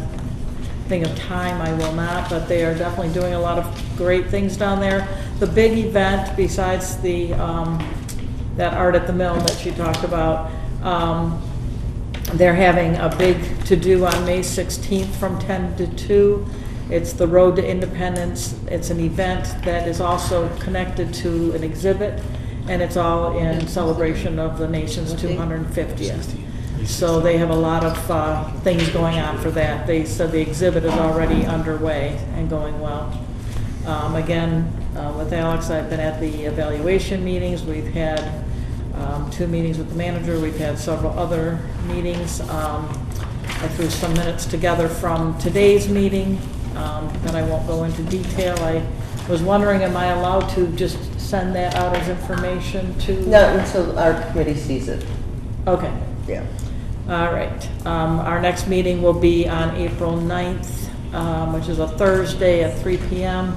thing of time, I will not. But they are definitely doing a lot of great things down there. The big event, besides the that Art at the Mill that she talked about, they're having a big to-do on May 16th from 10 to 2. It's the Road to Independence. It's an event that is also connected to an exhibit, and it's all in celebration of the nation's 250th. So they have a lot of things going on for that. They said the exhibit is already underway and going well. Again, with Alex, I've been at the evaluation meetings. We've had 2 meetings with the manager. We've had several other meetings. I threw some minutes together from today's meeting that I won't go into detail. I was wondering, am I allowed to just send that out as information to? Not until our committee sees it. Okay. Yeah. All right. Our next meeting will be on April 9th, which is a Thursday at 3 p.m.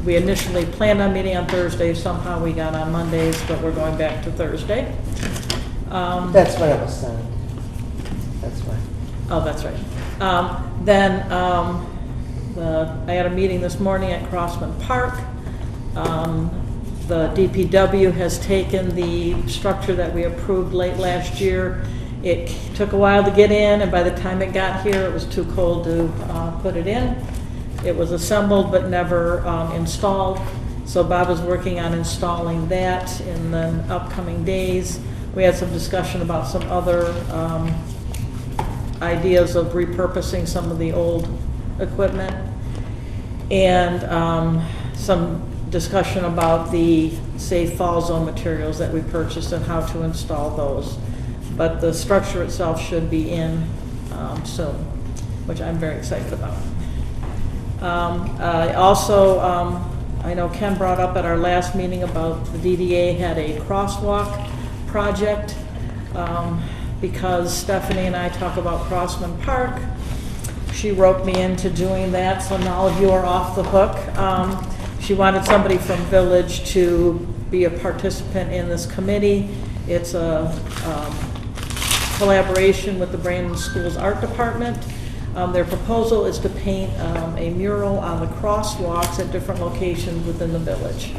We initially planned on meeting on Thursday. Somehow we got on Mondays, but we're going back to Thursday. That's when it was signed. That's why. Oh, that's right. Then I had a meeting this morning at Crossman Park. The DPW has taken the structure that we approved late last year. It took a while to get in, and by the time it got here, it was too cold to put it in. It was assembled but never installed. So Bob is working on installing that in the upcoming days. We had some discussion about some other ideas of repurposing some of the old equipment, and some discussion about the safe fall zone materials that we purchased and how to install those. But the structure itself should be in soon, which I'm very excited about. I know Ken brought up at our last meeting about the DDA had a crosswalk project. Because Stephanie and I talk about Crossman Park, she roped me into doing that, so now all of you are off the hook. She wanted somebody from Village to be a participant in this committee. It's a collaboration with the Brandon Schools Art Department. Their proposal is to paint a mural on the crosswalks at different locations within the village.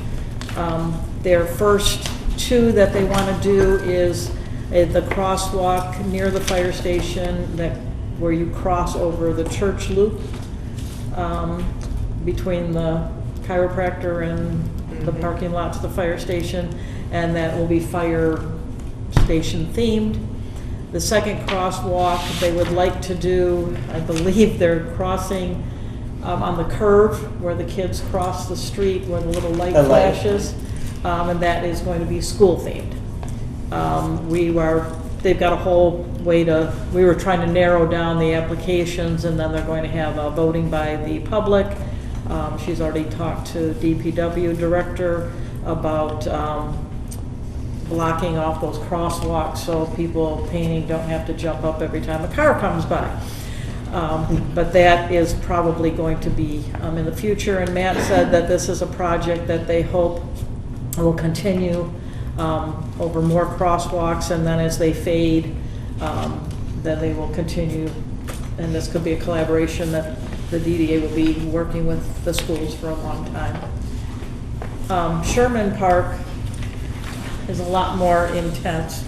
Their first 2 that they want to do is the crosswalk near the fire station where you cross over the church loop between the chiropractor and the parking lot to the fire station, and that will be fire station themed. The second crosswalk they would like to do, I believe they're crossing on the curve where the kids cross the street where the little light flashes, and that is going to be school themed. They've got a whole way we were trying to narrow down the applications, and then they're going to have voting by the public. She's already talked to DPW director about blocking off those crosswalks so people painting don't have to jump up every time a car comes by. But that is probably going to be in the future, and Matt said that this is a project that they hope will continue over more crosswalks, and then as they fade, then they will continue, and this could be a collaboration that the DDA will be working with the schools for a long time. Sherman Park is a lot more intense.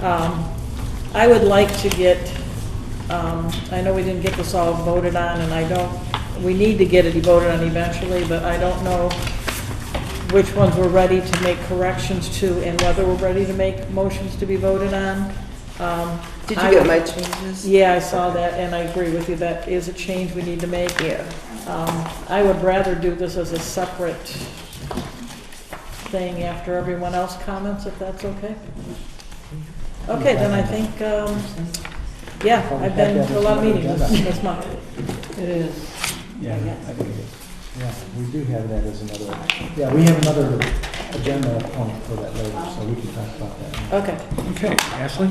I would like to get, I know we didn't get this all voted on, and we need to get it voted on eventually, but I don't know which ones we're ready to make corrections to and whether we're ready to make motions to be voted on. Did you get my changes? Yeah, I saw that, and I agree with you, that is a change we need to make. Yeah. I would rather do this as a separate thing after everyone else comments, if that's okay. Okay, then I think, yeah, I've been to a lot of meetings this month. It is. Yeah, I think it is. Yeah, we do have that as another, yeah, we have another agenda point for that later, so we can talk about that. Okay. Okay, Ashley?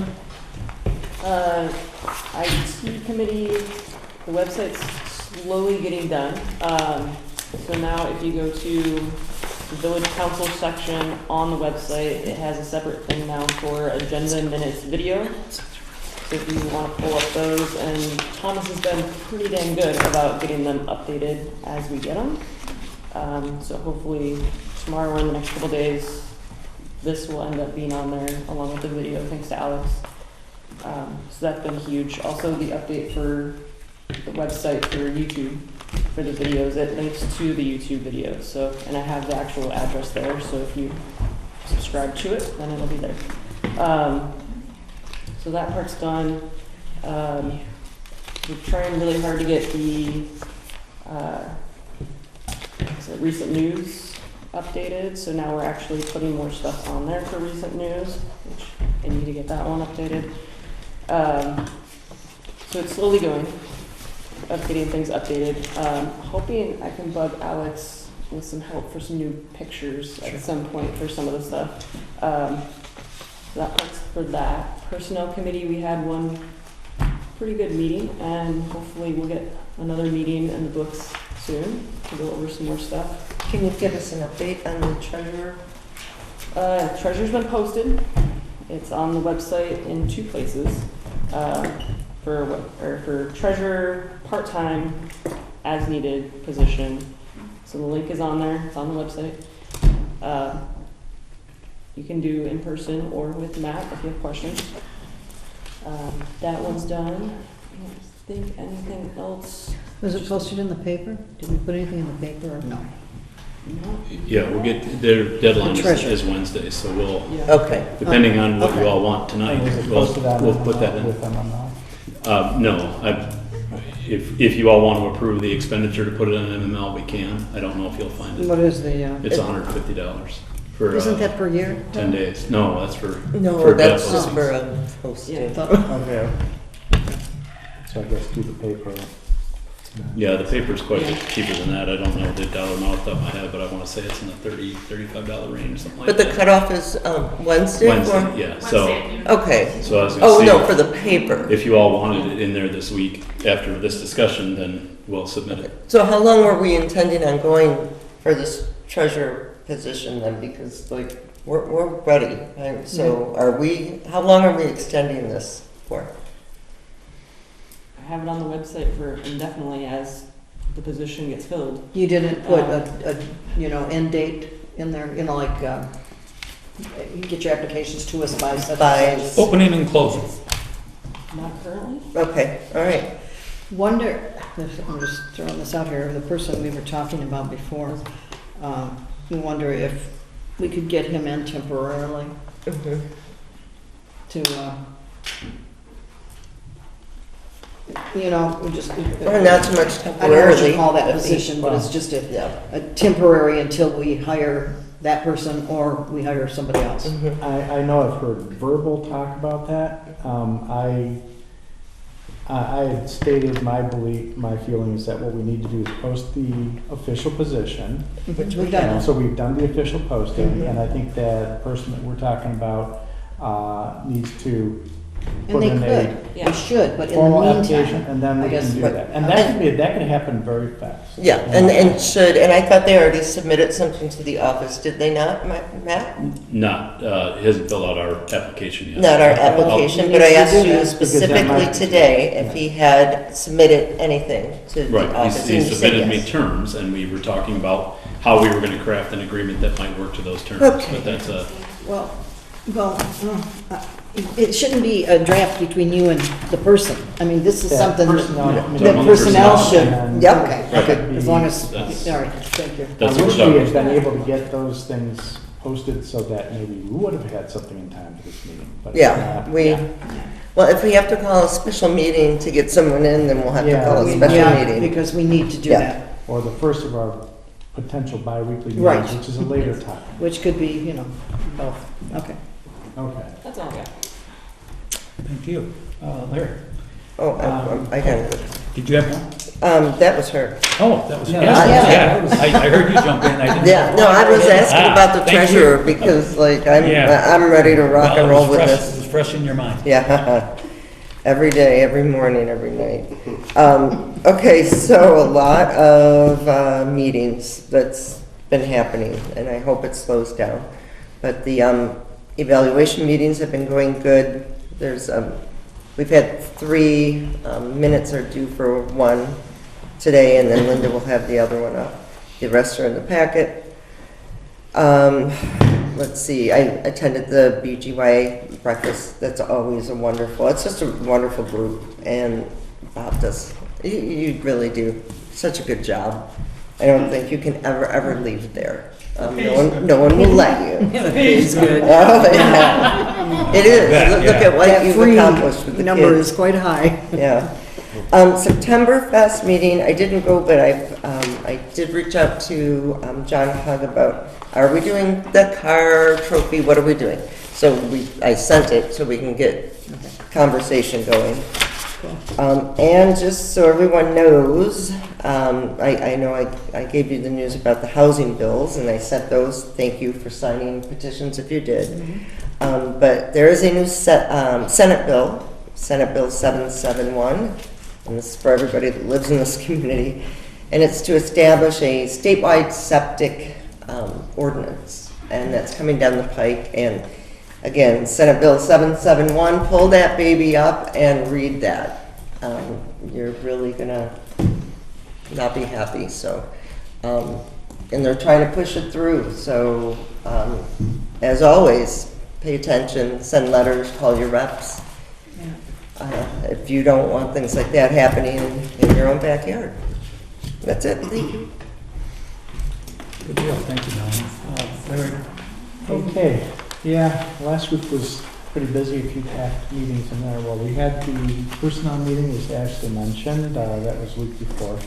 IT committee, the website's slowly getting done. So now if you go to the village council section on the website, it has a separate thing now for agenda minutes video. So if you want to pull up those, and Thomas has been pretty dang good about getting them updated as we get them. So hopefully tomorrow or in the next couple days, this will end up being on there along with the video, thanks to Alex. So that's been huge. Also the update for the website for YouTube, for the videos, it links to the YouTube videos. So, and I have the actual address there, so if you subscribe to it, then it'll be there. So that part's done. We're trying really hard to get the recent news updated. So now we're actually putting more stuff on there for recent news, which I need to get that one updated. So it's slowly going, of getting things updated. Hoping I can bug Alex with some help for some new pictures at some point for some of the stuff. So that part's for that. Personnel committee, we had one pretty good meeting, and hopefully we'll get another meeting in the books soon to go over some more stuff. Can you give us an update on the treasurer? Treasurer's been posted. It's on the website in 2 places. For treasurer, part-time, as needed position. So the link is on there, it's on the website. You can do in person or with Matt if you have questions. That one's done. I don't think anything else. Was it posted in the paper? Did we put anything in the paper or no? Yeah, we'll get, their deadline The treasurer. is Wednesday, so we'll, Okay. depending on what you Okay. all want tonight, Was it we'll posted on put that with in. MML? No, if you all want to approve the expenditure to put it on MML, we can. I don't know if you'll find it. What is the, It's $150 for isn't that per year? 10 days. No, that's for No, for that's debt just postings. for a I posting. thought- Okay. So I guess do the paper. Yeah, the paper's quite a bit cheaper than that. I don't know the dollar amount off the top of my head, but I want to say it's in the $35 range, something like But that. the cutoff is Wednesday? Wednesday, yeah. So Okay. I was gonna Oh, see no, for the paper. if you all wanted it in there this week after this discussion, then we'll submit it. So how long were we intending on going for this treasurer position then? Because like, we're ready. And so how long are we extending this for? I have it on the website for indefinitely as the position gets filled. You didn't put a end date in there, like, you get your applications to us by such and such. Opening and closing. Not currently. Okay, all right. Wonder, I'm just throwing this out here, the person we were talking about before, we wonder if we could get him in temporarily Mhm. to, we just. Well, not so much I don't know what temporarily. you call that but position, but it's well, just Yeah. a temporary until we hire that person or we hire somebody else. Mhm. I know I've heard verbal talk about that. I had stated my belief, my feeling is that what we need to do is post the official position. Which we've done. So we've done the official posting, and I think that the person that we're talking about needs to And put they in a could, they should, but in the formal application, meantime, and then I we guess can do what- that. And that can happen very fast. Yeah, and should, and I thought they already submitted something to the office, did they not, Matt? Not, he hasn't filled out our application yet. Not our application, but I asked you Because that specifically might- today if he had submitted anything to the Right, office. he and you said submitted me yes. terms, and we were talking about how we were gonna craft an agreement that might work to those terms. Okay. But that's a, well, it shouldn't be a draft between you and the person. I mean, this is That something personnel- that personnel should. and Yep. Okay, Right. okay, as long as, That's- all right, thank you. that's I what wish we're we talking had been about. able to get those things posted so that maybe we would have had something in time for this meeting. But if Yeah, not, we, well, if we have to call a special meeting to get someone in, then we'll have to Yeah. call a We- special yeah, meeting. because we need to do Yeah. that, Or the first of our potential bi-weekly Right. meetings, which is a later time. which could be, both. Okay. Okay. That's all I got. Thank you. Larry, Oh, I got it. did you have one? That was her. Oh, that was, Yeah, yeah, that was- I heard you jump in, I didn't. Yeah, no, I was asking Ah, about the thank you. treasurer because like Yeah. I'm ready to rock Well, and it roll was with fresh- this. It was fresh in your mind. Yeah, every day, every morning, every night. Okay, so a lot of meetings that's been happening, and I hope it slows down. But the evaluation meetings have been going good. There's we've had 3 minutes are due for one today, and then Linda will have the other one up. The rest are in the packet. Let's see, I attended the BGY breakfast. That's always a wonderful, it's just a wonderful group. And Bob does, you really do such a good job. I don't think you can ever leave there. No one will let you. The pay's good. Oh, yeah. It is. Look at what That you've free accomplished with the number kids. is quite high. Yeah. September Fest meeting, I didn't go, but I did reach out to John Hug about, are we doing the car trophy? What are we doing? So I sent it so we can get conversation going. And just so everyone knows, I know I gave you the news about the housing bills, and I sent those. Thank you for signing petitions if you did. But there is a new Senate Bill 771, and this is for everybody that lives in this community, and it's to establish a statewide septic ordinance, and that's coming down the pike. And again, Senate Bill 771, pull that baby up and read that. You're really gonna not be happy. So, and they're trying to push it through. So, as always, pay attention, send letters, call your reps. If you don't want things like that happening in your own backyard. That's it. Thank you. Good deal, thank you, Melanie. Larry? Okay, yeah, last week was pretty busy, a few packed meetings in there. Well, we had the personnel meeting, as Ashley mentioned, that was the week before.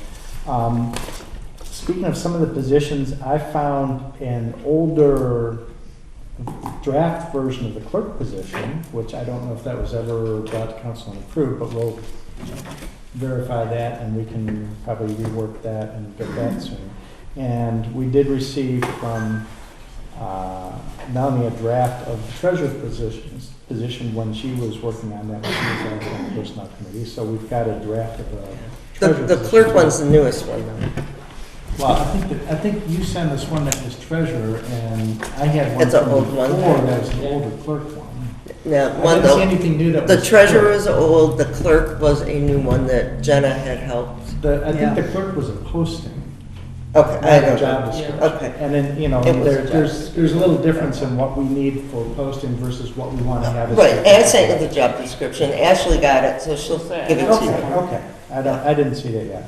Speaking of some of the positions, I found an older draft version of the clerk position, which I don't know if that was ever brought to council and approved, but we'll verify that and we can probably rework that and get that soon. And we did receive from not only a draft of the treasurer's position when she was working on that, when she was on the personnel committee, so we've got a draft of the treasurer's The position. clerk one's the newest one, though. Well, I think you sent us one that was treasurer, and I had one That's an from old one. before that was an older clerk one. Yeah, I one didn't see though. anything new that The was. treasurer clerk. was old, the clerk was a new one that Jenna had helped. I Yeah. think the clerk was a posting. Okay, I Not a know. job description. Okay. And then, you know, It was a there's a little difference in what we need for posting versus what we want to have. as- Right, and I sent you the job description. Ashley got it, so she'll give it to Okay, you. okay. I didn't see that yet.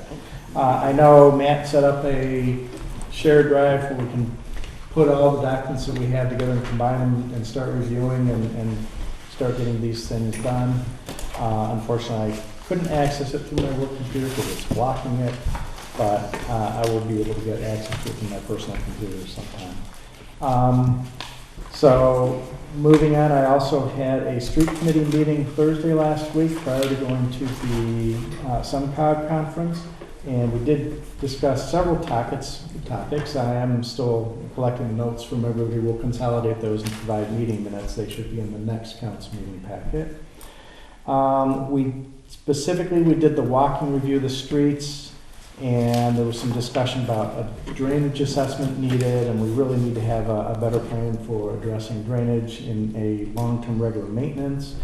I know Matt set up a shared drive where we can put all the documents that we have together and combine them and start reviewing and start getting these things done. Unfortunately, I couldn't access it through my work computer because it's blocking it, but I will be able to get access to it from my personal computer sometime. So moving on, I also had a street committee meeting Thursday last week prior to going to the SunCog conference. And we did discuss several topics. I am still collecting notes from everybody. We'll consolidate those and provide meeting minutes. They should be in the next council meeting packet. We did the walking review of the streets, and there was some discussion about a drainage assessment needed, and we really need to have a better plan for addressing drainage in a long-term regular maintenance.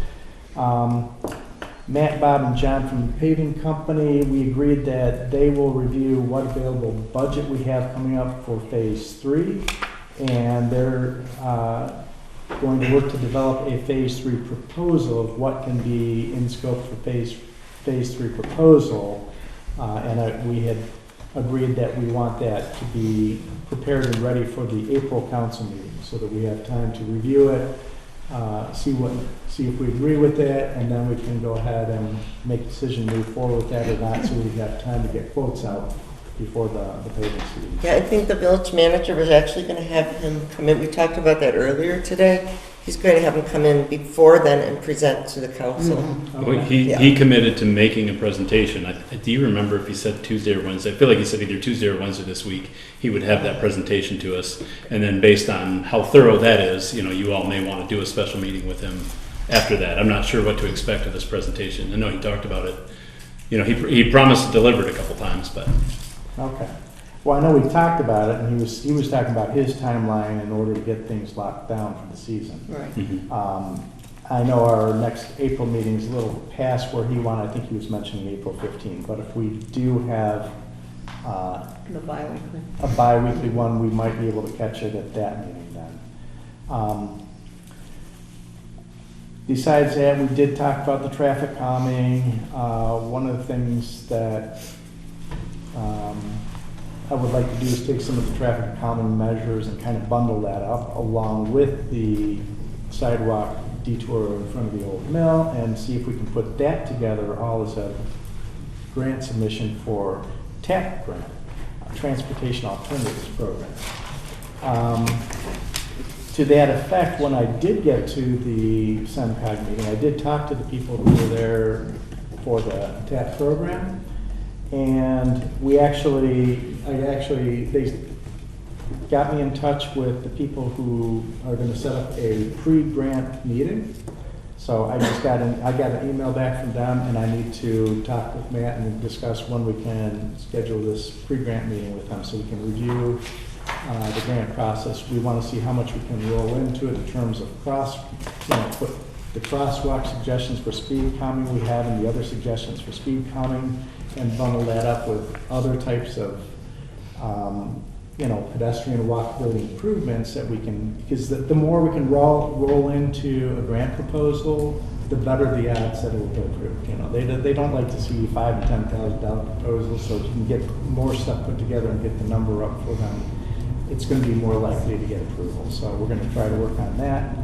Matt, Bob, and John from the paving company, we agreed that they will review what available budget we have coming up for phase 3, and they're going to work to develop a phase 3 proposal of what can be in scope for phase 3 proposal. We had agreed that we want that to be prepared and ready for the April council meeting so that we have time to review it, see if we agree with that, and then we can go ahead and make a decision, move forward with that or not, so we have time to get quotes out before the paving season. Yeah, I think the village manager was actually going to have him come in. We talked about that earlier today. He's going to have him come in before then and present to the council. Mm-hmm. Well, he committed to making a presentation. Do you remember if he said Tuesday or Wednesday? I feel like he said either Tuesday or Wednesday this week. He would have that presentation to us, and then based on how thorough that is, you all may want to do a special meeting with him after that. I'm not sure what to expect of this presentation. I know he talked about it. He promised to deliver it a couple times, but. Okay. Well, I know we talked about it, and he was talking about his timeline in order to get things locked down for the season. Right. Mm-hmm. I know our next April meeting is a little past where he wanted. I think he was mentioning April 15th. But if we do have The bi-weekly. a bi-weekly one, we might be able to catch it at that meeting then. Besides that, we did talk about the traffic calming. One of the things that I would like to do is take some of the traffic calming measures and kind of bundle that up along with the sidewalk detour in front of the old mill and see if we can put that together all as a grant submission for TAP grant, Transportation Alternatives Program. To that effect, when I did get to the SunCog meeting, I did talk to the people who were there for the TAP program. And they got me in touch with the people who are going to set up a pre-grant meeting. So I got an email back from them, and I need to talk with Matt and discuss when we can schedule this pre-grant meeting with them so we can review the grant process. We want to see how much we can roll into it in terms of put the crosswalk suggestions for speed calming we have and the other suggestions for speed calming, and bundle that up with other types of, pedestrian walkability improvements that we can, because the more we can roll into a grant proposal, the better the odds that it will get approved. They don't like to see $5,000 and $10,000 proposals, so if you can get more stuff put together and get the number up for them, it's going to be more likely to get approval. So we're going to try to work on that.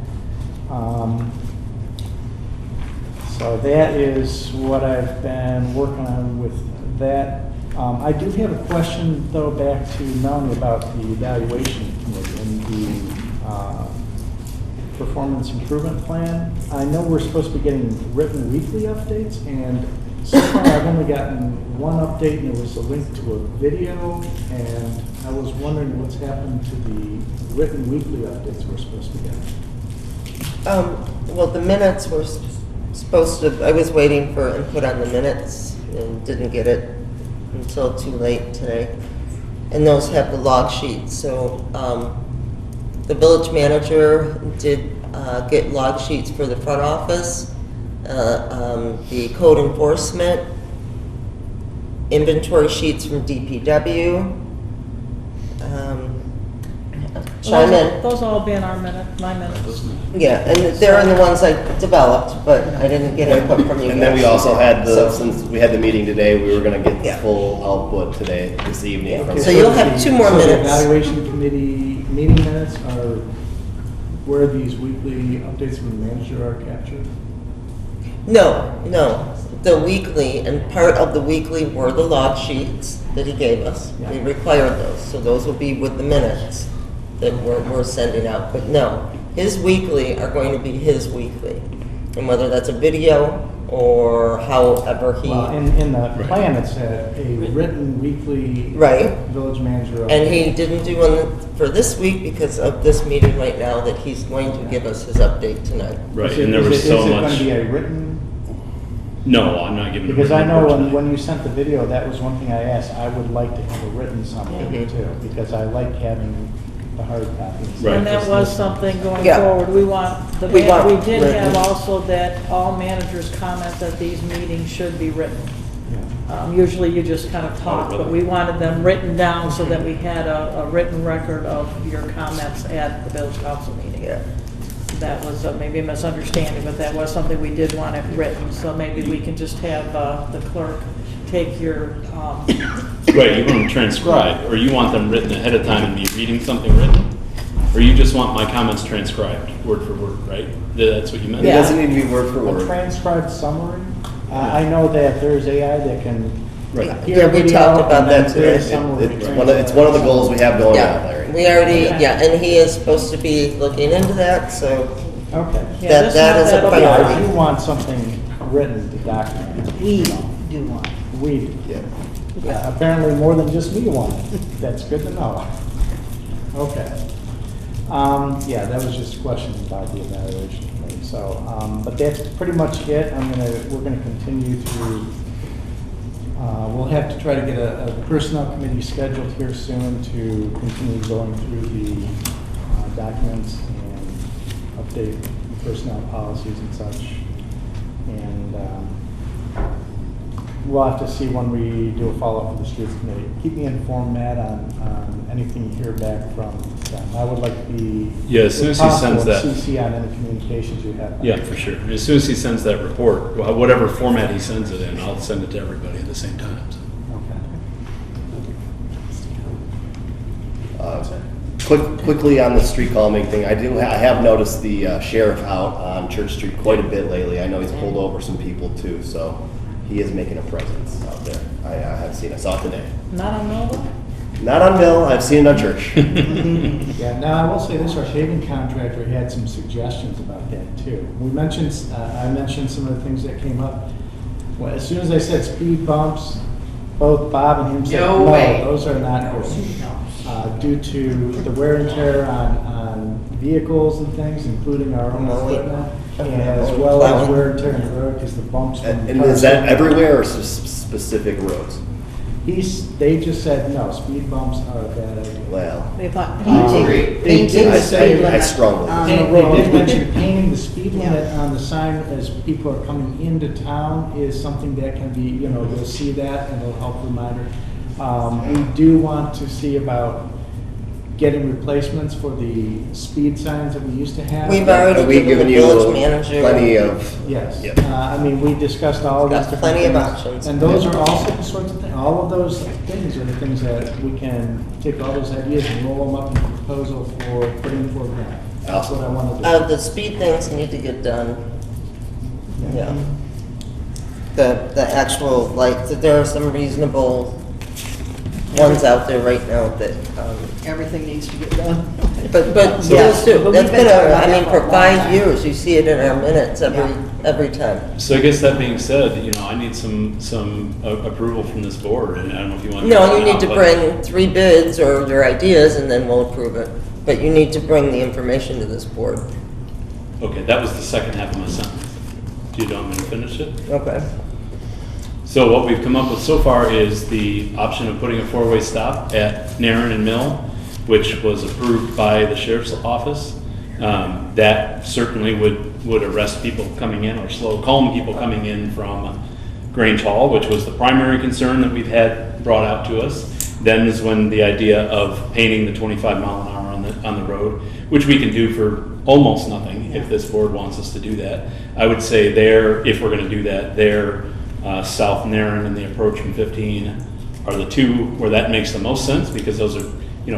So that is what I've been working on with that. I do have a question, though, back to Melanie about the evaluation committee and the performance improvement plan. I know we're supposed to be getting written weekly updates, and so far I've only gotten one update, and it was a link to a video, and I was wondering what's happened to the written weekly updates we're supposed to get. Well, the minutes were supposed to, I was waiting for input on the minutes and didn't get it until too late today. And those have the log sheets. So the village manager did get log sheets for the front office, the code enforcement, inventory sheets from DPW. Those all be in my minutes. Yeah, and they're in the ones I developed, but I didn't get input from you guys. And then we also had since we had the meeting today, we were gonna get the full output this evening. Yeah. From So you'll have 2 more minutes. The evaluation committee meeting minutes are where these weekly updates from the manager are captured? No. The weekly, and part of the weekly were the log sheets that he gave us. Yeah. We required those, so those will be with the minutes that we're sending out. But no, his weekly are going to be his weekly. And whether that's a video or however he, Well, in the plan, it said a written weekly right? village manager. And he didn't do one for this week because of this meeting right now that he's going to give us his update tonight. Right, Is it- and there is was it- so Is it much. going to be a written? No, I'm not giving. a Because I written know report when, tonight. when you sent the video, that was one thing I asked. I would like to have a written something Mhm. too, because I like having the hard copies. Right. And that was something going Yeah. forward. We want, We want we did written. have also that all managers comment that these meetings should be written. Yeah. Usually you just kind of talk, Oh, but really? we wanted them written down so that we had a written record of your comments at the village council meeting. Yeah. That was maybe a misunderstanding, but that was something we did want it written, so maybe we can just have the clerk take your, Right, you want them transcribed, or you want them written ahead of time and me reading something written? Or you just want my comments transcribed, word for word, right? That's what you meant? It doesn't need to be word for A word. transcribed summary? I know that there's AI that can. Right. hear Yeah, we video talked about and then that create a too. summary It's one of the goals we have going on, Yeah, Larry. we already, yeah, and he is supposed to be looking into that, so Okay. yeah, That- this that one is a that'll be- Yeah, priority. I do want something written to document. We do want. We, do. Yeah. Apparently more than just me want it. That's good to know. Okay. Yeah, that was just a question about the evaluation committee. So, but that's pretty much it. We're gonna continue to, we'll have to try to get a personnel committee scheduled here soon to continue going through the documents and update personnel policies and such. And we'll have to see when we do a follow-up for the streets committee. Keep me informed, Matt, on anything you hear back from them. I would like to be, Yeah, as soon as he sends that. CC on any communications you have. Yeah, for sure. As soon as he sends that report, whatever format he sends it in, I'll send it to everybody at the same time. So. Quickly on the street calming thing, I have noticed the sheriff out on Church Street quite a bit lately. I know he's pulled over some people too, so he is making a presence out there. I have seen it. Saw it today. Not on Nova? Not on Mill, I've seen it on Church. Yeah, now I will say this, our shaving contractor had some suggestions about that too. We mentioned, I mentioned some of the things that came up. Well, as soon as I said speed bumps, both Bob and him said, No way. those are not good. Due to the wear and tear on vehicles and things, including our own equipment, as well as wear and tear on the road, because the bumps. And is that everywhere or specific roads? They just said, no, speed bumps are a bad idea. Well, They thought They painting did the say speed I limit strongly on They the they did road. mention painting the speed limit Yeah. on the sign as people are coming into town is something that can be, you'll see that and it'll help reminder. We do want to see about getting replacements for the speed signs that we used to have. we've already Have we given the given you village manager. plenty of, Yes. Yep. We discussed all these Got different plenty of things. options. And those are also the sorts of things, all of those things are the things that we can take all those ideas and roll them up in a proposal for putting for a grant. That's what I want to do. The speed things need to get done. Yeah. The actual, there are some reasonable ones out there right now that, Everything needs to get done. but Yes, those too. but That's we've been been, talking about that for for a long 5 time. years, you see it in our minutes every time. So I guess that being said, I need some approval from this board, and I don't know if you want. No, you need to but- bring 3 bids or your ideas and then we'll approve it. But you need to bring the information to this board. Okay, that was the second half of my sentence. Do you want me to finish it? Okay. So what we've come up with so far is the option of putting a 4-way stop at Narren and Mill, which was approved by the sheriff's office. That certainly would arrest people coming in or slow calm people coming in from Grange Hall, which was the primary concern that we've had brought out to us. Then is when the idea of painting the 25 mile an hour on the road, which we can do for almost nothing if this board wants us to do that. I would say if we're going to do that, South Narren and the approach from 15 are the two where that makes the most sense, because those are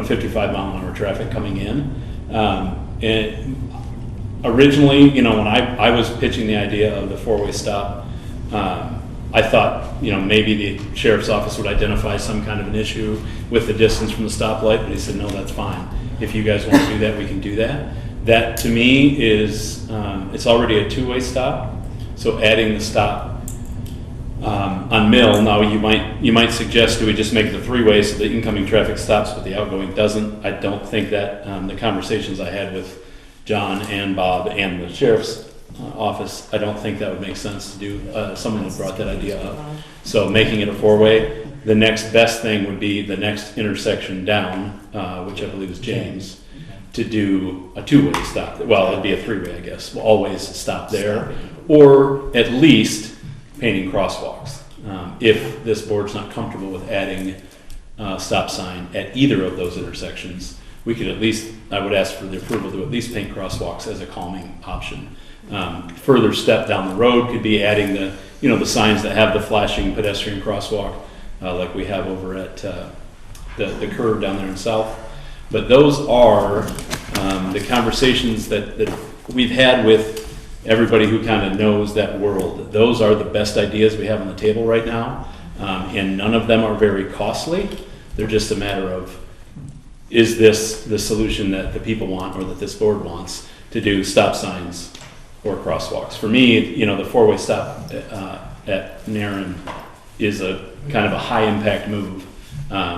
55 mile an hour traffic coming in. And originally, when I was pitching the idea of the 4-way stop, I thought maybe the sheriff's office would identify some kind of an issue with the distance from the stoplight, but he said no, that's fine. If you guys want to do that, we can do that. That to me is, it's already a two-way stop, so adding the stop on Mill, now you might suggest, do we just make it a three-way so the incoming traffic stops but the outgoing doesn't? I don't think that, the conversations I had with John and Bob and the sheriff's office, I don't think that would make sense to do. Someone had brought that idea up. So making it a four-way, the next best thing would be the next intersection down, which I believe is James, to do a two-way stop. Well, it'd be a three-way, I guess. We'll always stop there, or at least painting crosswalks. If this board's not comfortable with adding a stop sign at either of those intersections, we could at least, I would ask for the approval to at least paint crosswalks as a calming option. Further step down the road could be adding the signs that have the flashing pedestrian crosswalk, like we have over at the curve down there in South. But those are the conversations that we've had with everybody who kind of knows that world. Those are the best ideas we have on the table right now, and none of them are very costly. They're just a matter of, is this the solution that the people want or that this board wants to do stop signs or crosswalks? For me, the four-way stop at Narren is a kind of a high-impact move.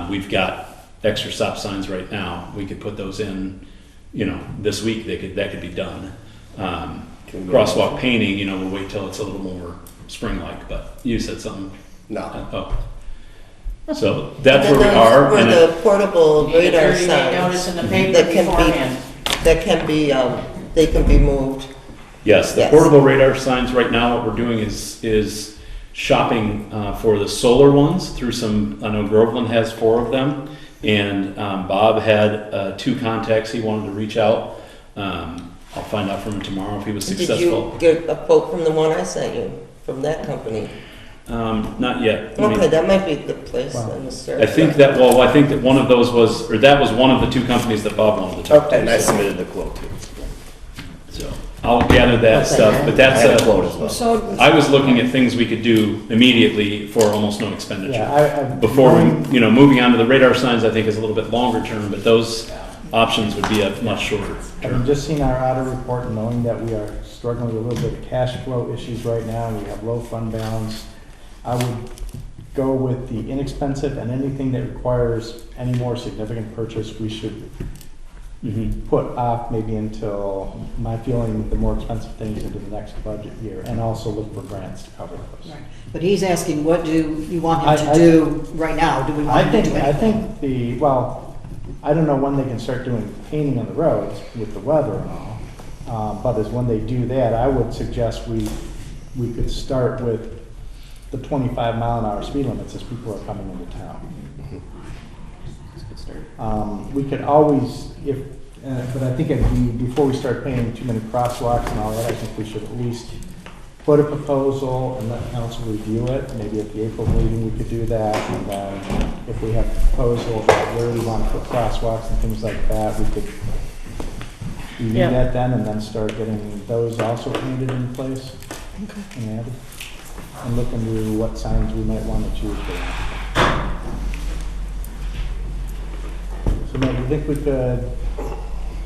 We've got extra stop signs right now. We could put those in, this week. That could be done. Crosswalk painting, we'll wait till it's a little more spring-like. But you said something. No. So that's where we are. For and the portable radar Notice signs in the paper that beforehand. they can be moved. Yes, the portable radar signs right now, what we're doing is shopping for the solar ones through I know Groveland has 4 of them, and Bob had 2 contacts he wanted to reach out. I'll find out from him tomorrow if he was successful. Did you get a quote from the one I sent you, from that company? Not yet. Okay, that might be the place then to start. I think that one of those that was one of the 2 companies that Bob wanted to talk to. And I submitted the quote too. So I'll gather that stuff, but I had a that's quote as well. So, I was looking at things we could do immediately for almost no expenditure. Yeah, Before moving on to the radar signs, I think is a little bit longer term, but those options would be a much shorter Having term. just seen our audit report and knowing that we are struggling with a little bit of cash flow issues right now, we have low fund balance, I would go with the inexpensive, and anything that requires any more significant purchase, we should put off maybe until, my feeling, the more expensive things into the next budget year, and also look for grants to cover those. right. But he's asking, what do you want him to do right now? Do we want him to do anything? I don't know when they can start doing painting on the roads with the weather and all, but as when they do that, I would suggest we could start with the 25-mile-an-hour speed limits as people are coming into town. We could always, but I think before we start painting too many crosswalks and all that, I think we should at least put a proposal and let council review it. Maybe at the April meeting we could do that, and then if we have a proposal about where we want to put crosswalks and things like that, we could review that then, and then start getting those also painted in place and added, and look into what signs we might want to choose for that. So Matt, you think we could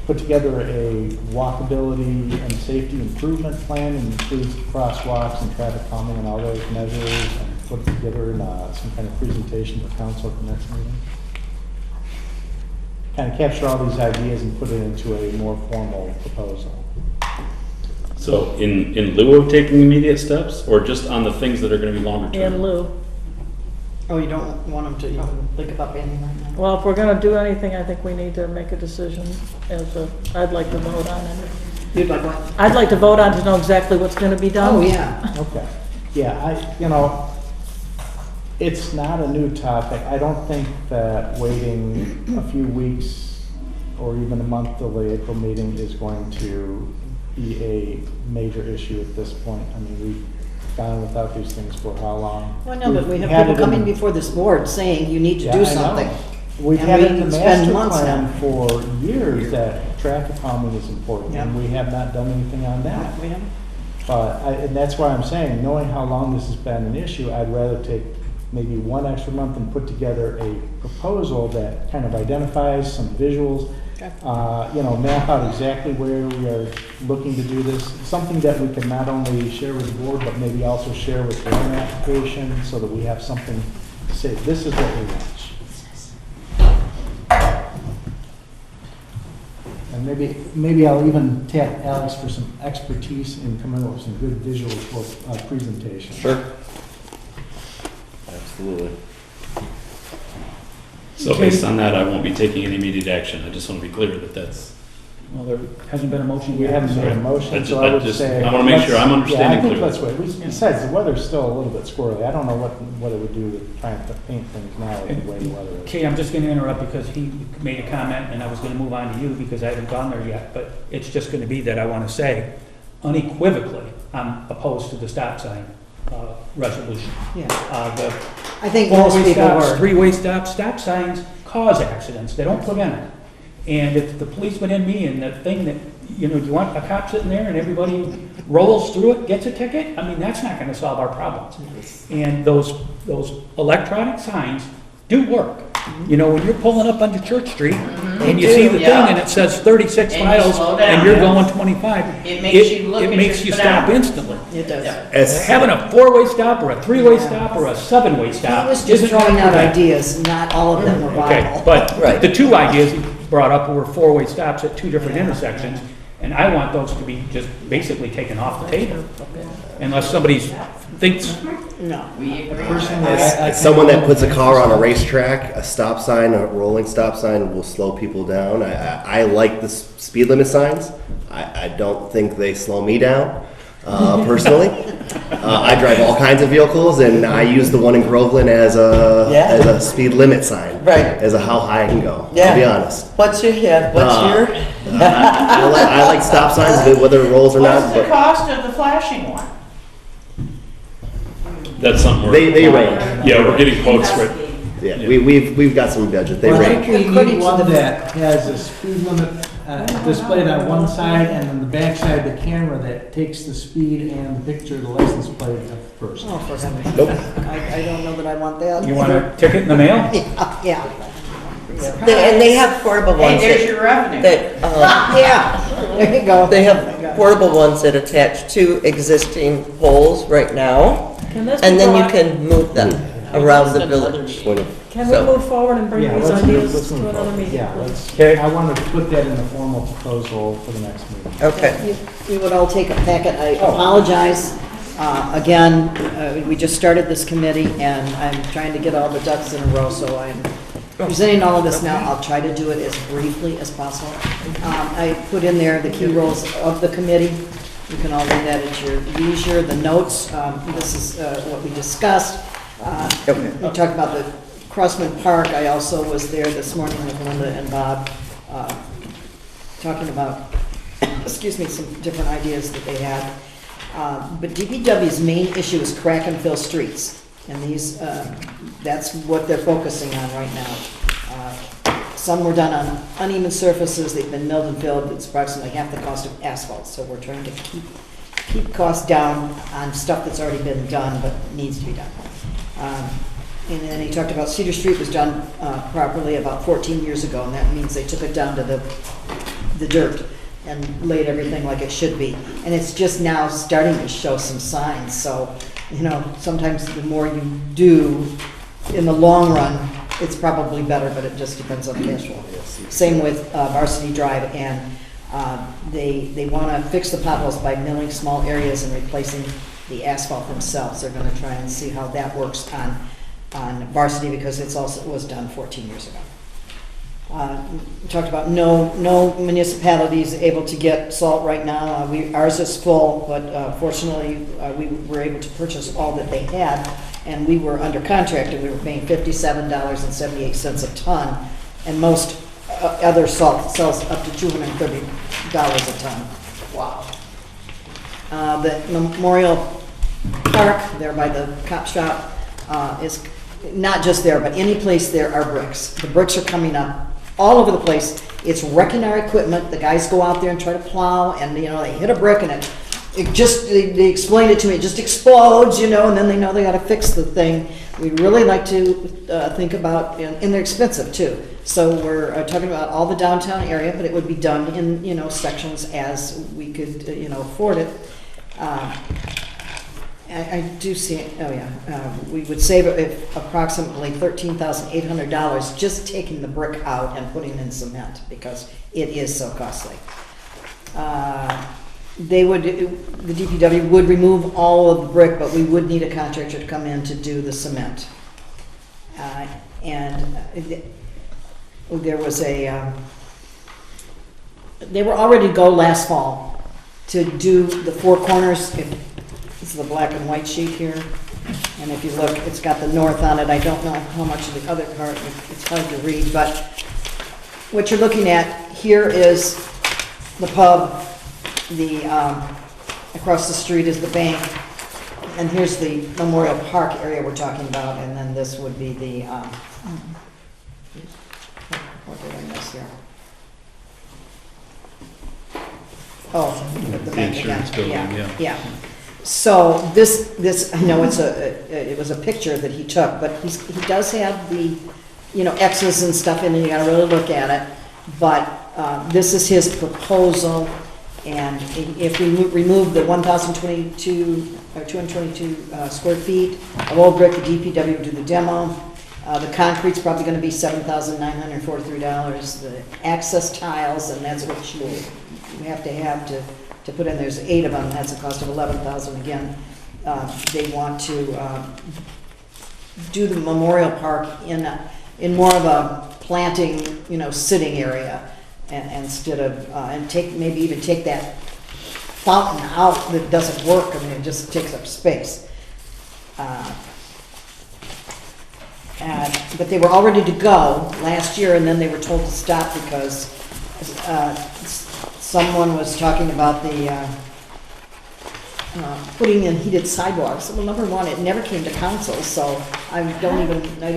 put together a walkability and safety improvement plan and includes crosswalks and traffic calming and all those measures, and put together some kind of presentation for council at the next meeting? Kind of capture all these ideas and put it into a more formal proposal. So in lieu of taking immediate steps, or just on the things that are going to be longer term? In lieu. Oh, you don't want him to even think about anything right now? Well, if we're gonna do anything, I think we need to make a decision I'd like to vote on it. You'd like what? I'd like to vote on to know exactly what's gonna be done. Oh, yeah. Okay. Yeah, it's not a new topic. I don't think that waiting a few weeks or even a month till the April meeting is going to be a major issue at this point. I mean, we've gone without these things for how long? Well, no, but we have had people it in- coming before this board saying you need to Yeah, do I know. something. We've And had we it in the spend master months plan now. for years that traffic calming is important, Yeah. and we have not done anything on that. We haven't. And that's why I'm saying, knowing how long this has been an issue, I'd rather take maybe one extra month and put together a proposal that kind of identifies some visuals, Map out exactly where we are looking to do this. Something that we can not only share with the board, but maybe also share with their own application so that we have something to say, this is what we want. And maybe I'll even tap Alex for some expertise in coming up with some good visual presentation. Sure. Absolutely. So based on that, I won't be taking any immediate action. I just want to be clear that that's. Well, there hasn't been a motion We yet. haven't made a motion, so I would say. I want to make sure I'm understanding Yeah, I think clearly. let's wait. Besides, the weather's still a little bit squirrely. I don't know what it would do with trying to paint things now with the way the weather is. Kay, I'm just going to interrupt because he made a comment, and I was going to move on to you because I haven't gone there yet, but it's just going to be that I want to say unequivocally, I'm opposed to the stop sign resolution. Yeah. The I think most four-way people stops, were. three-way stops, stop signs cause accidents, they don't prevent them. And if the policeman in me and the thing that, you want a cop sitting there and everybody rolls through it, gets a ticket, I mean, that's not gonna solve our problems. And those electronic signs do work. When you're pulling up onto Church Street and you see the thing and it says 36 And you miles slow down. and you're going 25, It makes you look it at makes your you stop speedometer. instantly. It does. Having a four-way stop or a three-way stop or a seven-way stop. He was just isn't throwing gonna out prevent- ideas, not all of them were Okay, viable. but Right. the two ideas he brought up were four-way stops at two different intersections, and I want those to be just basically taken off the table. Unless somebody thinks, No. Personally, As someone that puts a car on a racetrack, a stop sign, a rolling stop sign will slow people down. I like the speed limit signs. I don't think they slow me down, personally. I drive all kinds of vehicles, and I use the one in Groveland as a speed limit sign. Right. As a how high I can go, Yeah. to be honest. What's your head? What's your? I like stop signs, whether it rolls or not, but cost of the flashing one? That's something they range. Yeah, we're getting quotes right. Yeah, we've got some budget. They Well, I range. think we need one that has a speed limit displayed on one side, and on the back side, the camera that takes the speed and the picture of the license plate at first. Oh, for heaven's sake. Nope. I don't know that I want that. you want a ticket in the mail? Yeah. And they have portable ones your revenue. Yeah, there you go. they have portable ones that attach to existing poles right now, Can this be and then you brought- can move them around the village. Can we So- move forward and bring Yeah, these let's ideas move to another forward. meeting? Yeah, please? Okay. I want to put that in the formal proposal for the next meeting. Okay. You would all take a packet. I apologize. Again, we just started this committee, and I'm trying to get all the ducks in a row, so I'm presenting all of this now. I'll try to do it as briefly as possible. I put in there the key roles of the committee. You can all read that at your leisure. The notes, this is what we discussed. We talked about the Crossman Park. I also was there this morning with Linda and Bob, talking about, excuse me, some different ideas that they had. But DPW's main issue is crack and fill streets. And these, that's what they're focusing on right now. Some were done on uneven surfaces, they've been milled and filled, it's approximately half the cost of asphalt. So we're trying to keep costs down on stuff that's already been done but needs to be done. And then he talked about Cedar Street was done properly about 14 years ago, and that means they took it down to the dirt and laid everything like it should be. And it's just now starting to show some signs, so, sometimes the more you do, in the long run, it's probably better, but it just depends on the cash flow. Same with Varsity Drive, and they want to fix the potholes by milling small areas and replacing the asphalt themselves. They're going to try and see how that works on Varsity, because it was done 14 years ago. We talked about no municipalities able to get salt right now. Ours is full, but fortunately, we were able to purchase all that they had, and we were under contract, and we were paying $57.78 a ton, and most other salt sells up to $230 a ton. Wow. The Memorial Park, there by the cop shop, is not just there, but any place there are bricks. The bricks are coming up all over the place. It's wrecking our equipment. The guys go out there and try to plow, and they hit a brick and it they explained it to me, it just explodes, and then they know they gotta fix the thing. We'd really like to think about, and they're expensive too. So we're talking about all the downtown area, but it would be done in, sections as we could, afford it. I do see, we would save approximately $13,800 just taking the brick out and putting in cement because it is so costly. The DPW would remove all of the brick, but we would need a contractor to come in to do the cement. There was they were all ready to go last fall to do the four corners. This is the black and white sheet here. And if you look, it's got the north on it. I don't know how much of the other part, it's hard to read, but what you're looking at here is the pub. Across the street is the bank, and here's the Memorial Park area we're talking about, and then this would be the, what did I miss here? Oh, the bank insurance building, yeah. So this, I know it was a picture that he took, but he does have the, X's and stuff in it, you gotta really look at it, but this is his proposal. And if we remove the 222 square feet of old brick, the DPW would do the demo. The concrete's probably going to be $7,943. The access tiles, and that's what you have to put in. There's 8 of them. That's a cost of $11,000. Again, they want to do the Memorial Park in more of a planting, sitting area. Instead of and maybe even take that fountain out that doesn't work. I mean, it just takes up space. But they were all ready to go last year, and then they were told to stop because someone was talking about the putting in heated sidewalks. Well, number one, it never came to council, so I didn't even know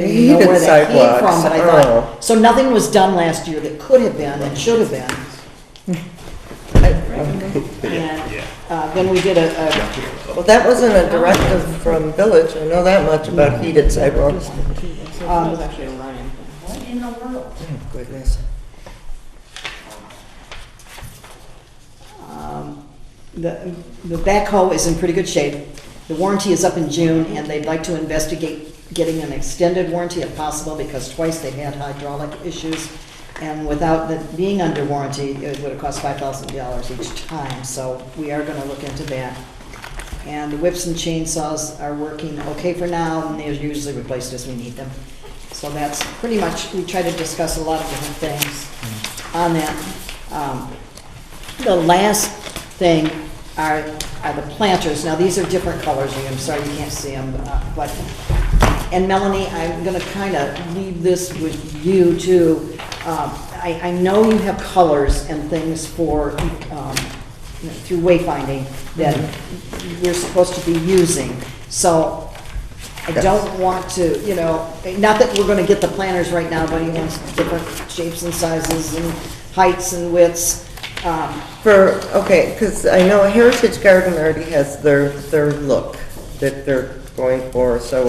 where that came from. But I thought so. Nothing was done last year that could have been and should have been. And then we did well, that wasn't a directive from Village. I know that much about heated sidewalks. It was actually a Ryan. What in the world? Oh, goodness. The backhoe is in pretty good shape. The warranty is up in June, and they'd like to investigate getting an extended warranty if possible, because twice they've had hydraulic issues. And without being under warranty, it would have cost $5,000 each time. So we are going to look into that. And the whips and chainsaws are working okay for now, and they're usually replaced as we need them. So that's pretty much, we try to discuss a lot of different things on that. The last thing are the planters. Now, these are different colors. I'm sorry you can't see them, but and Melanie, I'm going to kind of leave this with you too. I know you have colors and things for through wayfinding that we're supposed to be using. So I don't want to, not that we're going to get the planters right now, but he wants different shapes and sizes and heights and widths. Because I know Heritage Garden already has their look that they're going for, so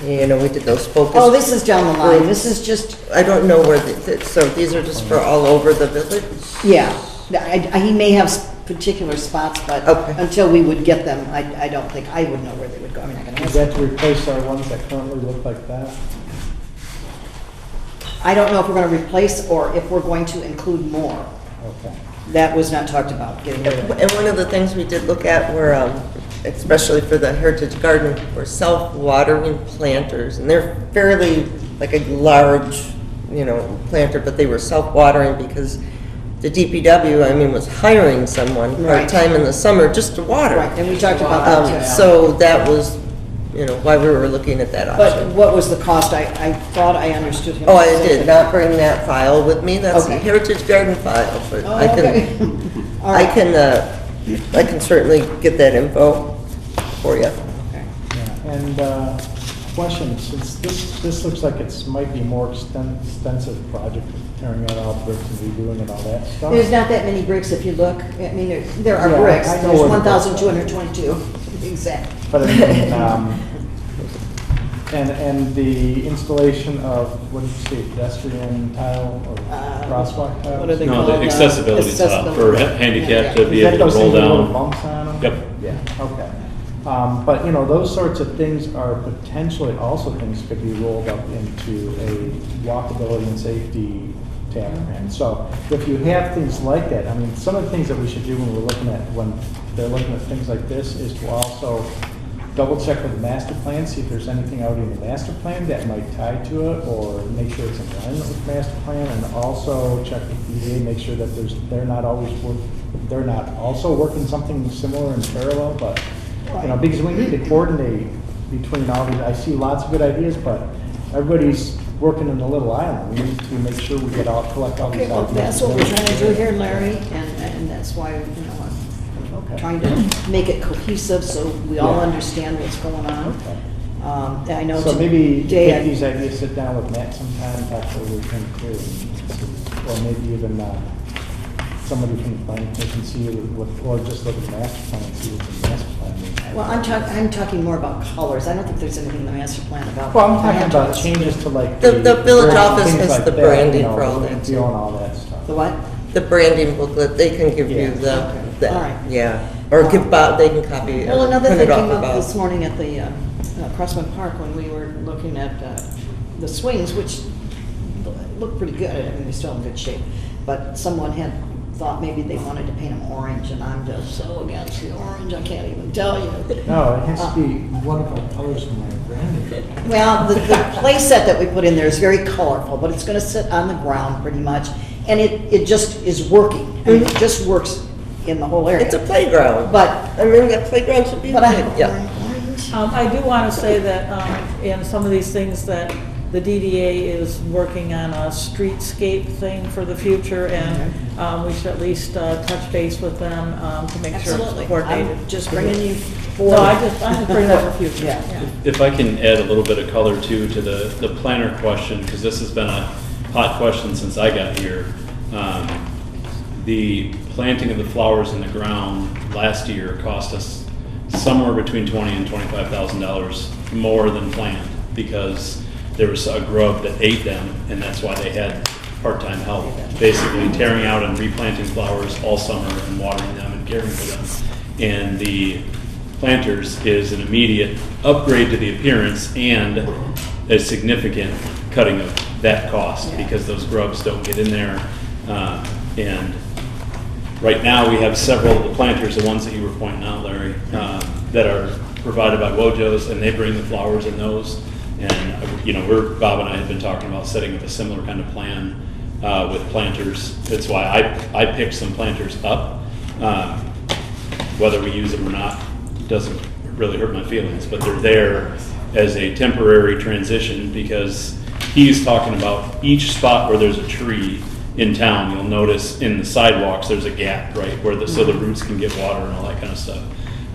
we did those focus. Oh, this is down the line. This is just. I don't know where. So these are just for all over the village. Yeah, he may have particular spots, but until we would get them, I don't think I would know where they would go. I mean, I can ask. Is that to replace our ones that currently look like that? I don't know if we're going to replace or if we're going to include more. Okay. That was not talked about, getting rid of it. And one of the things we did look at were, especially for the Heritage Garden, were self-watering planters. And they're fairly like a large, planter, but they were self-watering because the DPW, was hiring someone part-time in the summer just to water. Right, and we talked about that too. So that was, why we were looking at that option. But what was the cost? I thought I understood him. Oh, I did not bring that file with me. That's the Heritage Garden file, but I can certainly get that info for you. Okay. Yeah, and question, since this looks like it's might be a more extensive project, tearing out all bricks and redoing and all that stuff. There's not that many bricks if you look. I mean, there are Yeah, bricks. I know There's where the bricks are. 1,222, exact. But I mean, and the installation of, what did you say, pedestrian tile or crosswalk tiles? What are they No, called? the accessibility tile for handicapped to be Is that able those to roll things with little down. bumps on them? Yep. Yeah, okay. But, you know, those sorts of things are potentially also things could be rolled up into a walkability and safety tab. And so if you have things like that, I mean, some of the things that we should do when they're looking at things like this is to also double check with the master plan, see if there's anything out in the master plan that might tie to it, or make sure it's in alignment with the master plan, and also check with EDA, make sure that they're not also working something similar in parallel, but, you know, because we need to coordinate between all these. I see lots of good ideas, but everybody's working in a little island. We need to make sure we collect all these Okay, well, ideas. that's what we're trying to do here, Larry, and that's why, you know, I'm trying to make it cohesive so we all Yeah. understand what's going on. Okay. I know So maybe today take these ideas, sit down with Matt sometime, talk over with him too, or maybe even somebody from the planning commission see or just look at the master plan and see what's in the master plan. Well, I'm talking more about colors. I don't think there's anything in the master plan about. Well, I'm talking about colors. changes to like. The village brand, office things has like the that, branding you know, for all look that, and too. feel and all that stuff. The what? The branding booklet, they can give you Yeah. the, All right. yeah, or give Bob, they can copy, Well, another print thing it off came for up Bob. this morning at the Crossman Park when we were looking at the swings, which looked pretty good. I mean, they're still in good shape. But someone had thought maybe they wanted to paint them orange, and I'm just so against the orange, I can't even tell you. No, it has to be one of our colors from my branding. Well, the play set that we put in there is very colorful, but it's gonna sit on the ground pretty much, and it just is working. I mean, it just works in the whole area. It's a playground, But, I mean, that playground should be, but I, yeah. I do want to say that in some of these things that the DDA is working on a streetscape thing for the future, and we should at least touch base with them to make sure Absolutely. it's coordinated. I'm just bringing you No, forward. I'm just bringing that for future. Yeah. If I can add a little bit of color too to the planner question, because this has been a hot question since I got here. The planting of the flowers in the ground last year cost us somewhere between $20,000 and $25,000 more than planned, because there was a grub that ate them, and that's why they had part-time help, basically tearing out and replanting flowers all summer and watering them and caring for them. And the planters is an immediate upgrade to the appearance and a significant cutting of that cost, because those grubs don't get in there. And right now, we have several of the planters, the ones that you were pointing out, Larry, that are provided by Wojo's, and they bring the flowers in those. And, you know, Bob and I have been talking about setting up a similar kind of plan with planters. That's why I picked some planters up. Whether we use them or not doesn't really hurt my feelings, but they're there as a temporary transition, because he's talking about each spot where there's a tree in town. You'll notice in the sidewalks there's a gap, right, where so the roots can get water and all that kind of stuff.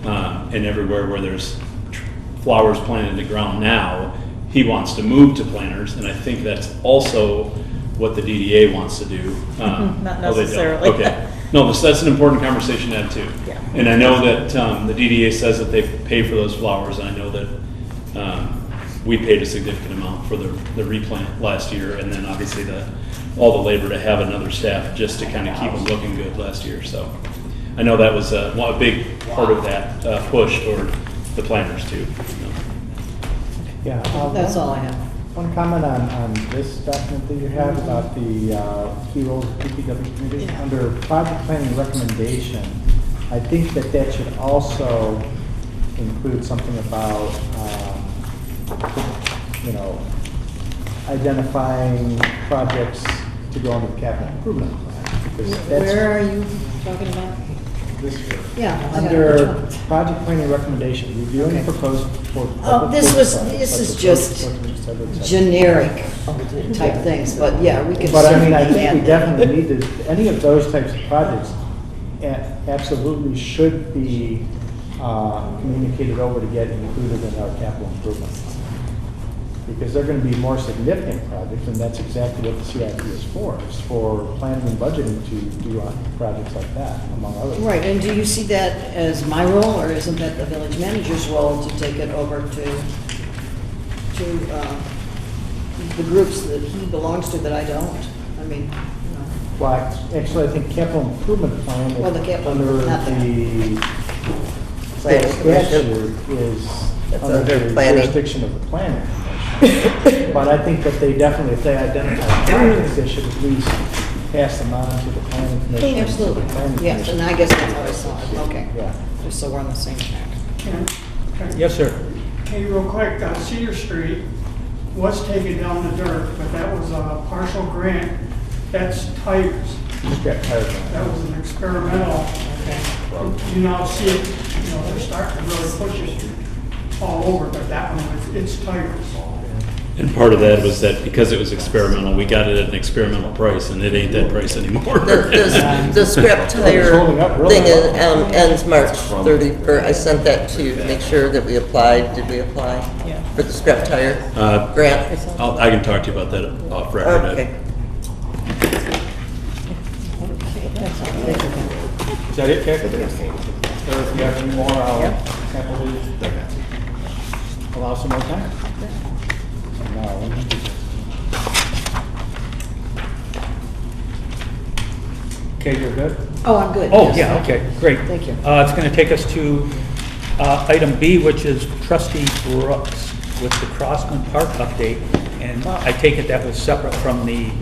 And everywhere where there's flowers planted in the ground now, he wants to move to planters, and I think that's also what the DDA wants to do. Not Oh, they don't. necessarily. Okay. No, that's an important conversation to have too. Yeah. And I know that the DDA says that they pay for those flowers, and I know that we paid a significant amount for the replant last year, and then obviously all the labor to have another staff just to kind of keep them looking good last year. So I know that was a big part of that push toward the planters too. Yeah. That's all I have. One comment on this document that you have about the key roles of PPW committee. Under project planning recommendation, I think that should also include something about, identifying projects to go into the capital improvement plan. Because that's Where are you talking about? this year. Yeah. I got it. Which Under one? project planning recommendation, reviewing Okay. proposed for. Oh, this is just generic type things, but yeah, we can But I mean, I certainly think we add that. definitely need to, any of those types of projects absolutely should be communicated over to get included in our capital improvement. because they're going to be more significant projects, and that's exactly what the CIP is for planning and budgeting to do on projects like that, among others. Right, and do you see that as my role, or isn't that the village manager's role to take it over to the groups that he belongs to that I don't? I mean, you know. Well, actually, I think capital improvement plan is Well, the capital- under not that. the Planning statute commission. is That's under under the planning. jurisdiction of the planning commission. But I think that they definitely, if they identify projects, they should at least pass them on to the planning commission. to the Absolutely, planning yes, commission. and I guess that's how I saw it, okay. Yeah. Just so we're on the same track. Yes, sir. Hey, real quick, Cedar Street was taken down the dirt, but that was a partial grant. That's tires. Just got tired of That was an experimental. You now see it, you know, they're starting to really push it all over, but that one, it's tires. And part of that was that because it was experimental, we got it at an experimental price, and it ain't that price anymore. The scrap tire holding up really thing well. ends March 31st. I sent that to you to make sure that we applied. Did we apply for the scrap tire grant? I can talk to you about that off record. Okay. Is that it, Kathy? Or if you have any more, I'll happily allow some more time. So now, let me do this. Okay, you're good? Oh, I'm good. Oh, yes. yeah, okay, great. Thank you. It's going to take us to item B, which is trustee Brooks with the Crossland Park update. And I take it that was separate from the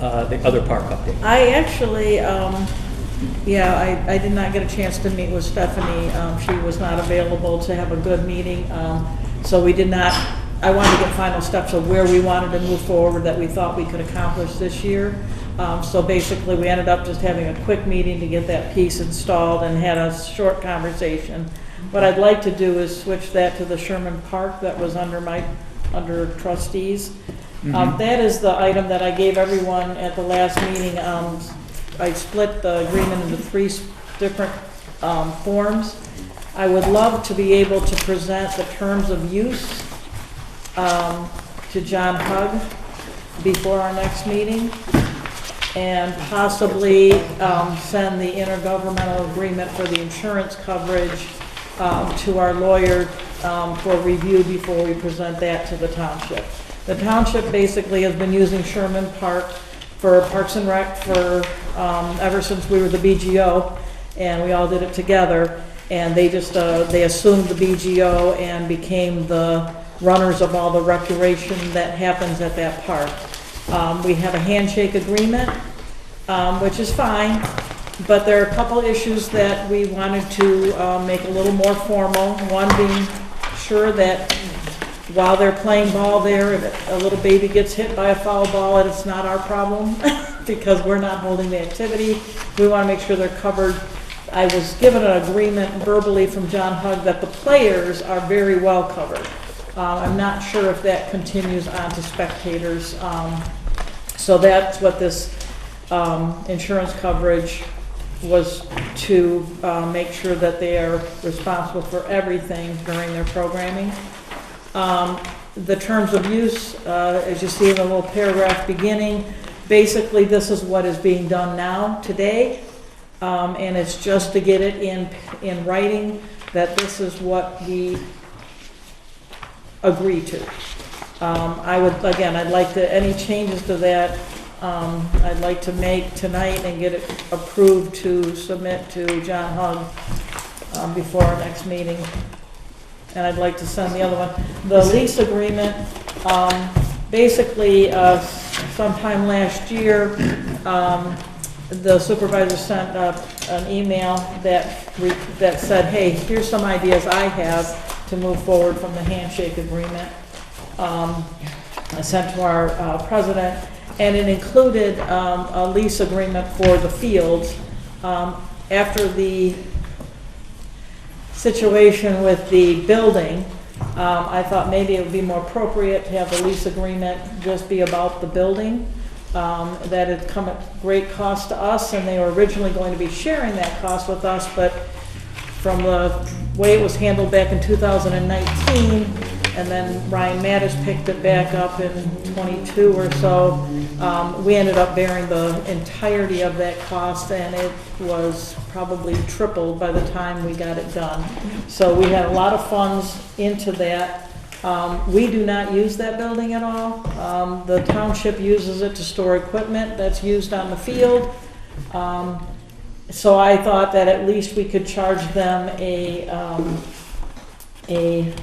other park update. I actually, I did not get a chance to meet with Stephanie. She was not available to have a good meeting. So we did not, I wanted to get final steps of where we wanted to move forward that we thought we could accomplish this year. So basically, we ended up just having a quick meeting to get that piece installed and had a short conversation. What I'd like to do is switch that to the Sherman Park that was under trustees. That is the item that I gave everyone at the last meeting. I split the agreement into 3 different forms. I would love to be able to present the terms of use to John Hugg before our next meeting, and possibly send the intergovernmental agreement for the insurance coverage to our lawyer for review before we present that to the township. The township basically has been using Sherman Park for Parks and Rec for ever since we were the BGO, and we all did it together. And they just they assumed the BGO and became the runners of all the recreation that happens at that park. We have a handshake agreement, which is fine, but there are a couple issues that we wanted to make a little more formal. One being sure that while they're playing ball there, if a little baby gets hit by a foul ball, it's not our problem because we're not holding the activity. We want to make sure they're covered. I was given an agreement verbally from John Hugg that the players are very well covered. I'm not sure if that continues on to spectators. So that's what this insurance coverage was, to make sure that they are responsible for everything during their programming. The terms of use, as you see in the little paragraph beginning, basically this is what is being done now, today, and it's just to get it in writing that this is what we agree to. I'd like to, any changes to that, I'd like to make tonight and get it approved to submit to John Hugg before our next meeting. And I'd like to send the other one. The lease agreement, basically, sometime last year, the supervisor sent an email that said, hey, here's some ideas I have to move forward from the handshake agreement. I sent to our president, and it included a lease agreement for the fields. After the situation with the building, I thought maybe it would be more appropriate to have the lease agreement just be about the building. That had come at great cost to us, and they were originally going to be sharing that cost with us, but from the way it was handled back in 2019, and then Ryan Mattis picked it back up in 22 or so. We ended up bearing the entirety of that cost, and it was probably tripled by the time we got it done. So we had a lot of funds into that. We do not use that building at all. The township uses it to store equipment that's used on the field. So I thought that at least we could charge them a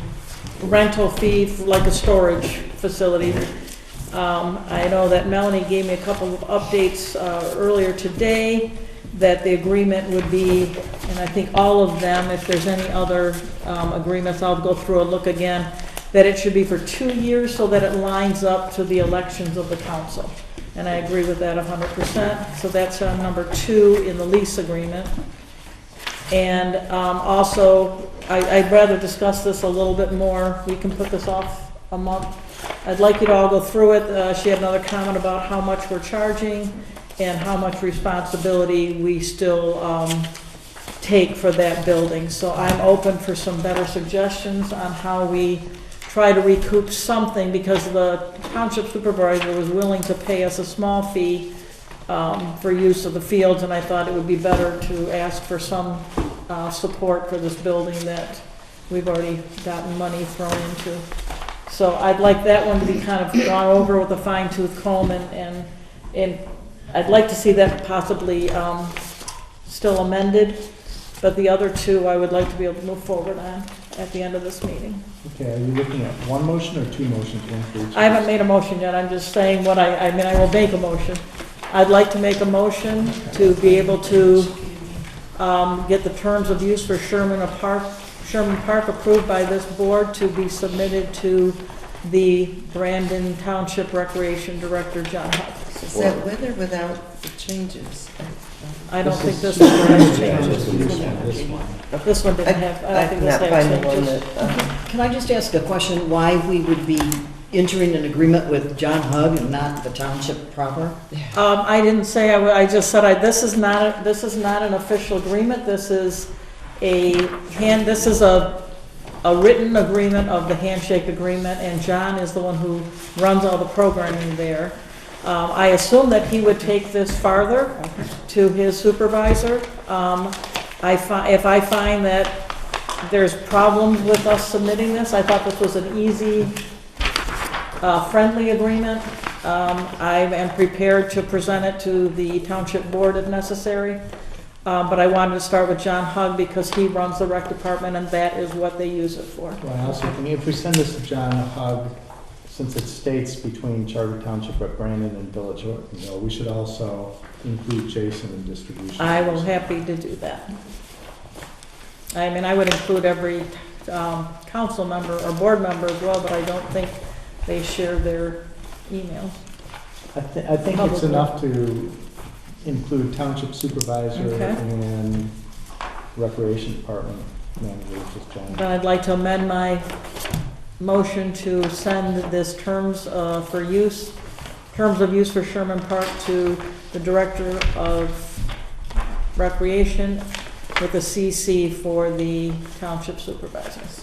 rental fee for like a storage facility. I know that Melanie gave me a couple of updates earlier today, that the agreement would be, and I think all of them, if there's any other agreements, I'll go through and look again, that it should be for 2 years so that it lines up to the elections of the council. And I agree with that 100%. So that's number 2 in the lease agreement. And also, I'd rather discuss this a little bit more. We can put this off a month. I'd like you to all go through it. She had another comment about how much we're charging and how much responsibility we still take for that building. So I'm open for some better suggestions on how we try to recoup something, because the township supervisor was willing to pay us a small fee for use of the fields, and I thought it would be better to ask for some support for this building that we've already gotten money thrown into. So I'd like that one to be kind of gone over with a fine-tooth comb, and I'd like to see that possibly still amended, but the other 2 I would like to be able to move forward on at the end of this meeting. Okay, are you looking at one motion or 2 motions, one for each? I haven't made a motion yet, I'm just saying what I mean, I will make a motion. I'd like to make a motion to be able to get the terms of use for Sherman Park approved by this board to be submitted to the Brandon Township Recreation Director, John Huff. Is that with or without the changes? I don't think this one has changes. This one didn't have, I don't think this had changes. Can I just ask a question, why we would be entering an agreement with John Hug and not the township proper? I didn't say, I just said, this is not an official agreement, this is a written agreement of the handshake agreement, and John is the one who runs all the programming there. I assume that he would take this farther to his supervisor. If I find that there's problems with us submitting this, I thought this was an easy, friendly agreement. I am prepared to present it to the township board if necessary. But I wanted to start with John Hug because he runs the rec department and that is what they use it for. Well, I also think if we send this to John Hug, since it states between Charter Township at Brandon and Village Ortonville, we should also include Jason in distribution. I will happy to do that. I mean, I would include every council member or board member as well, but I don't think they share their emails. I think it's enough to include township supervisor and recreation department manager, which is John. Then I'd like to amend my motion to send this terms of use for Sherman Park to the Director of Recreation with a CC for the township supervisors.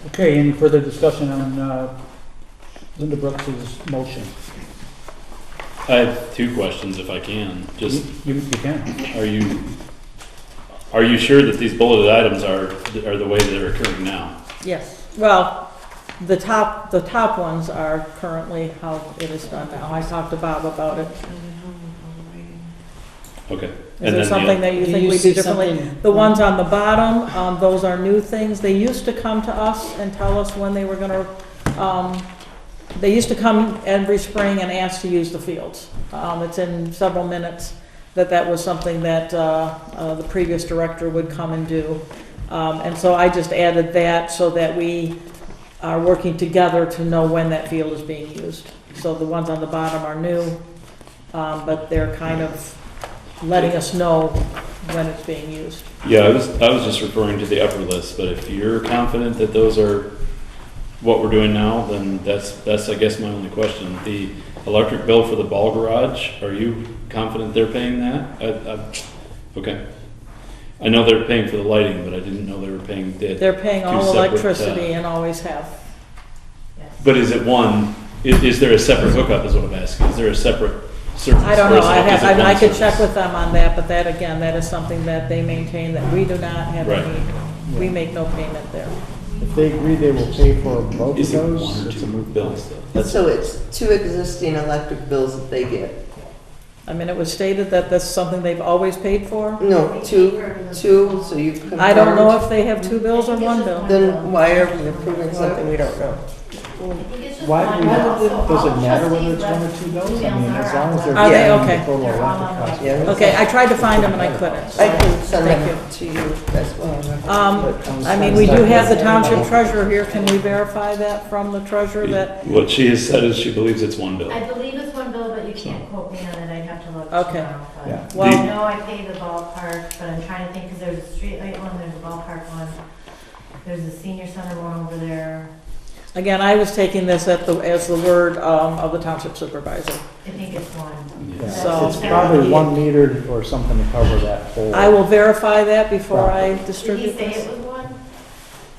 Okay, any further discussion on Linda Brooks' motion? I have 2 questions if I can. Just You can. Are you sure that these bulleted items are the way they're occurring now? Yes. Well, the top ones are currently how it is done now. I talked to Bob about it. Okay. Is there something that you think we do differently? The ones on the bottom, those are new things. They used to come to us and tell us when they were going to, they used to come every spring and ask to use the fields. It's in several minutes that was something that the previous director would come and do. And so I just added that so that we are working together to know when that field is being used. So the ones on the bottom are new, but they're kind of letting us know when it's being used. Yeah, I was just referring to the upper list, but if you're confident that those are what we're doing now, then that's I guess my only question. The electric bill for the ball garage, are you confident they're paying that? Okay. I know they're paying for the lighting, but I didn't know they were paying. They're paying two all separate, electricity and always have. But is it one? Is there a separate hookup? Is what I'm asking. Is there a separate service? I don't or know, is it one I could service? check with them on that, but that, again, that is something that they maintain, that we do not have Right. any, we make no payment there. If they agree they will pay for both of Is it those, one or it's a two moot bills though? So it's 2 existing electric bills that they get? I mean, it was stated that that's something they've always paid for. No, two, so you confirmed? I don't know if they have 2 bills or 1 bill. Then why are we approving something we don't know? Why, does it matter whether it's 1 or 2 bills? I mean, as long as they're Are they? getting Okay. the total electric cost. Yeah. Okay, I tried to find them and I couldn't. I can send Thank them to you as well. I mean, we do have the township treasurer here. Can we verify that from the treasurer that, What she has said is she believes it's one bill. I believe it's 1 bill, but you can't quote me on it, I'd have to look Okay. tomorrow. but- Yeah. well, I know I pay the ballpark, but I'm trying to think, because there's a streetlight one, there's a ballpark one, there's a senior center one over there. again, I was taking this as the word of the township supervisor. I think it's one. Yeah. So- It's probably 1 meter or something to cover that whole. I will verify that before I Did he distribute say this. it was one?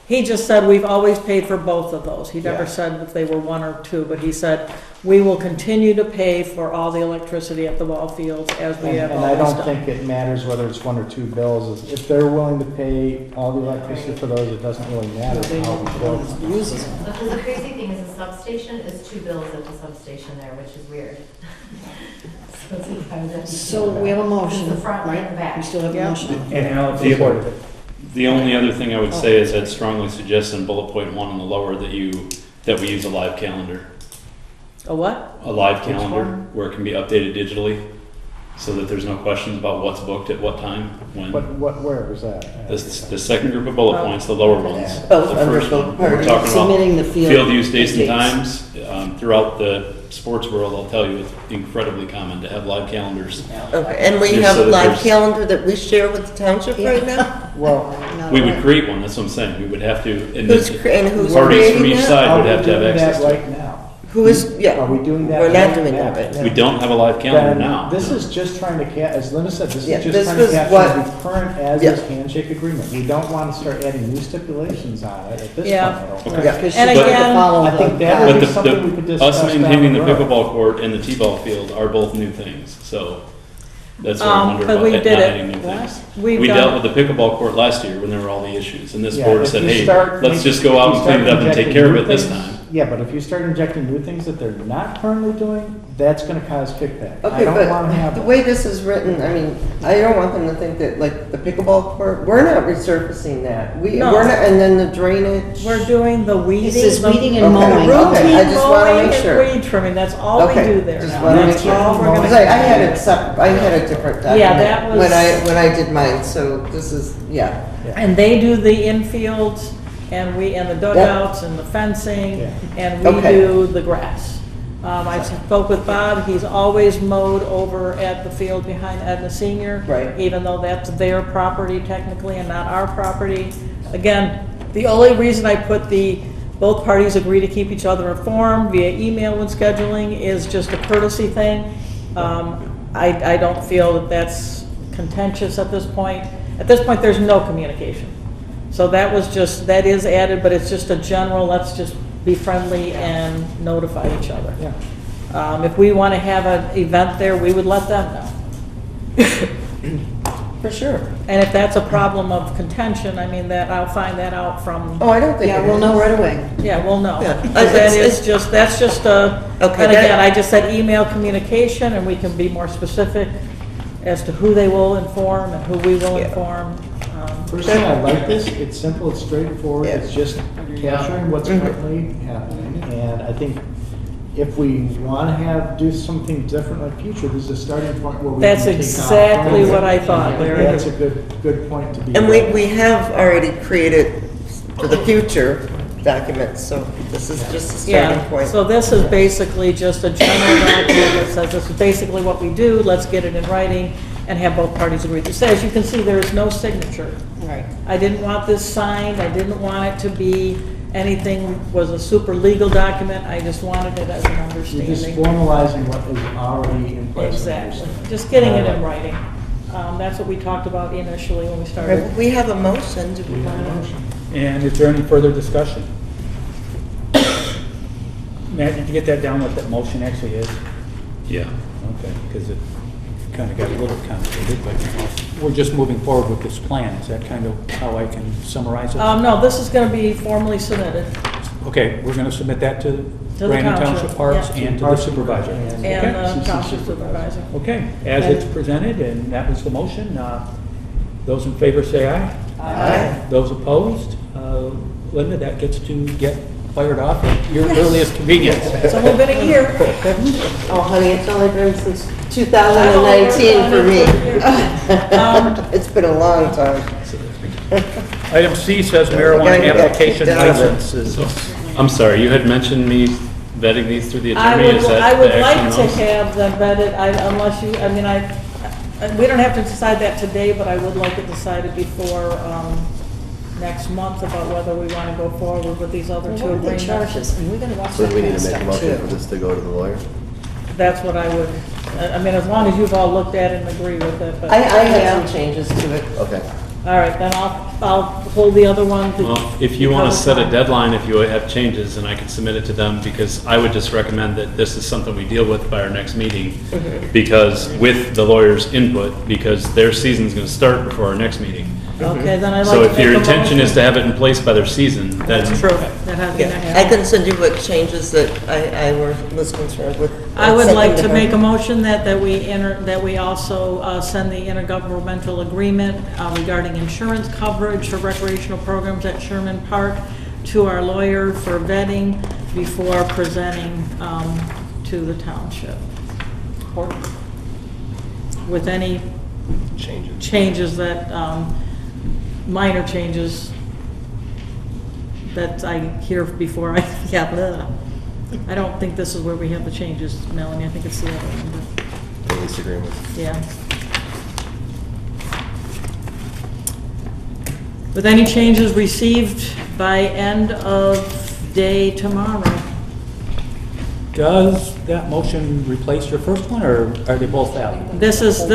He just said we've always paid for both of those. He never Yeah. said if they were 1 or 2, but he said we will continue to pay for all the electricity at the ball fields as we have And I always don't done. think it matters whether it's 1 or 2 bills. If they're willing to pay all the electricity for those, it doesn't really matter how we bill them. Uses them. Because the crazy thing is the substation is 2 bills at the substation there, which is weird. So it's kind of- So we have a motion, The front and the right? back. We still have a Yeah. motion. The only other thing I would say is I'd strongly suggest in bullet point 1 on the lower that we use a live calendar. A what? A live Which calendar one? where it can be updated digitally so that there's no questions about what's booked at what time, when. Where was that? The second group of bullet points, the lower ones. Both The under first both one, we're parties. talking Submitting the about field field use dates and dates. times. Throughout the sports world, I'll tell you, it's incredibly common to have live calendars. Okay, and we Just have so a that live there's- calendar that we share with the township right now? Well, We would create one, that's what I'm saying, we would have to, and Who's the and who's parties from creating each that? side are would we have to have doing access that to it. right now? Who is, yeah. Are we doing that? We're not right doing now? that right now. We don't have a live calendar Then now. This is just trying to, as Linda said, this Yeah, is just this trying to was capture what- the current as-is Yeah. handshake agreement. We don't want to start adding new stipulations on it at this Yeah. point. I don't think. Okay. Yeah. Because And she's got to again- follow I think that the- would But be something we could discuss us down maintaining the road. pickleball court and the t-ball field are both new things, so that's what I wonder but about we not did it. adding new things. We've We done- dealt with the pickleball court last year when there were all the issues, and this Yeah, board if said, you hey, start let's making- just go out if and you clean it start up and take injecting care of new it this things- time. Yeah, but if you start injecting new things that they're not currently doing, that's gonna cause kickback. I Okay, don't wanna have but the that. way this is written, I mean, I don't want them to think that, like, the pickleball court, we're not resurfacing that. No. We're not, and then the drainage. We're doing the weeding. It says the- weeding Okay. and mowing. Okay, I just wanna Routine make sure. mowing and weed trimming, that's all we do there Just now. wanna make That's sure. all we're gonna. 'Cause I had it I had a different document. Yeah, that was- When I did mine, so this is, yeah. And they do the infields, and the dugouts, and the fencing, Yeah. and we Okay. do the grass. I spoke with Bob, he's always mowed over at the field behind Edna Senior. Right. Even though that's their property technically and not our property. Again, the only reason I put both parties agree to keep each other informed via email when scheduling is just a courtesy thing. I don't feel that that's contentious at this point. At this point, there's no communication. So that is added, but it's just a general, let's just be friendly and notify each other. Yeah. If we want to have an event there, we would let them know. For sure. And if that's a problem of contention, I mean, I'll find that out from, Oh, I don't think. Yeah, it we'll is. know right away. yeah, we'll know. Yeah. 'Cause that It's- is just, that's just a, Okay, and again, that- I just said email communication, and we can be more specific as to who they will inform and who we will Yeah. inform. Personally, I like this. It's simple, it's straightforward, Yeah. it's just capturing what's currently happening. And I think if we want to do something different in the future, this is a starting point where we That's can take exactly off. what I thought, Larry. That's a good point to be. And we have already created for the future documents, so this is just a starting Yeah, point. so this is basically just a general document that says this is basically what we do, let's get it in writing and have both parties agree. So as you can see, there is no signature. Right. I didn't want this signed, I didn't want it to be anything, was a super legal document, I just wanted it as an You're just understanding. formalizing what is already in place. Exactly, just getting it in writing. That's what we talked about initially when we started. We have a motion, do we want to? And is there any further discussion? Matt, did you get that down, what that motion actually is? Yeah. Okay, because it kind of got a little complicated, but we're just moving forward with this plan. Is that kind of how I can summarize it? No, this is gonna be formally submitted, Okay, we're going to submit that to the Brandon township, Township Parks yeah. and to the supervisor. and Okay. township supervisor. Okay, as it's presented, and that was the motion, those in favor say aye. Aye. Those opposed, Linda, that gets to get fired off at your earliest convenience. It's only been a year. Oh, honey, it's only been since 2019 for me. It's been a long time. Item C says marijuana application licenses. I'm sorry, you had mentioned me vetting these through the I attorney, would, is that I would the like action to on those? have them vetted, unless you, we don't have to decide that today, but I would like it decided before, next month about whether we want to go forward with these other two What do they charge agreements. us? And we're gonna watch So that do we kind need of to make a stuff motion for too. this to go to the lawyer? That's what I would, as long as you've all looked at it and agree with it, but. I have some changes to it. Okay. All right, then I'll hold the other one. to- Well, if you want to because of set a time. deadline, if you have changes, and I can submit it to them, because I would just recommend that this is something we deal with by our next meeting, because with the lawyer's input, because their season's going to start before our next meeting. Okay, then I'd like to So make if your a intention is motion. to have it in place by their season, then. That's true. That has been Yeah, I can send you what changes that I was concerned with. I would Send like them to her. make a motion that we also send the intergovernmental agreement regarding insurance coverage for recreational programs at Sherman Park to our lawyer for vetting before presenting to the township. With any changes that, minor changes that I hear before I, yeah, blah. I don't think this is where we have the changes, Melanie, I think it's the other one, The lease agreement. but, yeah. With any changes received by end of day tomorrow. Does that motion replace your first one, or are they both valid? This is,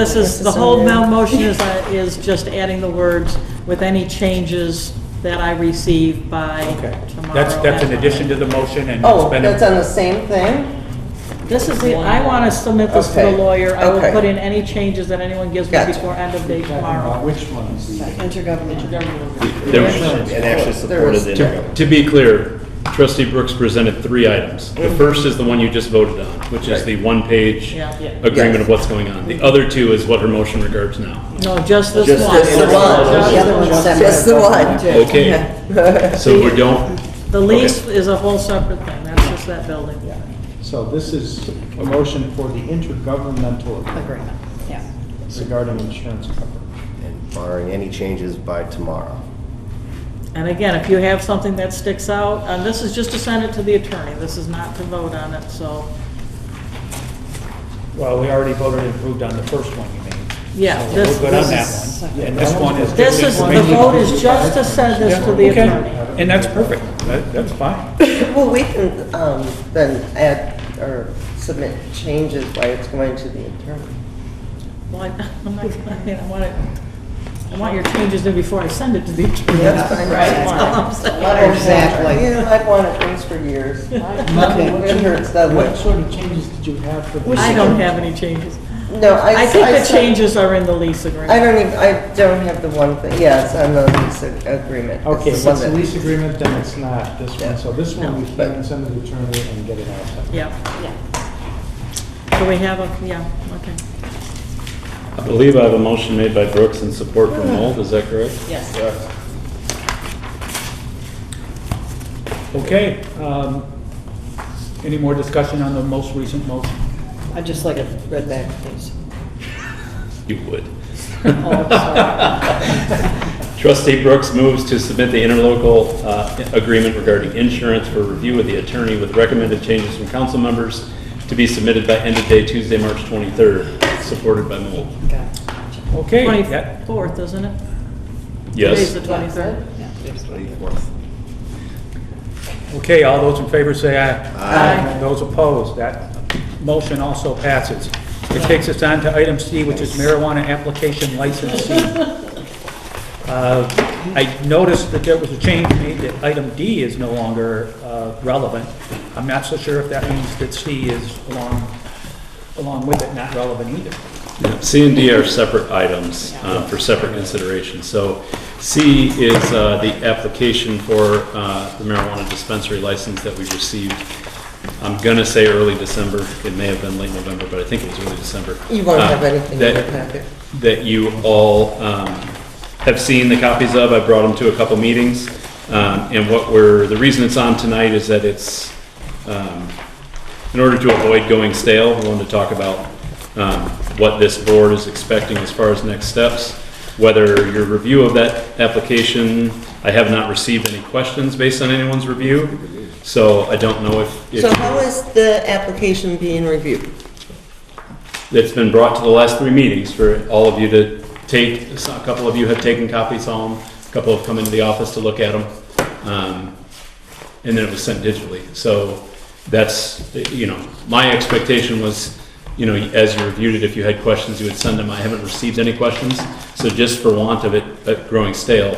the whole motion is just adding the words with any changes that I receive by Okay, tomorrow. that's in addition to the motion, and Oh, it's been that's on the same thing? This is I want to submit this to the Okay, lawyer. I will okay. put in any changes that anyone gives me Gotcha. before end of day tomorrow. Which one is the? Intergovernmental. There was- And actually supported it. To be clear, trustee Brooks presented 3 items. The first is the one you just voted on, which is the one-page Yeah. agreement of what's going on. The other 2 is what her motion regards now. No, just this Just one. this one. The other one's separate. Just the one. Okay, so we don't, The lease is a whole separate thing. That's just that building. Yeah. So this is a motion for the intergovernmental agreement Agreement, yeah. regarding insurance coverage. And barring any changes by tomorrow. And again, if you have something that sticks out, and this is just to send it to the attorney. This is not to vote on it, so, Well, we already voted and approved on the first one you made. yeah. So this- we're good on this that is- one. And this one is. This is, the vote is just to send this to the Yeah, okay. attorney. And that's perfect. That's fine. Well, we can then add or submit changes while it's going to the attorney. Well, I'm not, I want your changes in before I send it to the attorney. That's fine. Right. Exactly. You know, I've wanted things for years. It hurts, doesn't What it? sort of changes did you have for this? I don't have any changes. No, I think the said- changes are in the lease agreement. I don't have the one thing, yeah, it's on the lease agreement. Okay, It's so it's the the one lease agreement, then it's not this Yeah. one. So this one we can send to the attorney and get it out. Yeah. So we have yeah, okay. I believe I have a motion made by Brooks in support from Mold, is that correct? Yes. Okay, any more discussion on the most recent motion? I'd just like it read back, please. You would. Oh, sorry. Trustee Brooks moves to submit the interlocal agreement regarding insurance for review with the attorney with recommended changes from council members to be submitted by end of day Tuesday, March 23rd, supported by Mold. Okay, that- 24th, isn't it? Yes. Today's the 23rd. okay, all those in favor say aye. Aye. Those opposed, that motion also passes. It takes us on to item C, which is marijuana application license C. I noticed that there was a change made that item D is no longer relevant. I'm not so sure if that means that C is along with it not relevant either. Yeah, C and D are separate items for separate consideration. So C is the application for the marijuana dispensary license that we received. I'm gonna say early December. It may have been late November, but I think it was early December. You won't have anything in your packet. That you all have seen the copies of. I brought them to a couple meetings. And the reason it's on tonight is that it's, in order to avoid going stale, we wanted to talk about what this board is expecting as far as next steps. Whether your review of that application, I have not received any questions based on anyone's review. So I don't know if So how is the application being reviewed? It's been brought to the last 3 meetings for all of you to take. A couple of you have taken copies home. A couple have come into the office to look at them. And then it was sent digitally. So that's, my expectation was, as you reviewed it, if you had questions, you would send them. I haven't received any questions. So just for want of it growing stale,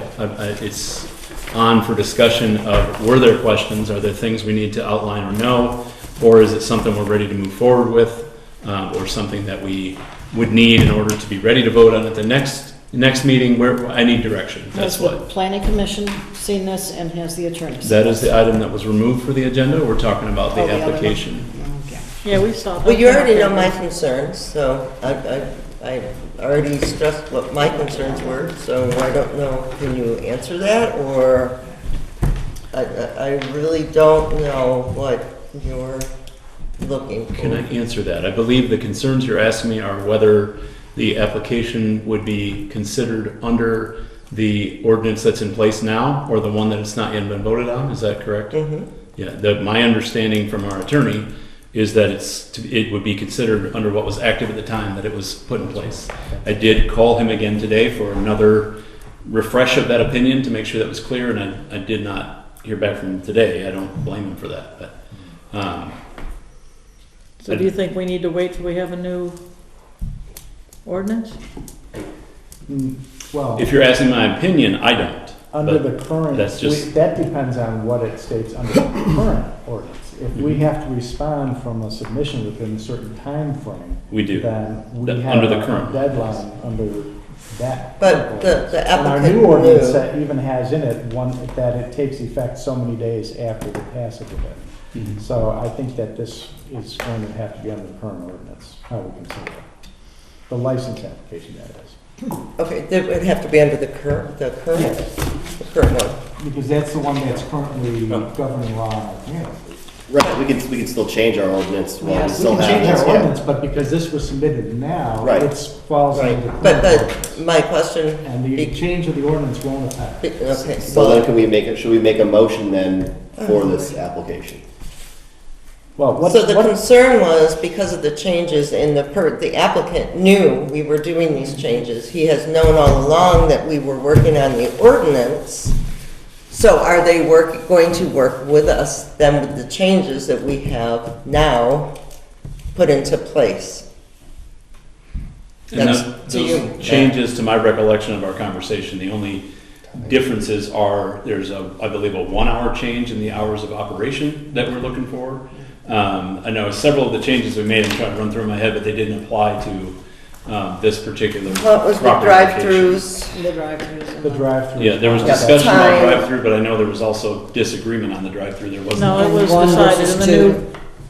it's on for discussion of, were there questions? Are there things we need to outline or know? Or is it something we're ready to move forward with? Or something that we would need in order to be ready to vote on at the next meeting where I need direction? That's Has the what. planning commission seen this and has the attorney seen That is this? the item that was removed for the agenda. We're talking about the Oh, the other one? application. Okay. Yeah, we saw that. Well, you already know my concerns, so I already stressed what my concerns were, so I don't know, can you answer that, or I really don't know what you're looking for. Can I answer that? I believe the concerns you're asking me are whether the application would be considered under the ordinance that's in place now or the one that it's not yet been voted on. Is that correct? Mm-hmm. Yeah, my understanding from our attorney is that it would be considered under what was active at the time that it was put in place. I did call him again today for another refresh of that opinion to make sure that was clear, and I did not hear back from him today. I don't blame him for that. But, So do you think we need to wait till we have a new ordinance? Well, if you're asking my opinion, I don't. under but the current, that's just- that depends on what it states under the current ordinance. If we have to respond from a submission within a certain time frame, We do. then we That- have under the a current. deadline under that. But the And our applicant new ordinance knew. that even has in it one, that it takes effect so many days after the passage of it. Mhm. So I think that this is going to have to be under the current ordinance, how we consider it. The license application, that is. Okay, it would have to be under the current one. Because that's the one that's currently governing law. Yeah. Right, we can still change our ordinance while we We still can have change this, our yeah. ordinance, but because this was submitted now, Right. it falls under the current But ordinance. my question, And the change of the ordinance won't affect. okay, So then should we make a motion then for this application? Well, so the concern was because of the changes in the applicant knew we were doing these changes. He has known all along that we were working on the ordinance. So are they going to work with us then with the changes that we have now put into place? And That's those to you. changes, to my recollection of our conversation, the only differences are there's I believe a 1 hour change in the hours of operation that we're looking for. I know several of the changes we made, I'm trying to run through my head, but they didn't apply to this particular What was the property application. drive-throughs? The drive-throughs. The drive-through. Yeah, there was Yeah, discussion about time. drive-through, but I know there was also disagreement on the drive-through. There wasn't No, it was One decided versus in the two. new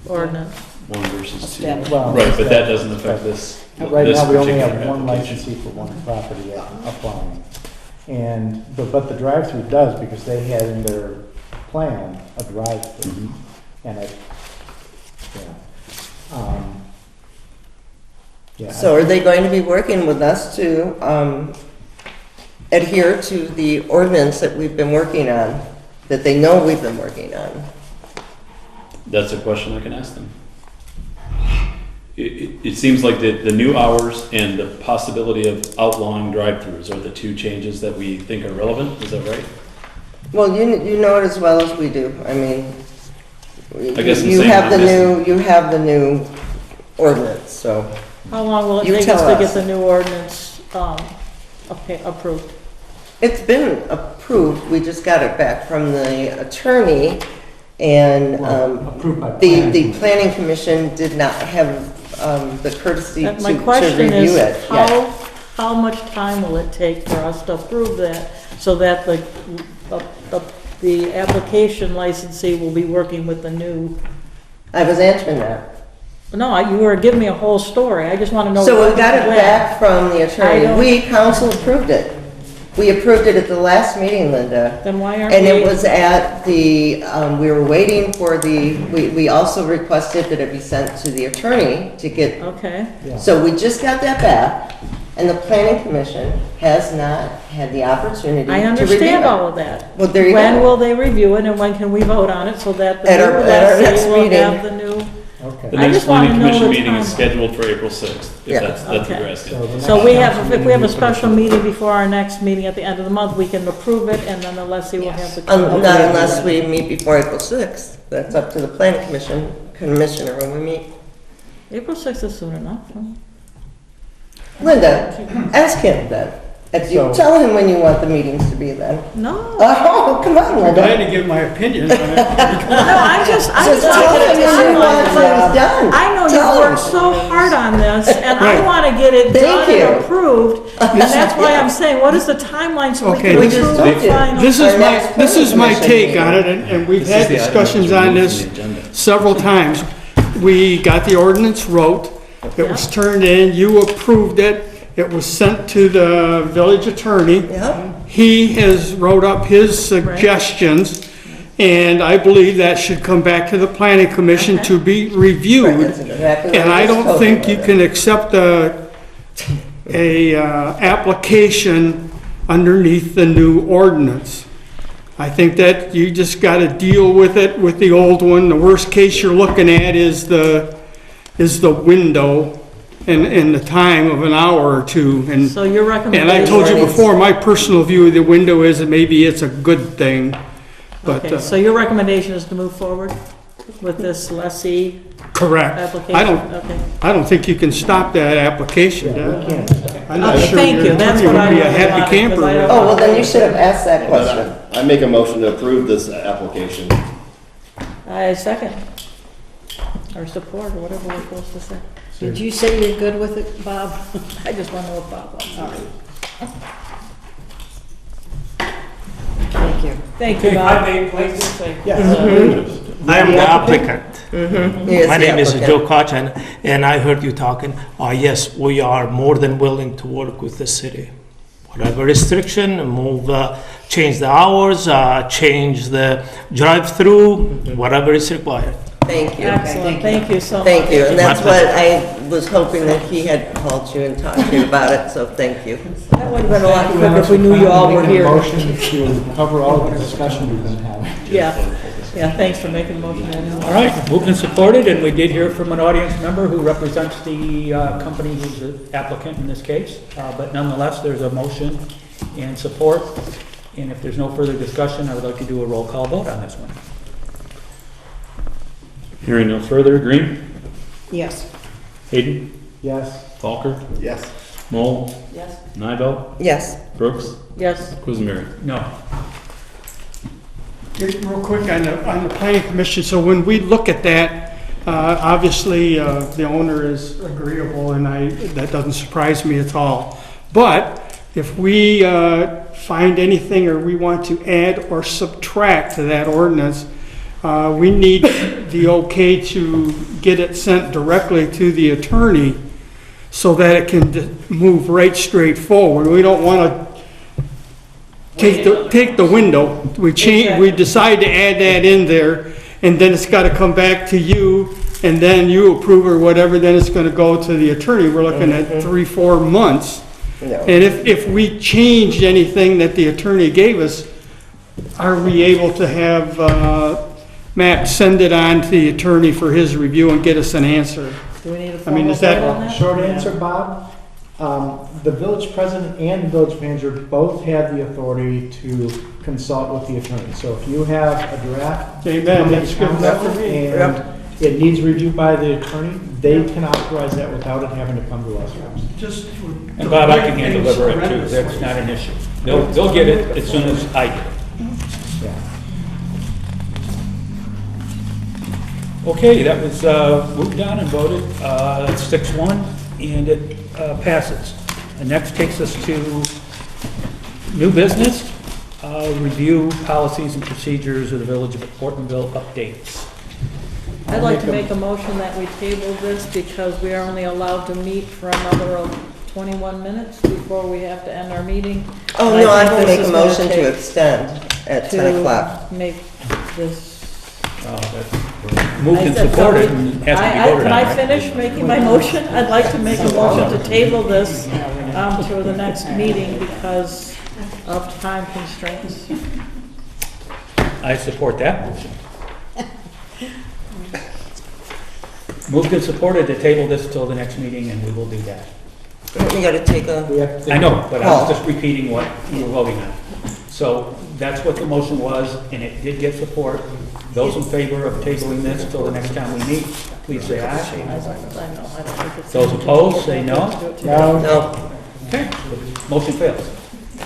ordinance. 1 versus 2. Established. Well, Right, but that doesn't affect this. Right this now, we only particular have one application. licensee for one property applying. And, but the drive-through does, because they had in their plan a drive-through. Mhm. And yeah. So are they going to be working with us to adhere to the ordinance that we've been working on, that they know we've been working on? That's a question I can ask them. It seems like the new hours and the possibility of outlawing drive-throughs are the 2 changes that we think are relevant. Is that right? Well, you know it as well as we do. I mean, I guess I'm you saying have I'm the new ordinance, so. How long will it You take tell us to get us. the new ordinance approved? It's been approved, we just got it back from the attorney, and Approved by the planning commission did not have the courtesy to My question review is, it yet. how much time will it take for us to approve that, so that the application licensee will be working with the new? I was answering that. No, you were giving me a whole story, I just want to know. So we when- got it back from the I attorney. don't- We, council, approved it. We approved it at the last meeting, Linda. Then why aren't we? And it was at the, we were waiting for we also requested that it be sent to the attorney to get, Okay, so we just got that back, and the planning commission has not had the opportunity to I review understand it. all of that. Well, there you When go. will they review it, and when can we vote on it, so that the At new our next lessee will meeting. have the new? Okay. The I next just wanna planning know commission the meeting is timeline. scheduled for April 6th, if Yeah. that's what Okay. you're asking. So we have, if we have a special meeting before our next meeting at the end of the month, we can approve it, and then the lessee will have the. Not unless we meet before April 6th. That's up to the planning commissioner when we meet. April 6th is soon enough. Linda, ask him then. If you So- tell him when you want the meetings to be then. No, Oh, come on, I'm glad Linda. to give my opinion on it. no, I'm just Just tell him when you want things done. I know Tell you him. worked so hard on this, and I Right. want to get it Thank done you. and approved, and that's why Yeah. I'm saying, what is the timeline so we Okay, can we just approve told the you. final? This is Our my, next this is my planning take commission on it, and we've This is had the item discussions that's on removed this from the agenda. several times. We got the ordinance wrote, it was turned in, you approved it, it was sent to the village attorney. Yep. He has wrote up his suggestions, and I believe that should come back to the planning commission to be Right, reviewed. that's exactly what And I just don't told think him. you can accept a application underneath the new ordinance. I think that you just gotta deal with it with the old one. The worst case you're looking at is the window and the time of an hour or two. So your And recommendation? I told you before, my personal view of the window is that maybe it's a good thing, but, Okay, so your recommendation is to move forward with this lessee correct. application? Okay. I don't think you can stop that application. I'm not Okay, sure thank your you. That's attorney what would be I a really happy wanted, camper 'cause I with don't- it. Oh, well, then you should have asked that question. I make a motion to approve this application. I second. Or support, or whatever we're supposed to say. Did you say you're good with it, Bob? I just want to know what Bob wants. Thank you. Thank you, Bob. Mm-hmm. I am the applicant. Yes, My the name is applicant. Joe Koch, and I heard you talking. Yes, we are more than willing to work with the city. Whatever restriction, change the hours, change the drive-through, whatever is required. Thank you. Excellent, thank you so much. Thank you, and that's what I was hoping that he had called you and talked to you about it, so thank you. That would have been a lot quicker if we knew you all were here. Motion to cover all the discussion we've been having. Yeah, yeah, thanks for making the motion. All right, moved and supported, and we did hear from an audience member who represents the company who's the applicant in this case. But nonetheless, there's a motion and support. And if there's no further discussion, I would like to do a roll call vote on this one. Hearing no further, Green, Yes. Hayden, Yes. Falker, Yes. Mole, Yes. Nivell, Yes. Brooks, Yes, Quisenberry. No. Real quick on the planning commission, so when we look at that, obviously, the owner is agreeable, and that doesn't surprise me at all. But if we find anything or we want to add or subtract to that ordinance, we need the okay to get it sent directly to the attorney so that it can move right straight forward. We don't want to take the window, we decide to add that in there, and then it's gotta come back to you, and then you approve or whatever, then it's gonna go to the attorney. We're looking at 3-4 months. No. And if we changed anything that the attorney gave us, are we able to have Matt send it on to the attorney for his review and get us an answer? do we need a I mean, formal is that- vote on that? Short answer, Bob, the village president and the village manager both have the authority to consult with the attorney. So if you have a draft. Amen, from the that's good enough for council me. And It needs review by the attorney. They can authorize that without it having to come to us first. Just. And Bob, I can hand deliver it too, that's not an issue. They'll get it as soon as I get it. Yeah. Okay, that was moved on and voted, 6-1, and it passes. And next takes us to new business, review policies and procedures of the Village of Ortonville updates. I'd like to make a motion that we table this because we are only allowed to meet for another 21 minutes before we have to end our meeting. Oh, And no, I think will this make is a gonna motion to take- extend at 10 o'clock. To make this. Moved and I said, supported so we- and has to be I- voted on, Can I right? finish making my motion? I'd like to make a motion to table this to the next meeting because of time constraints. I support that motion. Moved and supported to table this till the next meeting, and we will do that. You gotta take a, I know, but I Oh. was just repeating what you were voting on. So that's what the motion was, and it did get support. Those in favor of tabling this till the next time we meet, please say aye. I know, I don't think it's. Those opposed, say no. no, Okay, motion fails.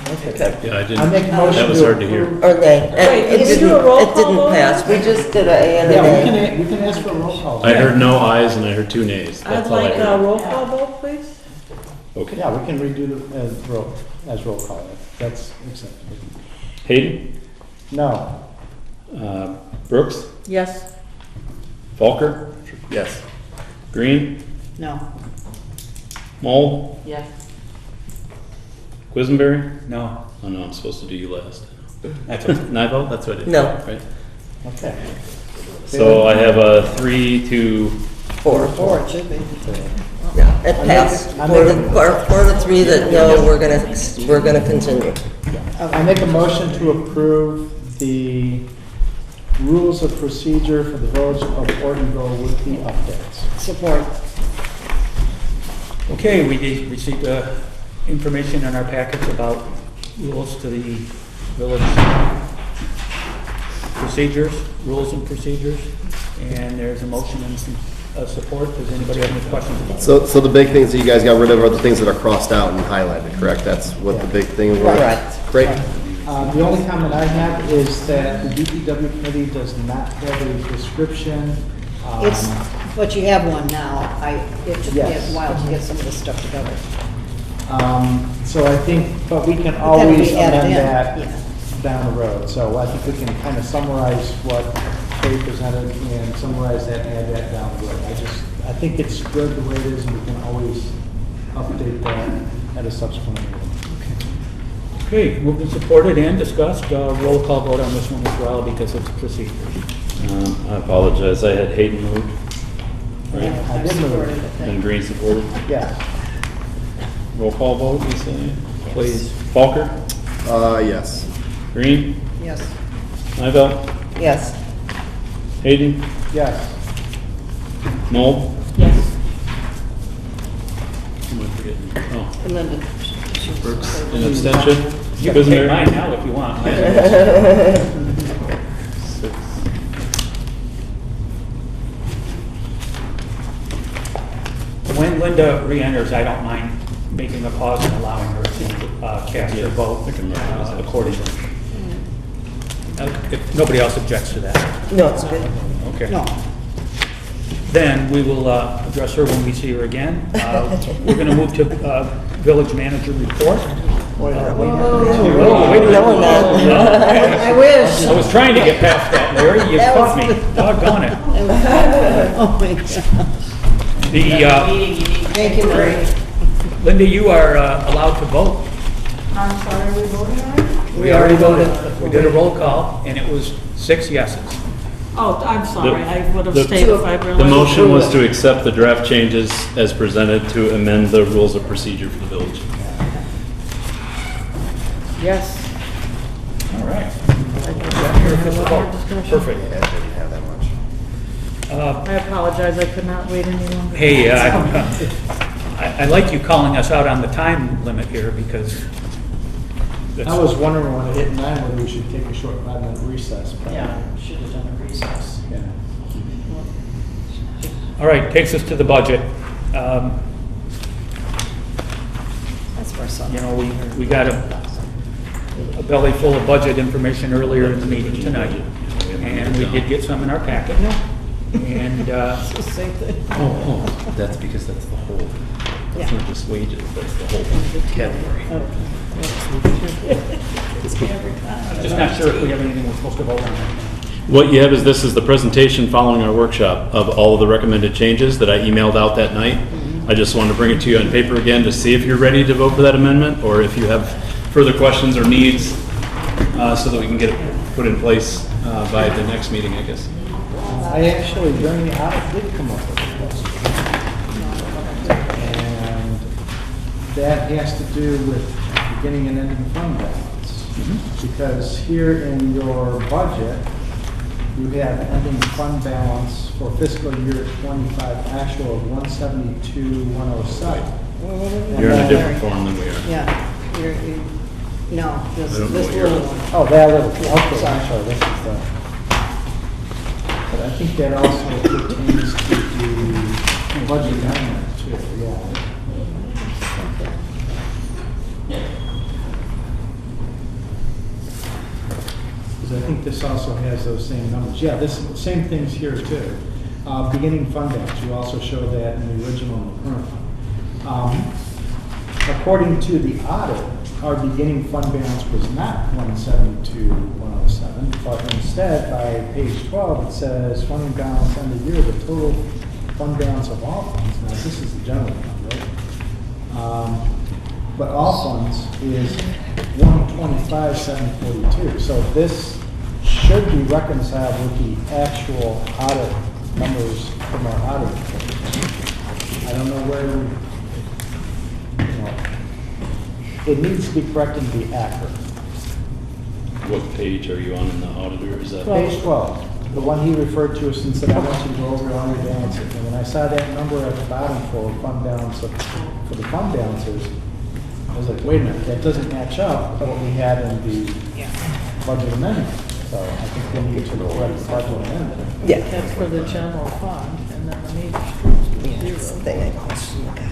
Yeah, I I didn't, make a motion that was to hard to hear. approve- okay. And Wait, it did we do a roll it call didn't vote? pass. We just did a A and Yeah, an A. we can ask for a roll call. I heard no ayes and I heard 2 nays. I'd That's all I like a heard. roll call vote, please. Okay. Yeah, we can redo the, as roll call. That's acceptable. Hayden, No. Brooks, Yes. Falker? Yes. Green, No. Mole, Yes. Quisenberry? No, Oh no, I'm supposed to do you last. that's okay. Nivell, that's what I did. No. Right? Okay. So I have a 3-4. Four. Four, it should be. Yeah, it passed. I Four make to 3 that no, we're gonna continue. I make a motion to approve the rules of procedure for the Village of Ortonville with the updates. Support. Okay, we did receive information in our packets about rules to the village procedures, rules and procedures, and there's a motion and some support. Does anybody have any questions about it? So the big things that you guys got rid of are the things that are crossed out and highlighted, correct? That's what the big thing was? Right. Great. The only comment I have is that the DPW committee does not have a description. It's, but you have one now. It took me a Yes. while to get some of this stuff together. So I think, but we can that'll always be added amend in, that yeah. down the road. So I think we can kind of summarize what they presented and summarize that and add that down the road. I think it's good the way it is, and we can always update that at a subsequent meeting. Okay, moved and supported and discussed. Roll call vote on this one as well because it's procedures. I apologize, I had Hayden moved. Right? I did move. And Green supported. Yeah. Roll call vote, you say? Please. Falker? Yes. Green? Yes. Nivell? Yes. Hayden? Yes. Mole? Yes. Who am I forgetting? Oh, And Linda. Brooks, an abstention? You can take Quisenberry? mine now if you want. 6. When Linda re-enters, I don't mind making a pause and allowing her to cast her vote accordingly. If nobody else objects to that. No, it's good. Okay. No. Then we will address her when we see her again. We're going to move to village manager report. Wait, Wait a No, minute. we're not. I wish. I was trying to get past that, Larry. You That caught me. was- Doggone it. Oh, my gosh. Thank you, Mary. Linda, you are allowed to vote. I'm sorry, we voting on it? We already voted. We did a roll call, and it was 6 yeses. Oh, I'm sorry, I would have the- stayed if I realized. The motion was to accept the draft changes as presented to amend the rules of procedure for the village. Yes. All right. Perfect. I apologize, I could not wait any longer. Hey, I like you calling us out on the time limit here because I was wondering when it hit 9 whether we should take a short 5-minute recess. but- Yeah, should have done a recess. Yeah. All right, takes us to the budget. That's for some. You know, we got a belly full of budget information earlier in the meeting tonight, and we did get some in our packet. And, Same thing. Oh, that's because that's the whole, that's not just wages, that's the whole category. I'm just not sure if we have anything we're supposed to vote on right now. What you have is, this is the presentation following our workshop of all of the recommended changes that I emailed out that night. I just wanted to bring it to you on paper again to see if you're ready to vote for that amendment, or if you have further questions or needs, so that we can get it put in place by the next meeting, I guess. I actually, during the audit, did come up with a question. And that has to do with beginning and ending fund balance. Because here in your budget, you have ending fund balance for fiscal year 25 actual of 172,107. You're in a different form than we are. Yeah, no, this I don't know what little you're- one. Oh, that little, okay, I'm sorry, this is the, but I think that also pertains to the budget amendment too, yeah. Because I think this also has those same numbers. Yeah, this, same things here too. Beginning fund balance, you also show that in the original and the current one. According to the audit, our beginning fund balance was not 172,107, but instead, by page 12, it says funding balance end of year, the total fund balance of all funds. Now, this is the general fund, right? But all funds is 125,742. So this should be reconciled with the actual audit numbers from our audit report. I don't know where, it needs to be corrected and be accurate. What page are you on in the auditor? Is that? Page 12, the one he referred to since that I want you to go over all your balances. And when I saw that number at the bottom for fund balance, for the fund balances, I was like, wait a minute, that doesn't match up to what we had in the budget amendment. So I think we need to correct the budget amendment. Yeah. That's for the general fund, and then the major streets Thing zero. I questioned the guy on.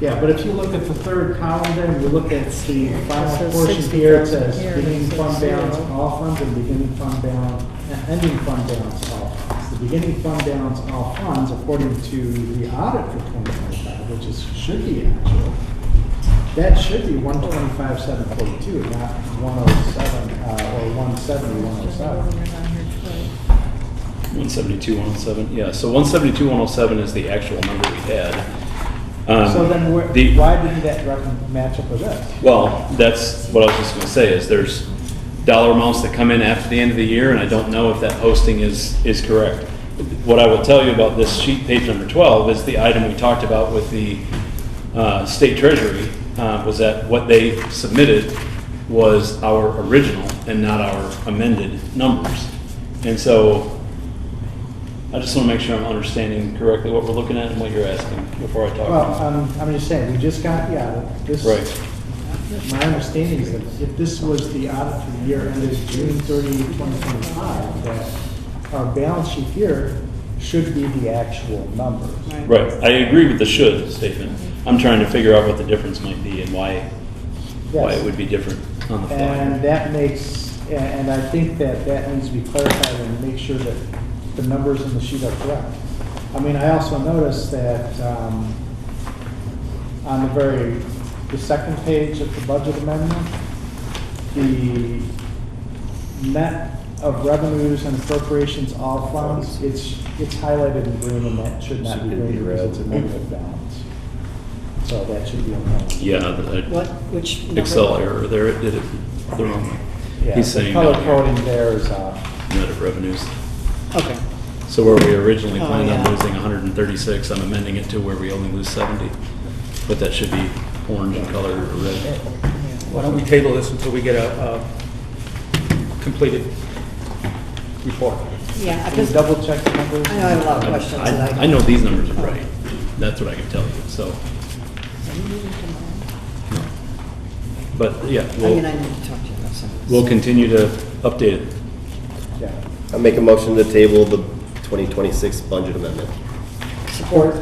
Yeah, but if you look at the third column there, and you look at the final says portion here, it 60,000 says here, beginning it says fund balance zero. all funds and beginning fund balance, ending fund balance all funds. The beginning fund balance all funds, according to the audit for 2025, which is, should be actual, that should be 125,742, not 107, or 170,107. 172,107, yeah, so 172,107 is the actual number we had. So then why didn't that match up with this? Well, that's what I was just gonna say, is there's dollar amounts that come in after the end of the year, and I don't know if that posting is correct. What I will tell you about this sheet, page number 12, is the item we talked about with the state treasury, was that what they submitted was our original and not our amended numbers. And so, I just want to make sure I'm understanding correctly what we're looking at and what you're asking before I talk. Well, I'm just saying, we just got the audit. This- Right. My understanding is that if this was the audit for the year ended June 30, 2025, that our balance sheet here should be the actual numbers. Right, I agree with the should statement. I'm trying to figure out what the difference might be and why it would be different on the fly. And that makes, and I think that needs to be clarified and make sure that the numbers in the sheet are correct. I mean, I also noticed that on the second page of the budget amendment, the net of revenues and appropriations all funds, it's highlighted in green, and that should not be green because it's a negative balance. So that should be okay. Yeah, Which number? Excel error there, it did it the wrong way. Yeah, He's the saying color down here, coding there is net of revenues. Okay. So where we originally Oh, planned on yeah. losing 136, I'm amending it to where we only lose 70. But that should be orange in color or red. Why don't we table this until we get a completed report? Yeah, Can you because double check the numbers? I know I have a lot of questions that I know these numbers are right. That's what I can tell you, so. But yeah, I mean, I need to talk to you about some of this. we'll continue to update it. Yeah. I make a motion to table the 2026 budget amendment. Support.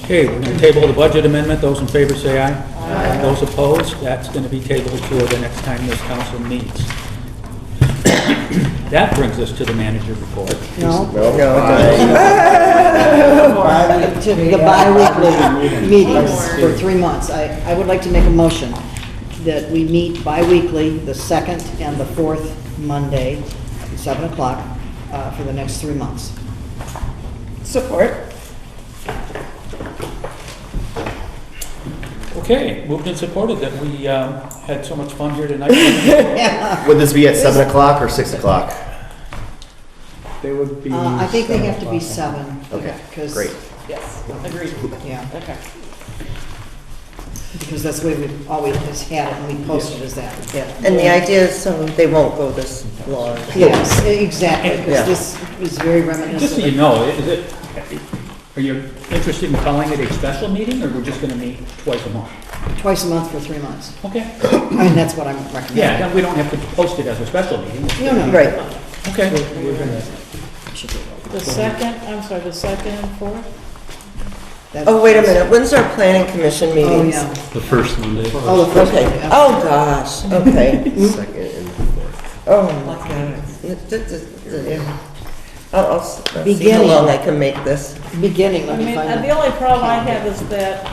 Okay, we're going to table the budget amendment. Those in favor say aye. Aye. Those opposed, that's going to be tabled to the next time this council meets. That brings us to the manager report. No? No, To the bi-weekly meetings for 3 months. I would like to make a motion that we meet bi-weekly, the second and the fourth Monday, 7 o'clock, for the next 3 months. Support. Okay, moved and supported that we had so much fun here tonight. Would this be at 7 o'clock or 6 o'clock? They would be. I think they have to be 7 7. Okay, 'cause- great. Yes, agreed. Yeah, Okay. because that's the way we've always had it, and we posted as that. And the idea is so they won't go this long. Yes, exactly, Yeah. because this is very Just so reminiscent. you know, are you interested in calling it a special meeting, or we're just going to meet twice a month? Twice a month for 3 months. Okay. And that's what I'm recommending. Yeah, then we don't have to post it as a special meeting. No, no. Right. Okay. The second, I'm sorry, the second and fourth? Oh, wait a minute, when's our planning commission Oh, meetings? yeah. The first Monday. Oh, the first one, Okay, yeah. oh, gosh, okay. Second and fourth. Oh, my God. I'll see how Beginning. long I can make this. Beginning, I let me mean, find the it. only problem I have is that,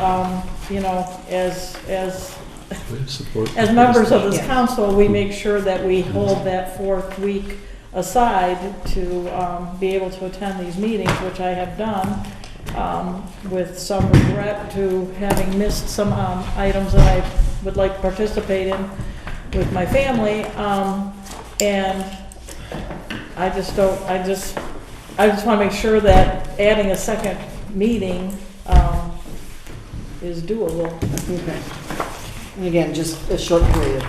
you know, as We have support. as members of this Yeah. council, we make sure that we hold that fourth week aside to be able to attend these meetings, which I have done, with some regret to having missed some items that I would like to participate in with my family. And I just don't, I just want to make sure that adding a second meeting is doable. Okay. And again, just a short period.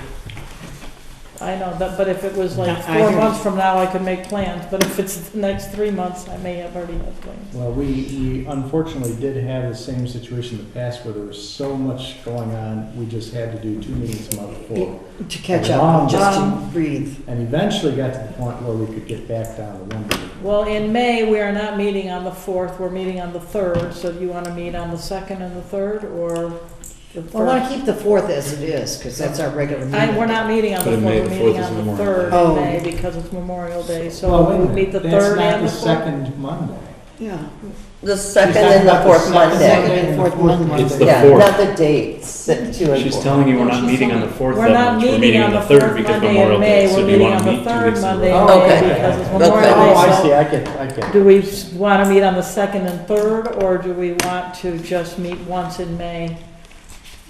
I know, but if it was like I hear 4 you. months from now, I could make plans, but if it's the next 3 months, I may have already had plans. Well, we unfortunately did have the same situation in the past where there was so much going on, we just had to do 2 meetings a month for. To catch up, just to breathe. And eventually got to the point where we could get back down to 1 meeting. Well, in May, we are not meeting on the 4th, we're meeting on the 3rd, so do you want to meet on the 2nd and the 3rd, or the I want to 1st? keep the 4th as it is, because that's our regular meeting. We're not meeting on the But in 4th, May, we're the meeting 4th is on the Memorial 3rd Day. in May because it's Memorial Day, so Well, wait a we minute. meet the That's 3rd not and the the 4th. second Monday. Yeah. The She's second talking and the about fourth second Monday. and fourth Monday. It's the Yeah, 4th. not the dates, 2 and 4. She's telling you we're not meeting on the 4th We're that not much. We're meeting meeting on on the the 3rd 4th because Monday Memorial in Day. May, So we're do you meeting want on to the meet 2 3rd weeks in a Monday in row? May Okay. because it's Okay. Memorial Oh, I Day, see, so I get it. do we want to meet on the 2nd and 3rd, or do we want to just meet once in May?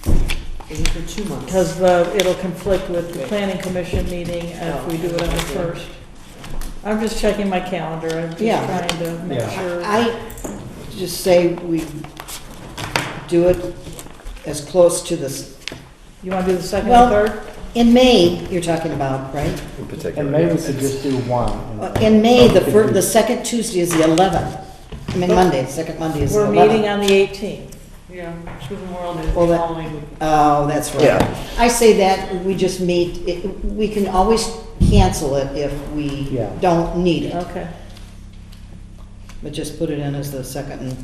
For 2 months. Because it'll conflict with the planning commission meeting if we do it on the 1st. I'm just checking my calendar, I'm just Yeah. trying to make Yeah. sure. I just say we do it as close to this, You want to do the 2nd Well- and 3rd? in May, you're talking about, right? In particular. And maybe we could just do one. In May, the Could first, we- the second Tuesday is the 11th. I mean, Monday, the second Monday is the We're 11th. meeting on the 18th. Yeah, which Memorial Day is Well, the that- following week. Oh, that's right. Yeah. I say that we just meet, we can always cancel it if we Yeah. don't need it. Okay. But just put it in as the second and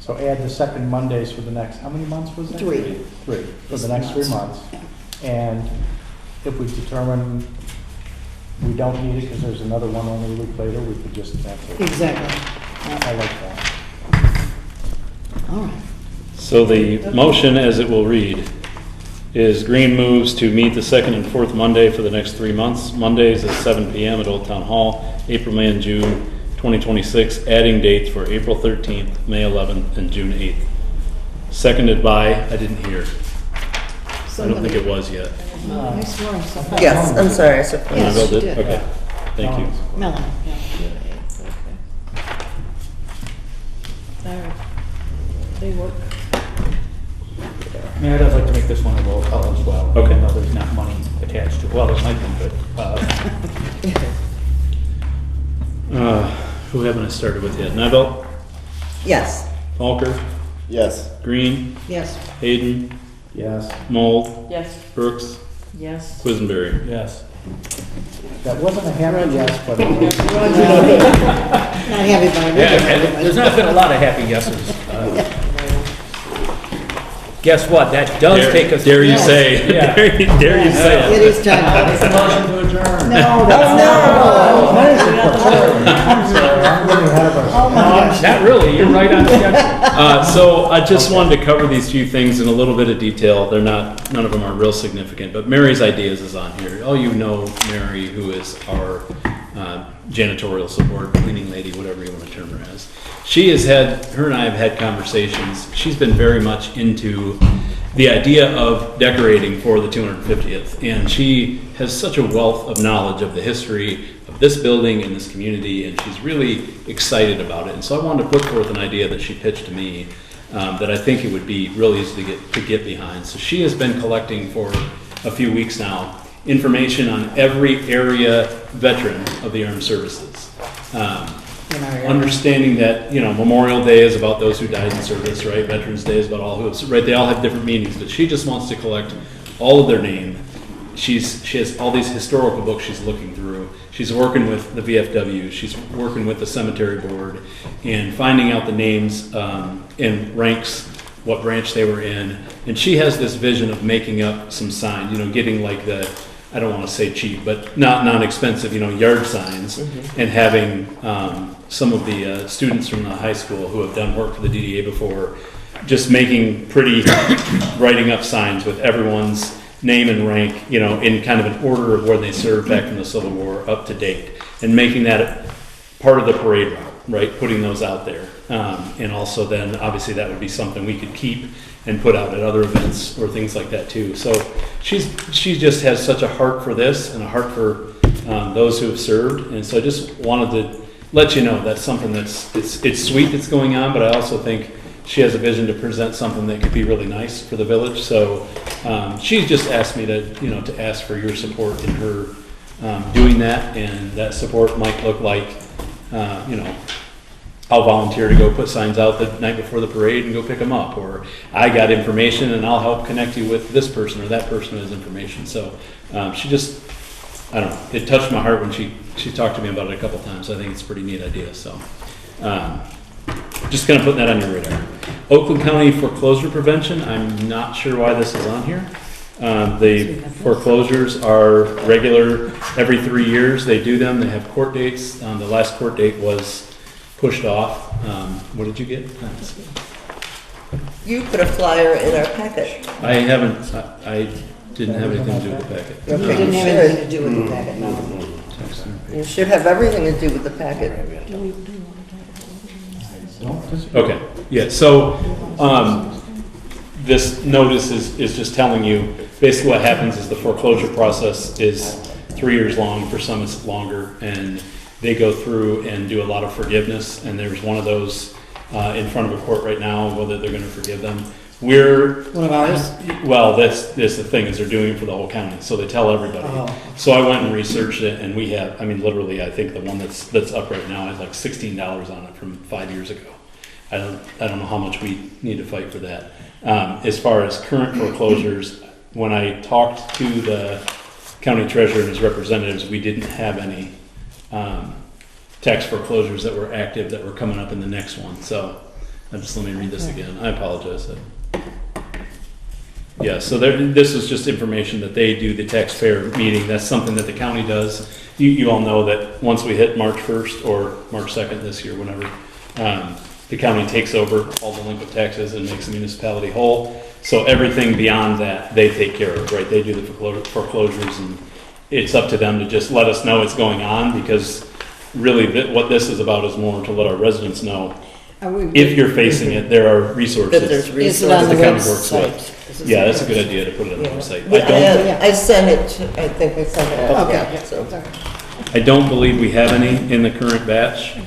So add the second Mondays for the next, how many months was that? 3. 3, for the next 3 months. And if we determine we don't need it because there's another one only a week later, we could just cancel it. Exactly. I like that. All right. So the motion, as it will read, is Green moves to meet the 2nd and 4th Monday for the next 3 months. Mondays at 7 PM at Old Town Hall, April, May, and June 2026, adding dates for April 13th, May 11th, and June 8th. Seconded by, I didn't hear. I don't think it was yet. I swore I saw that. Yes, I'm sorry, I suppose. Yes, Annabelle you did? did. Okay, thank you. Melanie, yeah. All right. They work. Mayor, I'd like to make this one a roll call as well. Okay. Even though there's not money attached to it. Well, there might be, but, Who haven't I started with yet? Neville, Yes. Falker, Yes. Green, Yes. Hayden, Yes, Mold, Yes. Brooks, Yes. Quisenberry. yes. that wasn't a happy yes, but. Not happy by Yeah, and there's not been a lot of happy guesses. Guess what? That does take us. Dare you Yes. say? Yeah. Dare you say It it? is time. Motion to adjourn. No, I'm getting ahead of ourselves. Not really, you're right on schedule. So I just wanted to cover these few things in a little bit of detail. They're not, none of them are real significant, but Mary's ideas is on here. All you know Mary, who is our janitorial support, cleaning lady, whatever you want to term her as. She has had, her and I have had conversations. She's been very much into the idea of decorating for the 250th, and she has such a wealth of knowledge of the history of this building and this community, and she's really excited about it. And so I wanted to put forth an idea that she pitched to me that I think it would be real easy to get behind. So she has been collecting for a few weeks now information on every area veteran of the armed services. Understanding that, you know, Memorial Day is about those who died in service, right? Veterans Day is about all who have, right? They all have different meanings, but she just wants to collect all of their name. She has all these historical books she's looking through. She's working with the VFW. She's working with the cemetery board and finding out the names and ranks, what branch they were in. And she has this vision of making up some signs, you know, getting like the, I don't want to say cheap, but not non-expensive, you know, yard signs, and having some of the students from the high school who have done work for the DDA before, just making pretty, writing up signs with everyone's name and rank, you know, in kind of an order of where they served back from the Civil War up to date, and making that part of the parade route, right? Putting those out there. And also then, obviously, that would be something we could keep and put out at other events or things like that too. So she just has such a heart for this and a heart for those who have served. And so I just wanted to let you know that's something it's sweet that's going on, but I also think she has a vision to present something that could be really nice for the village. So she's just asked me to ask for your support in her doing that, and that support might look like, I'll volunteer to go put signs out the night before the parade and go pick them up, or I got information and I'll help connect you with this person or that person who has information. So she just, I don't know, it touched my heart when she talked to me about it a couple times. I think it's a pretty neat idea. So just kind of putting that on your radar. Oakland County foreclosure prevention, I'm not sure why this is on here. The foreclosures are regular every 3 years. They do them. They have court dates. The last court date was pushed off. What did you get? You put a flyer in our packet. I haven't, I didn't have anything to do with the packet. It didn't have anything to do with the packet, no. You should have everything to do with the packet. Okay, yeah, so this notice is just telling you, basically what happens is the foreclosure process is 3 years long, for some it's longer, and they go through and do a lot of forgiveness, and there's one of those in front of a court right now, whether they're gonna forgive them. One of ours? Well, that's the thing, is they're doing it for the whole county, so they tell everybody. Oh. So I went and researched it, and we have, I mean, literally, I think the one that's up right now has like $16 on it from 5 years ago. I don't know how much we need to fight for that. As far as current foreclosures, when I talked to the county treasurer and his representatives, we didn't have any tax foreclosures that were active that were coming up in the next one. So let me read this again. I apologize. Yeah, so this is just information that they do, the taxpayer meeting. That's something that the county does. You all know that once we hit March 1st or March 2nd this year, whenever, the county takes over all delinquent taxes and makes the municipality whole. So everything beyond that, they take care of, right? They do the foreclosures, and it's up to them to just let us know it's going on, because really what this is about is more to let our residents know, if you're facing it, there are resources. That there's Is it on that the the county works website? with. Yeah, that's a good idea to put it on the website. I sent it, I think I sent it out. Okay. So. I don't believe we have any in the current batch.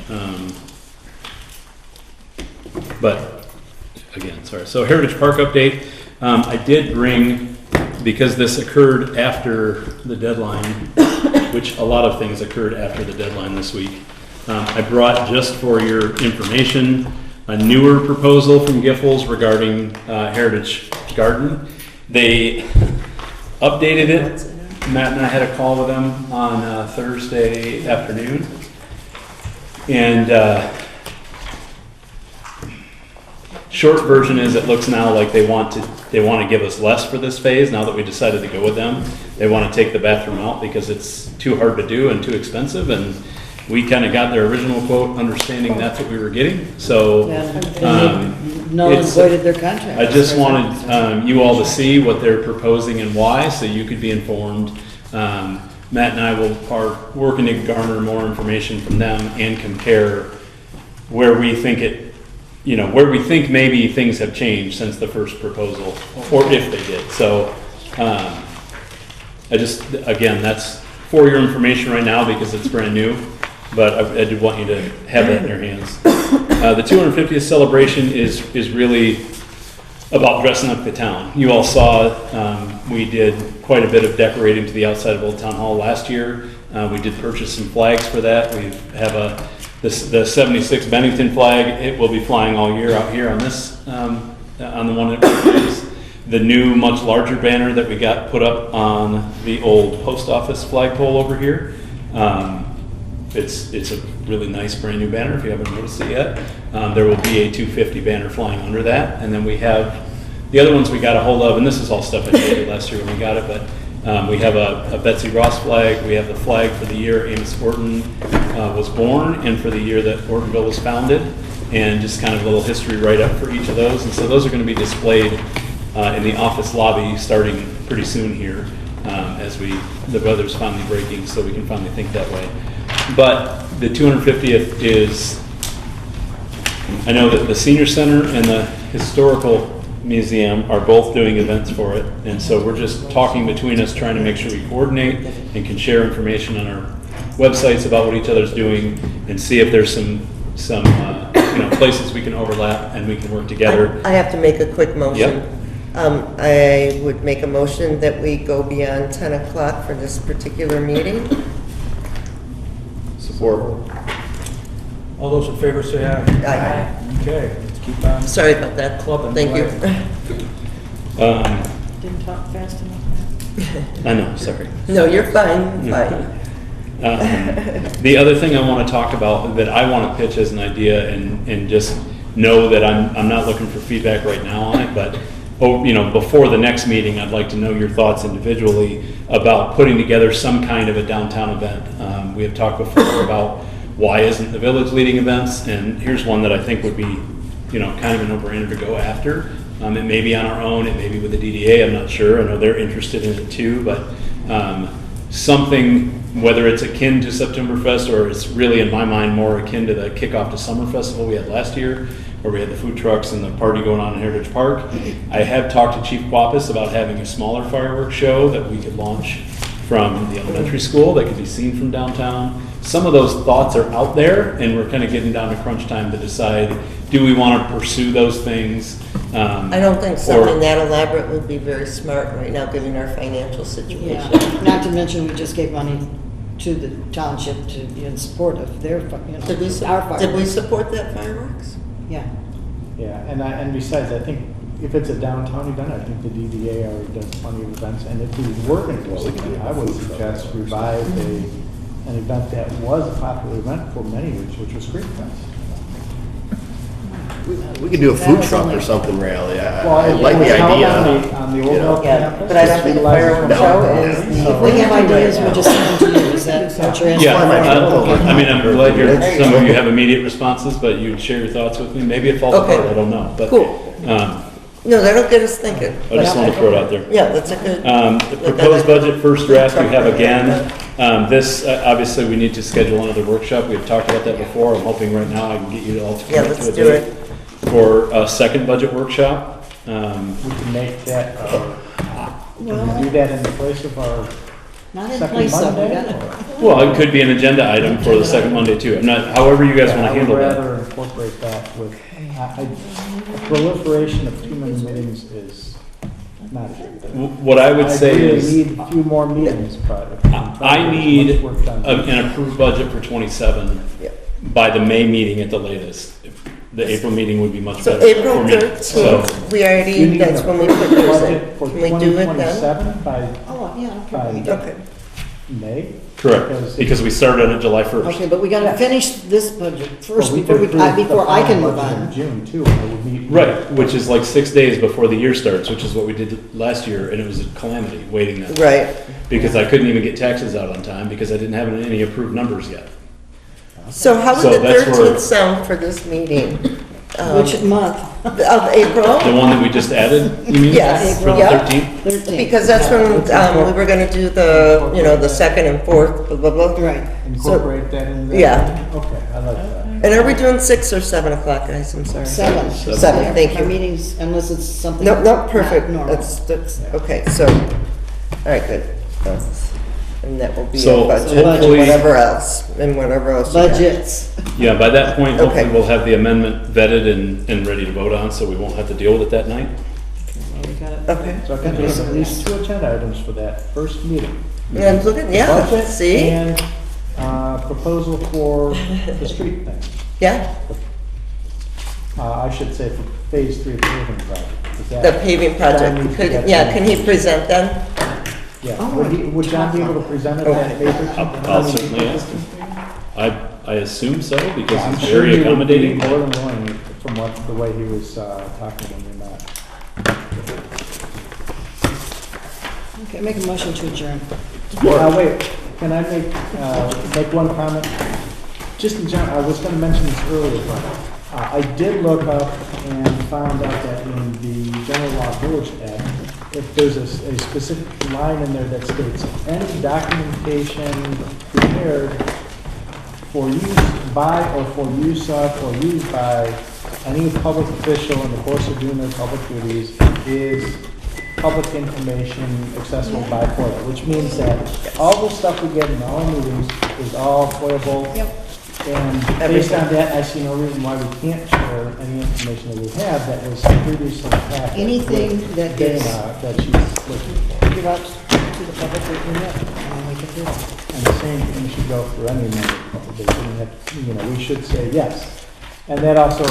But again, sorry. So Heritage Park update. I did bring, because this occurred after the deadline, which a lot of things occurred after the deadline this week. I brought, just for your information, a newer proposal from Giffords regarding Heritage Garden. They updated it. Matt and I had a call with them on Thursday afternoon. And short version is, it looks now like they want to give us less for this phase. Now that we decided to go with them, they want to take the bathroom out because it's too hard to do and too expensive. And we kind of got their original quote, understanding that's what we were getting. So No one it's- voided their contract. I just wanted you all to see what they're proposing and why, so you could be informed. Matt and I are working to garner more information from them and compare where we think where we think maybe things have changed since the first proposal, or if they did. So, again, that's for your information right now because it's brand new, but I did want you to have that in your hands. The 250th celebration is really about dressing up the town. You all saw we did quite a bit of decorating to the outside of Old Town Hall last year. We did purchase some flags for that. We have the 76 Bennington flag. It will be flying all year out here on this, on the one that is the new, much larger banner that we got put up on the old post office flagpole over here. It's a really nice brand new banner if you haven't noticed it yet. There will be a 250 banner flying under that. And then we have the other ones we got a hold of, and this is all stuff I showed you last year when we got it, but we have a Betsy Ross flag. We have the flag for the year Amos Orton was born and for the year that Ortonville was founded, and just kind of a little history write-up for each of those. And so those are going to be displayed in the office lobby starting pretty soon here as the weather's finally breaking so we can finally think that way. But the 250th is, I know that the Senior Center and the Historical Museum are both doing events for it, and so we're just talking between us, trying to make sure we coordinate and can share information on our websites about what each other's doing, and see if there's some places we can overlap and we can work together. I have to make a quick motion. Yep. I would make a motion that we go beyond 10 o'clock for this particular meeting. Support. All those in favor say aye. Aye. Okay, let's keep on. Sorry about that. Clubbing Thank you. Didn't talk fast enough. I know, sorry. No, you're fine, fine. The other thing I want to talk about that I want to pitch as an idea, and just know that I'm not looking for feedback right now on it, but before the next meeting, I'd like to know your thoughts individually about putting together some kind of a downtown event. We have talked before about why isn't the village leading events, and here's one that I think would be kind of a no-brainer to go after. It may be on our own, it may be with the DDA, I'm not sure. I know they're interested in it too, but something, whether it's akin to Septemberfest or it's really, in my mind, more akin to the kickoff to Summer Festival we had last year, where we had the food trucks and the party going on in Heritage Park. I have talked to Chief Quapis about having a smaller fireworks show that we could launch from the elementary school that could be seen from downtown. Some of those thoughts are out there, and we're kind of getting down to crunch time to decide, do we want to pursue those things? I don't think something that elaborate would be very smart right now, given our financial situation. Yeah, not to mention, we just gave money to the township to be in support of their, Did we support that fireworks? Yeah. Yeah, and besides, I think if it's a downtown event, I think the DDA already does plenty of events, and if we were going to go, I would suggest revive an event that was a popular event for many years, which was Creek Fest. We could do a food truck or something, really. I Well, like the idea. On the overall Yeah, campus. but I don't think the fireworks show is If we have ideas, we'll just send them to you. Is that what you're asking? Yeah, I'm glad some of you have immediate responses, but you'd share your thoughts with me. Maybe it falls Okay. apart, I don't know. But, Cool. No, that'll get us thinking. I just want to throw it out there. Yeah, that's a good. The proposed budget first draft you have again. This, obviously, we need to schedule another workshop. We've talked about that before. I'm hoping right now I can get you all to Yeah, commit let's to a do date it. for a second budget workshop. We can make that, can we do that in place of our Not in second place of, we Monday? gotta. Well, it could be an agenda item for the second Monday too. I'm not, however you guys want to handle I would that. rather incorporate that with, a proliferation of too many meetings is not a good thing. What I would say agree is, we need a few more meetings, but. if we try to I get as need much work done- an approved budget for 27 Yeah. by the May meeting at the latest. The April meeting would be much So better April for me. So, 13th, we You already, need that's a when we put those in. budget for Can we do it then? 2027 by Oh, yeah, okay. By- Okay. May? Correct, because we started on it July 1st. Okay, but we gotta finish this budget first Well, before could approve the before I can final move budget in on. June too, and it would meet. Right, which is like 6 days before the year starts, which is what we did last year, and it was a calamity waiting that. Right. Because I couldn't even get taxes out on time because I didn't have any approved numbers yet. So how So would the that's where- 13th sound for this meeting? Which month? Of April? The one that we just added, you mean? Yes, For the yep. 13th? 13th. Because that's when we were gonna do the, you know, the second and fourth, blah, blah, blah. Right. Incorporate that in there? Yeah. Okay, I like that. And are we doing 6 or 7 o'clock, guys? I'm sorry. 7. 7, thank Our you. meetings, unless it's something. No, no, perfect. not normal. That's, okay, so, all right, good. And that will be So a budget, hopefully- whatever else, and whatever else. you got. Budgets. Yeah, by that point, hopefully Okay. we'll have the amendment vetted and ready to vote on, so we won't have to deal with it that night. We got it. Okay. So I can make at least 2 agenda items for that first meeting. And I'm looking, yeah, Budget see? And proposal for the street thing. Yeah, I should say for phase 3 paving project. Is that- the paving John project. needs to Could- get Yeah, some- can he present then? Yeah, Oh, would John be able to present it at paper? I'll certainly ask him. I assume so, because Yeah, I'm he's sure very he would be accommodating. more than willing from the way he was talking when we met. Okay, make a motion to adjourn. Wait, can I make one comment? Just in general, I was gonna mention this earlier, but I did look up and found out that in the General Law Village Act, if there's a specific line in there that states, any documentation prepared for use by or for use of or used by any public official in the course of doing their public duties is public information accessible by FOIA, which means that all the stuff we get in all meetings is all FOIA-able. Yep. And based on that, I see no reason why we can't share any information that we have that was previously packed. Anything with that is- Dana that she's looking for. Give out to the public, we can get, and we can do it. And the same thing should go for any member of the board. We should say yes. And that also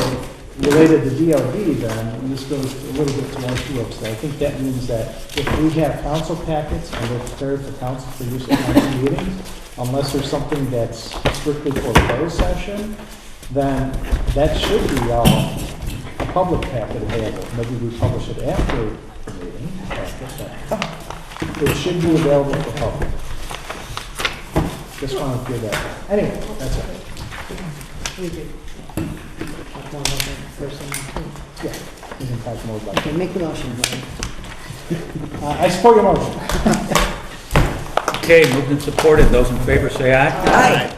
related to DOD then, and this goes a little bit to one too, so I think that means that if we have council packets and they're prepared for council for use in council meetings, unless there's something that's strictly for closed session, then that should be all a public packet available. Maybe we publish it after the meeting. It should be available for public. Just wanted to give that. Anyway, that's it. We do. Talk more about that first thing, too. Yeah, we can talk more about it. Okay, make the motion, Brian. I support your motion. Okay, moved and supported. Those in favor say aye. Aye.